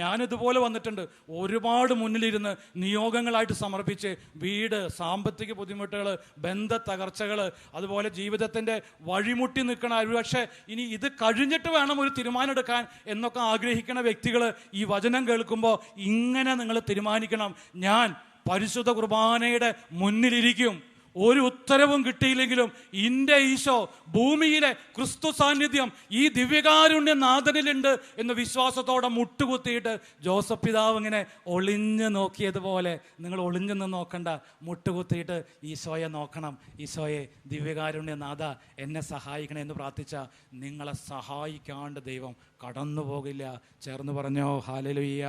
ഞാനിതുപോലെ വന്നിട്ടുണ്ട്. ഒരുപാട് മുന്നിലിരുന്ന് നിയോഗങ്ങളായിട്ട് സമർപ്പിച്ച് വീട്, സാമ്പത്തിക ബുദ്ധിമുട്ടുകൾ, ബന്ധ തകർച്ചകൾ, അതുപോലെ ജീവിതത്തിൻ്റെ വഴിമുട്ടി നിൽക്കണ, പക്ഷേ ഇനി ഇത് കഴിഞ്ഞിട്ട് വേണം ഒരു തീരുമാനം എടുക്കാൻ എന്നൊക്കെ ആഗ്രഹിക്കുന്ന വ്യക്തികൾ ഈ വചനം കേൾക്കുമ്പോൾ ഇങ്ങനെ നിങ്ങൾ തീരുമാനിക്കണം, ഞാൻ പരിശുദ്ധ കുർബാനയുടെ മുന്നിലിരിക്കും. ഒരു ഉത്തരവും കിട്ടിയില്ലെങ്കിലും എൻ്റെ ഈശോ, ഭൂമിയിലെ ക്രിസ്തു സാന്നിധ്യം ഈ ദിവ്യകാരുണ്യ നാഥനിലുണ്ട് എന്ന വിശ്വാസത്തോടെ മുട്ടുകുത്തിയിട്ട് ജോസഫ് പിതാവ് ഇങ്ങനെ ഒളിഞ്ഞ് നോക്കിയതുപോലെ നിങ്ങൾ ഒളിഞ്ഞൊന്നും നോക്കണ്ട, മുട്ടുകുത്തിയിട്ട് ഈശോയെ നോക്കണം. ഈശോയെ ദിവ്യകാരുണ്യ നാഥ എന്നെ സഹായിക്കണേ എന്ന് പ്രാർത്ഥിച്ച നിങ്ങളെ സഹായിക്കാണ്ട് ദൈവം കടന്നു പോകില്ല. ചേർന്ന് പറഞ്ഞോ ഹല്ലേലൂയ.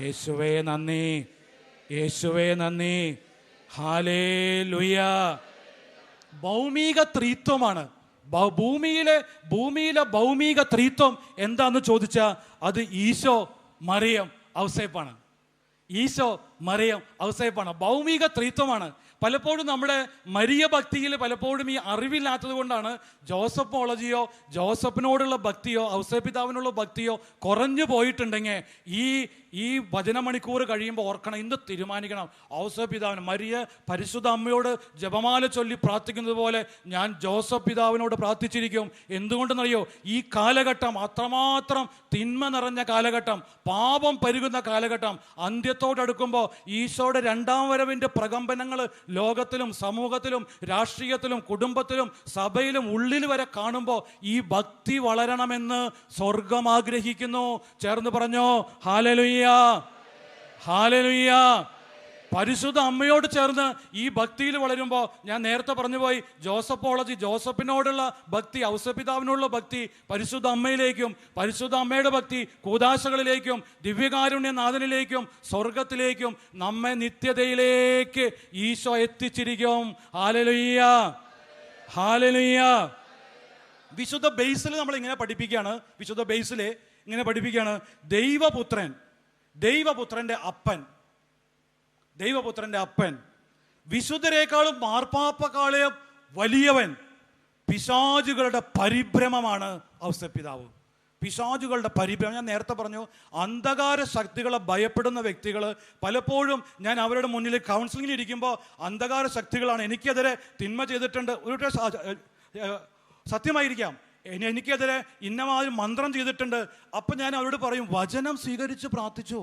യേശുവേ നന്ദി, യേശുവേ നന്ദി, ഹല്ലേലൂയ. ഭൗമിക ത്രിത്വമാണ്. ഭൂമിയിലെ ഭൗമിക ത്രിത്വം എന്താന്ന് ചോദിച്ചാൽ അത് ഈശോ, മറിയം, ഔസേപ്പാണ്. ഈശോ, മറിയം, ഔസേപ്പാണ്. ഭൗമിക ത്രിത്വമാണ്. പലപ്പോഴും നമ്മുടെ മരിയ ഭക്തിയിൽ പലപ്പോഴും ഈ അറിവില്ലാത്തത് കൊണ്ടാണ് ജോസഫോളജിയോ ജോസഫിനോടുള്ള ഭക്തിയോ ഔസേപ്പിതാവിനുള്ള ഭക്തിയോ കുറഞ്ഞു പോയിട്ടുണ്ടെങ്കിൽ ഈ വചനമണിക്കൂർ കഴിയുമ്പോൾ ഓർക്കണം, ഇന്ന് തീരുമാനിക്കണം, ഔസേപ്പിതാവിന് മരിയ പരിശുദ്ധ അമ്മയോട് ജപമാല ചൊല്ലി പ്രാർത്ഥിക്കുന്നത് പോലെ ഞാൻ ജോസഫ് പിതാവിനോട് പ്രാർത്ഥിച്ചിരിക്കും. എന്തുകൊണ്ടെന്നറിയോ? ഈ കാലഘട്ടം അത്രമാത്രം തിന്മ നിറഞ്ഞ കാലഘട്ടം, പാപം പെരുകുന്ന കാലഘട്ടം, അന്ത്യത്തോടടുക്കുമ്പോൾ ഈശോയുടെ 2ാം വരവിൻ്റെ പ്രകമ്പനങ്ങൾ ലോകത്തിലും സമൂഹത്തിലും രാഷ്ട്രീയത്തിലും കുടുംബത്തിലും സഭയിലും ഉള്ളിൽ വരെ കാണുമ്പോൾ ഈ ഭക്തി വളരണമെന്ന് സ്വർഗം ആഗ്രഹിക്കുന്നു. ചേർന്ന് പറഞ്ഞോ ഹല്ലേലൂയ, ഹല്ലേലൂയ. പരിശുദ്ധ അമ്മയോട് ചേർന്ന് ഈ ഭക്തിയിൽ വളരുമ്പോൾ ഞാൻ നേരത്തെ പറഞ്ഞു പോയി, ജോസഫോളജി, ജോസഫിനോടുള്ള ഭക്തി, ഔസേപ്പിതാവിനോടുള്ള ഭക്തി പരിശുദ്ധ അമ്മയിലേക്കും, പരിശുദ്ധ അമ്മയുടെ ഭക്തി കൂദാശകളിലേക്കും, ദിവ്യകാരുണ്യനാഥനിലേക്കും, സ്വർഗത്തിലേക്കും നമ്മെ നിത്യതയിലേക്ക് ഈശോ എത്തിച്ചിരിക്കും. Hallelujah, hallelujah. വിശുദ്ധ ബേസിൽ നമ്മൾ ഇങ്ങനെ പഠിപ്പിക്കുകയാണ്, വിശുദ്ധ ബേസിൽ ഇങ്ങനെ പഠിപ്പിക്കുകയാണ്, ദൈവപുത്രൻ്റെ അപ്പൻ, വിശുദ്ധരെക്കാളും മാർപ്പാപ്പക്കാളെയും വലിയവൻ, പിശാചുകളുടെ പരിഭ്രമമാണ് ഔസേപ്പിതാവ്. പിശാചുകളുടെ പരിഭ്രമം. ഞാൻ നേരത്തെ പറഞ്ഞു, അന്ധകാര ശക്തികളെ ഭയപ്പെടുന്ന വ്യക്തികൾ പലപ്പോഴും ഞാൻ അവരുടെ മുന്നിൽ കൗൺസിലിങ്ങിൽ ഇരിക്കുമ്പോൾ അന്ധകാര ശക്തികളാണ്, എനിക്കെതിരെ തിന്മ ചെയ്തിട്ടുണ്ട്, ഒരു സത്യമായിരിക്കാം, എനിക്കെതിരെ ഇന്നമാതിരി മന്ത്രം ചെയ്തിട്ടുണ്ട്. അപ്പം ഞാൻ അവരോട് പറയും, വചനം സ്വീകരിച്ച് പ്രാർത്ഥിച്ചോ?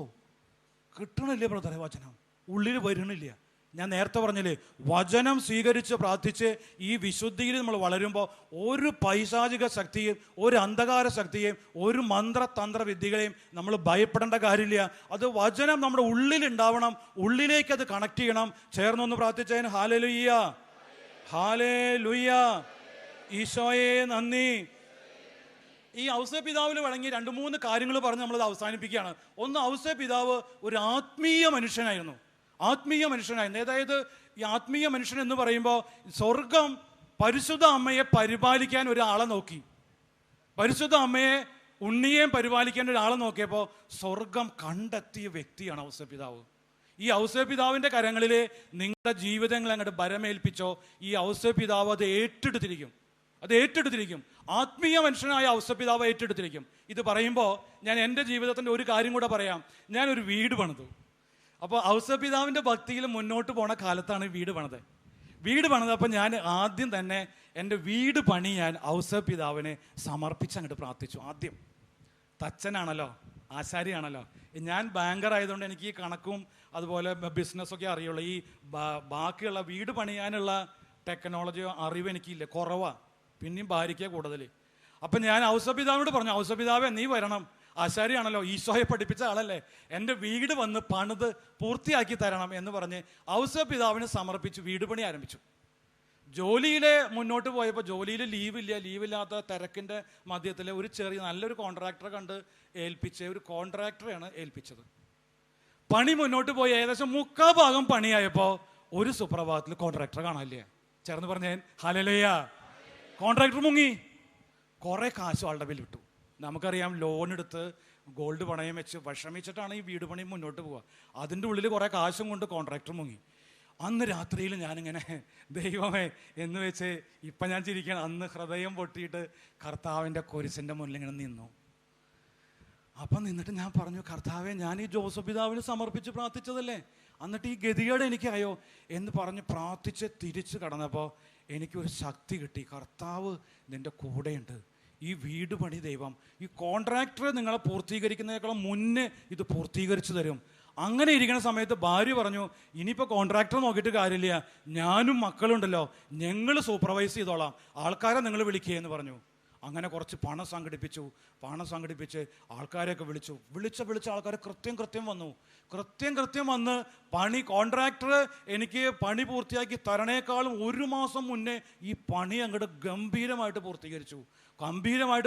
കിട്ടണില്ലേ ബ്രദറെ? വചനം ഉള്ളിൽ വരണില്ല. ഞാൻ നേരത്തെ പറഞ്ഞില്ലേ, വചനം സ്വീകരിച്ച് പ്രാർത്ഥിച്ച് ഈ വിശുദ്ധിയിൽ നമ്മൾ വളരുമ്പോൾ ഒരു പൈശാചിക ശക്തിയും ഒരു അന്ധകാര ശക്തിയെയും ഒരു മന്ത്രതന്ത്ര വിദ്യകളെയും നമ്മൾ ഭയപ്പെടേണ്ട കാര്യമില്ല. അത് വചനം നമ്മുടെ ഉള്ളിൽ ഉണ്ടാവണം, ഉള്ളിലേക്ക് അത് കണക്ട് ചെയ്യണം. ചേർന്നൊന്ന് പ്രാർത്ഥിച്ചതിന് ഹല്ലേലൂയ, ഹല്ലേലൂയ. ഈശോയെ നന്ദി. ഈ ഔസേ പിതാവിൽ വഴങ്ങി 2-3 കാര്യങ്ങൾ പറഞ്ഞ് നമ്മളത് അവസാനിപ്പിക്കുകയാണ്. ഒന്ന്, ഔസേ പിതാവ് ഒരു ആത്മീയ മനുഷ്യനായിരുന്നു. ആത്മീയ മനുഷ്യനായിരുന്നു. അതായത് ഈ ആത്മീയ മനുഷ്യൻ എന്ന് പറയുമ്പോൾ സ്വർഗം പരിശുദ്ധ അമ്മയെ പരിപാലിക്കാൻ ഒരാളെ നോക്കി. പരിശുദ്ധ അമ്മയെ, ഉണ്ണിയേയും പരിപാലിക്കാൻ ഒരാളെ നോക്കിയപ്പോൾ സ്വർഗം കണ്ടെത്തിയ വ്യക്തിയാണ് ഔസേ പിതാവ്. ഈ ഔസേ പിതാവിൻ്റെ കരങ്ങളിൽ നിങ്ങളുടെ ജീവിതങ്ങൾ അങ്ങോട്ട് ഭരമേൽപ്പിച്ചോ, ഈ ഔസേ പിതാവ് അത് ഏറ്റെടുത്തിരിക്കും. ആത്മീയ മനുഷ്യനായ ഔസേ പിതാവ് ഏറ്റെടുത്തിരിക്കും. ഇത് പറയുമ്പോൾ ഞാൻ എൻ്റെ ജീവിതത്തിൻ്റെ ഒരു കാര്യം കൂടെ പറയാം. ഞാനൊരു വീട് പണിതു. അപ്പോൾ ഔസേ പിതാവിൻ്റെ ഭക്തിയിൽ മുന്നോട്ട് പോണ കാലത്താണ് വീട് പണിതപ്പോൾ ഞാൻ ആദ്യം തന്നെ എൻ്റെ വീട് പണി ഞാൻ ഔസേ പിതാവിനെ സമർപ്പിച്ച് അങ്ങോട്ട് പ്രാർത്ഥിച്ചു. ആദ്യം തച്ചനാണല്ലോ, ആശാരിയാണല്ലോ. ഞാൻ ബാങ്കർ ആയതുകൊണ്ട് എനിക്ക് ഈ കണക്കും അതുപോലെ ബിസിനസ്സൊക്കെ അറിയുള്ളൂ. ഈ ബാക്കിയുള്ള വീട് പണിയാനുള്ള ടെക്നോളജിയോ അറിവ് എനിക്കില്ല, കുറവാണ്. പിന്നെയും ഭാര്യയ്ക്ക് കൂടുതൽ. അപ്പം ഞാൻ ഔസേ പിതാവിനോട് പറഞ്ഞു, ഔസേ പിതാവേ നീ വരണം, ആശാരിയാണല്ലോ, ഈശോയെ പഠിപ്പിച്ച ആളല്ലേ, എൻ്റെ വീട് വന്ന് പണിത് പൂർത്തിയാക്കി തരണം എന്ന് പറഞ്ഞ് ഔസേ പിതാവിന് സമർപ്പിച്ച് വീട് പണി ആരംഭിച്ചു. ജോലിയിൽ മുന്നോട്ട് പോയപ്പോൾ ജോലിയിൽ ലീവില്ലാത്ത തിരക്കിൻ്റെ മധ്യത്തിൽ ഒരു നല്ലൊരു കോൺട്രാക്ടറെ കണ്ട് ഒരു കോൺട്രാക്ടറെയാണ് ഏൽപ്പിച്ചത്. പണി മുന്നോട്ട് പോയി ഏകദേശം 3/4 പണിയായപ്പോൾ ഒരു സുപ്രഭാതത്തിൽ കോൺട്രാക്ടറെ കാണാനില്ല. ചേർന്ന് പറഞ്ഞേ ഹല്ലേലൂയ. കോൺട്രാക്ടർ മുങ്ങി. കുറേ കാശ് ആളുടെ ബില്ല് വിട്ടു. നമുക്കറിയാം, ലോൺ എടുത്ത് ഗോൾഡ് പണയം വെച്ച് വിഷമിച്ചിട്ടാണ് ഈ വീട് പണി മുന്നോട്ട് പോവുക. അതിൻ്റെ ഉള്ളിൽ കുറേ കാശും കൊണ്ട് കോൺട്രാക്ടർ മുങ്ങി. അന്ന് രാത്രിയിൽ ഞാനിങ്ങനെ ദൈവമേ എന്ന് വെച്ച് ഇപ്പം ഞാൻ ചിരിക്കണം. അന്ന് ഹൃദയം പൊട്ടിയിട്ട് കർത്താവിൻ്റെ കുരിശിൻ്റെ മുന്നിൽ ഇങ്ങനെ നിന്നു. അപ്പം നിന്നിട്ട് ഞാൻ പറഞ്ഞു, കർത്താവെ ഞാൻ ഈ ജോസഫ് പിതാവിന് സമർപ്പിച്ച് പ്രാർത്ഥിച്ചതല്ലേ, എന്നിട്ട് ഈ ഗതികേട് എനിക്കായോ എന്ന് പറഞ്ഞ് പ്രാർത്ഥിച്ച് തിരിച്ച് കടന്നപ്പോൾ എനിക്കൊരു ശക്തി കിട്ടി. കർത്താവ് നിൻ്റെ കൂടെയുണ്ട്. ഈ വീട് പണി ദൈവം ഈ കോൺട്രാക്ടർ നിങ്ങളെ പൂർത്തീകരിക്കുന്നതിനേക്കാളും മുന്നേ ഇത് പൂർത്തീകരിച്ചു തരും. അങ്ങനെ ഇരിക്കുന്ന സമയത്ത് ഭാര്യ പറഞ്ഞു, ഇനിയിപ്പോൾ കോൺട്രാക്ടർ നോക്കിയിട്ട് കാര്യമില്ല, ഞാനും മക്കളുണ്ടല്ലോ, ഞങ്ങൾ സൂപ്പർവൈസ് ചെയ്തോളാം, ആൾക്കാരെ നിങ്ങൾ വിളിക്കുകയെന്ന് പറഞ്ഞു. അങ്ങനെ കുറച്ച് പണം സംഘടിപ്പിച്ച് ആൾക്കാരെയൊക്കെ വിളിച്ച ആൾക്കാരെ കൃത്യം വന്ന് കോൺട്രാക്ടർ എനിക്ക് പണി പൂർത്തിയാക്കി തരണേക്കാളും 1 മാസം മുന്നേ ഈ പണി അങ്ങോട്ട് ഗംഭീരമായിട്ട്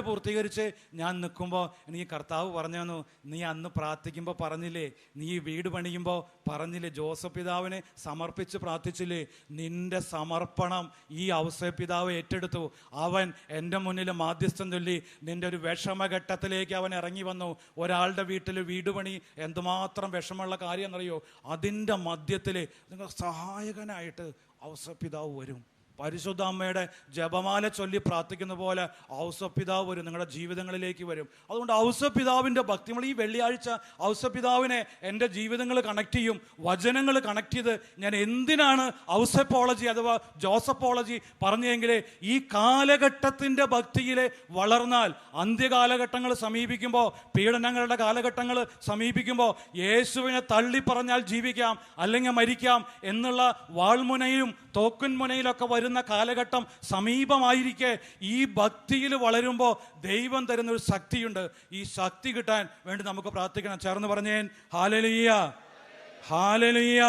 പൂർത്തീകരിച്ച് ഞാൻ നിൽക്കുമ്പോൾ എനിക്ക് കർത്താവ് പറഞ്ഞു തന്നു, നീ അന്ന് പ്രാർത്ഥിക്കുമ്പോൾ പറഞ്ഞില്ലേ, നീ വീട് പണിയുമ്പോൾ പറഞ്ഞില്ലേ, ജോസഫ് പിതാവിനെ സമർപ്പിച്ച് പ്രാർത്ഥിച്ചില്ലേ, നിന്റെ സമർപ്പണം ഈ ഔസേ പിതാവ് ഏറ്റെടുത്തു. അവൻ എൻ്റെ മുന്നിൽ മാധ്യസ്ഥം ചൊല്ലി നിന്റെ ഒരു വിഷമഘട്ടത്തിലേക്ക് അവൻ ഇറങ്ങി വന്നു. ഒരാളുടെ വീട്ടിൽ വീട് പണി എന്തുമാത്രം വിഷമമുള്ള കാര്യം എന്നറിയോ? അതിൻ്റെ മധ്യത്തിൽ നിങ്ങൾ സഹായകനായിട്ട് ഔസേ പിതാവ് വരും. പരിശുദ്ധ അമ്മയുടെ ജപമാല ചൊല്ലി പ്രാർത്ഥിക്കുന്ന പോലെ ഔസേ പിതാവ് വരും, നിങ്ങളുടെ ജീവിതങ്ങളിലേക്ക് വരും. അതുകൊണ്ട് ഔസേ പിതാവിൻ്റെ ഭക്തി, നമ്മൾ ഈ വെള്ളിയാഴ്ച ഔസേ പിതാവിനെ എൻ്റെ ജീവിതങ്ങൾ കണക്ട് ചെയ്യും, വചനങ്ങൾ കണക്ട് ചെയ്ത് ഞാൻ എന്തിനാണ് ഔസേപ്പോളജി അഥവാ ജോസപ്പോളജി പറഞ്ഞെങ്കിൽ ഈ കാലഘട്ടത്തിൻ്റെ ഭക്തിയിൽ വളർന്നാൽ അന്ത്യകാലഘട്ടങ്ങൾ സമീപിക്കുമ്പോൾ, പീഡനങ്ങളുടെ കാലഘട്ടങ്ങൾ സമീപിക്കുമ്പോൾ യേശുവിനെ തള്ളി പറഞ്ഞാൽ ജീവിക്കാം അല്ലെങ്കിൽ മരിക്കാം എന്നുള്ള വാൾമുനയിലും തോക്കുൻമുനയിലൊക്കെ വരുന്ന കാലഘട്ടം സമീപമായിരിക്കെ ഈ ഭക്തിയിൽ വളരുമ്പോൾ ദൈവം തരുന്നൊരു ശക്തിയുണ്ട്. ഈ ശക്തി കിട്ടാൻ വേണ്ടി നമുക്ക് പ്രാർത്ഥിക്കണം. ചേർന്ന് പറഞ്ഞേൻ ഹല്ലേലൂയ, ഹല്ലേലൂയ,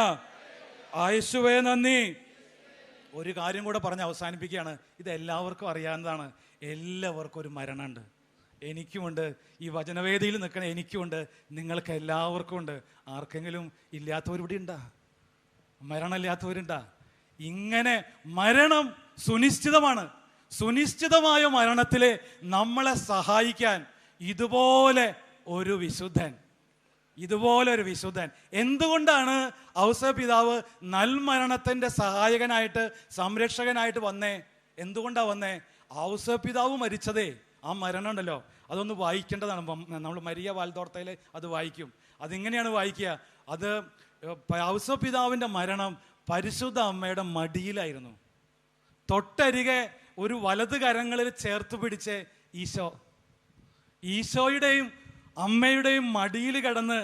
യേശുവേ നന്ദി. ഒരു കാര്യം കൂടെ പറഞ്ഞ് അവസാനിപ്പിക്കുകയാണ്. ഇത് എല്ലാവർക്കും അറിയാവുന്നതാണ്. എല്ലാവർക്കും ഒരു മരണമുണ്ട്. എനിക്കുമുണ്ട്. ഈ വചനവേദിയിൽ നിൽക്കണ എനിക്കുമുണ്ട്, നിങ്ങൾക്ക് എല്ലാവർക്കും ഉണ്ട്. ആർക്കെങ്കിലും ഇല്ലാത്തവരിവിടെ ഉണ്ടാ? മരണമില്ലാത്തവരുണ്ടാ? ഇങ്ങനെ മരണം സുനിശ്ചിതമായ മരണത്തിലെ നമ്മളെ സഹായിക്കാൻ ഇതുപോലെ ഒരു വിശുദ്ധൻ. എന്തുകൊണ്ടാണ് ഔസേ പിതാവ് നൽമരണത്തിൻ്റെ സഹായകനായിട്ട് സംരക്ഷകനായിട്ട് വന്നേ? എന്തുകൊണ്ടാണ് വന്നേ? ഔസേ പിതാവ് മരിച്ചതേ, ആ മരണം ഉണ്ടല്ലോ, അതൊന്ന് വായിക്കേണ്ടതാണ്. നമ്മൾ മരിയ വാൽദോർത്തയിൽ അത് വായിക്കും. അതിങ്ങനെയാണ് വായിക്കുക. അത് ഔസേ പിതാവിൻ്റെ മരണം പരിശുദ്ധ അമ്മയുടെ മടിയിലായിരുന്നു. തൊട്ടരികെ ഒരു വലത് കരങ്ങളിൽ ചേർത്ത് പിടിച്ച് ഈശോയുടെയും അമ്മയുടെയും മടിയിൽ കിടന്ന്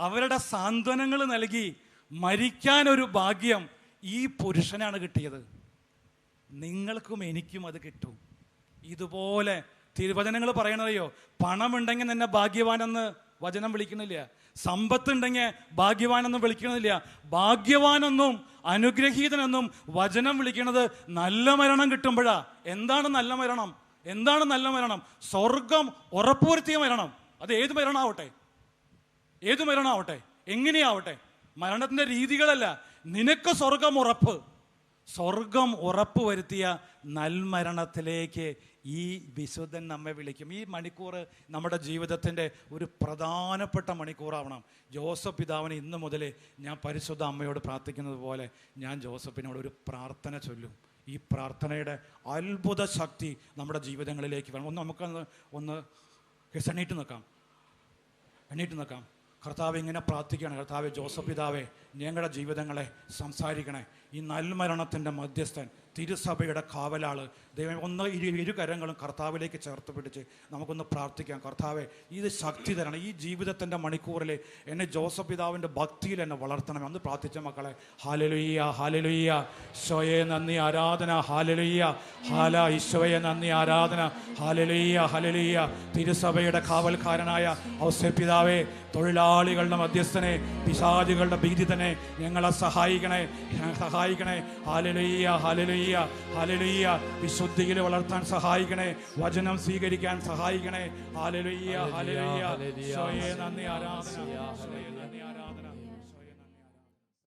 അവരുടെ സാന്ത്വനങ്ങൾ നൽകി മരിക്കാനൊരു ഭാഗ്യം ഈ പുരുഷനാണ് കിട്ടിയത്. നിങ്ങൾക്കും എനിക്കും അത് കിട്ടും. ഇതുപോലെ തിരുവചനങ്ങൾ പറയണതയോ, പണമുണ്ടെങ്കിൽ നിന്നെ ഭാഗ്യവാനെന്ന് വചനം വിളിക്കണില്ല. സമ്പത്തുണ്ടെങ്കിൽ ഭാഗ്യവാനെന്നും വിളിക്കണമെന്നില്ല. ഭാഗ്യവാനെന്നും അനുഗ്രഹീതനെന്നും വചനം വിളിക്കുന്നത് നല്ല മരണം കിട്ടുമ്പോഴാ. എന്താണ് നല്ല മരണം? എന്താണ് നല്ല മരണം? സ്വർഗം ഉറപ്പുവരുത്തിയ മരണം. അത് ഏത് മരണമാവട്ടെ, ഏത് മരണമാവട്ടെ, എങ്ങനെയാവട്ടെ, മരണത്തിൻ്റെ രീതികളല്ല. നിനക്ക് സ്വർഗം ഉറപ്പ്, സ്വർഗം ഉറപ്പ് വരുത്തിയ നൽമരണത്തിലേക്ക് ഈ വിശുദ്ധൻ നമ്മെ വിളിക്കും. ഈ മണിക്കൂർ നമ്മുടെ ജീവിതത്തിൻ്റെ ഒരു പ്രധാനപ്പെട്ട മണിക്കൂറാവണം. ജോസഫ് പിതാവിന് ഇന്ന് മുതൽ ഞാൻ പരിശുദ്ധ അമ്മയോട് പ്രാർത്ഥിക്കുന്നത് പോലെ ഞാൻ ജോസഫിനോട് ഒരു പ്രാർത്ഥന ചൊല്ലും. ഈ പ്രാർത്ഥനയുടെ അത്ഭുത ശക്തി നമ്മുടെ ജീവിതങ്ങളിലേക്ക് വേണം. ഒന്ന് എണീറ്റ് നിൽക്കാം. കർത്താവ് ഇങ്ങനെ പ്രാർത്ഥിക്കുകയാണ്. കർത്താവെ, ജോസഫ് പിതാവെ, ഞങ്ങളുടെ ജീവിതങ്ങളെ സംസാരിക്കണേ. ഈ നൽമരണത്തിൻ്റെ മധ്യസ്ഥൻ, തിരുസഭയുടെ കാവലാള്, ദൈവം ഒന്ന് ഇരു കരങ്ങളും കർത്താവിലേക്ക് ചേർത്ത് പിടിച്ച് നമുക്കൊന്ന് പ്രാർത്ഥിക്കാം. കർത്താവെ, ഇത് ശക്തി തരണം. ഈ ജീവിതത്തിൻ്റെ മണിക്കൂറിൽ എന്നെ ജോസഫ് പിതാവിൻ്റെ ഭക്തിയിൽ എന്നെ വളർത്തണം. ഒന്ന് പ്രാർത്ഥിച്ച മക്കളെ. ഹല്ലേലൂയ, ഹല്ലേലൂയ, ഈശോയെ നന്ദി, ആരാധന. ഹല്ലേലൂയ, ഈശോയെ നന്ദി, ആരാധന. Hallelujah, hallelujah. തിരുസഭയുടെ കാവൽക്കാരനായ ഔസേപ്പ് പിതാവേ, തൊഴിലാളികളുടെ മധ്യസ്ഥനെ, പിശാചുകളുടെ ഭീതിതനെ, ഞങ്ങളെ സഹായിക്കണേ. Hallelujah, hallelujah, hallelujah. വിശുദ്ധിയിൽ വളർത്താൻ സഹായിക്കണേ. വചനം സ്വീകരിക്കാൻ സഹായിക്കണേ. Hallelujah, hallelujah. ഈശോയെ നന്ദി, ആരാധന.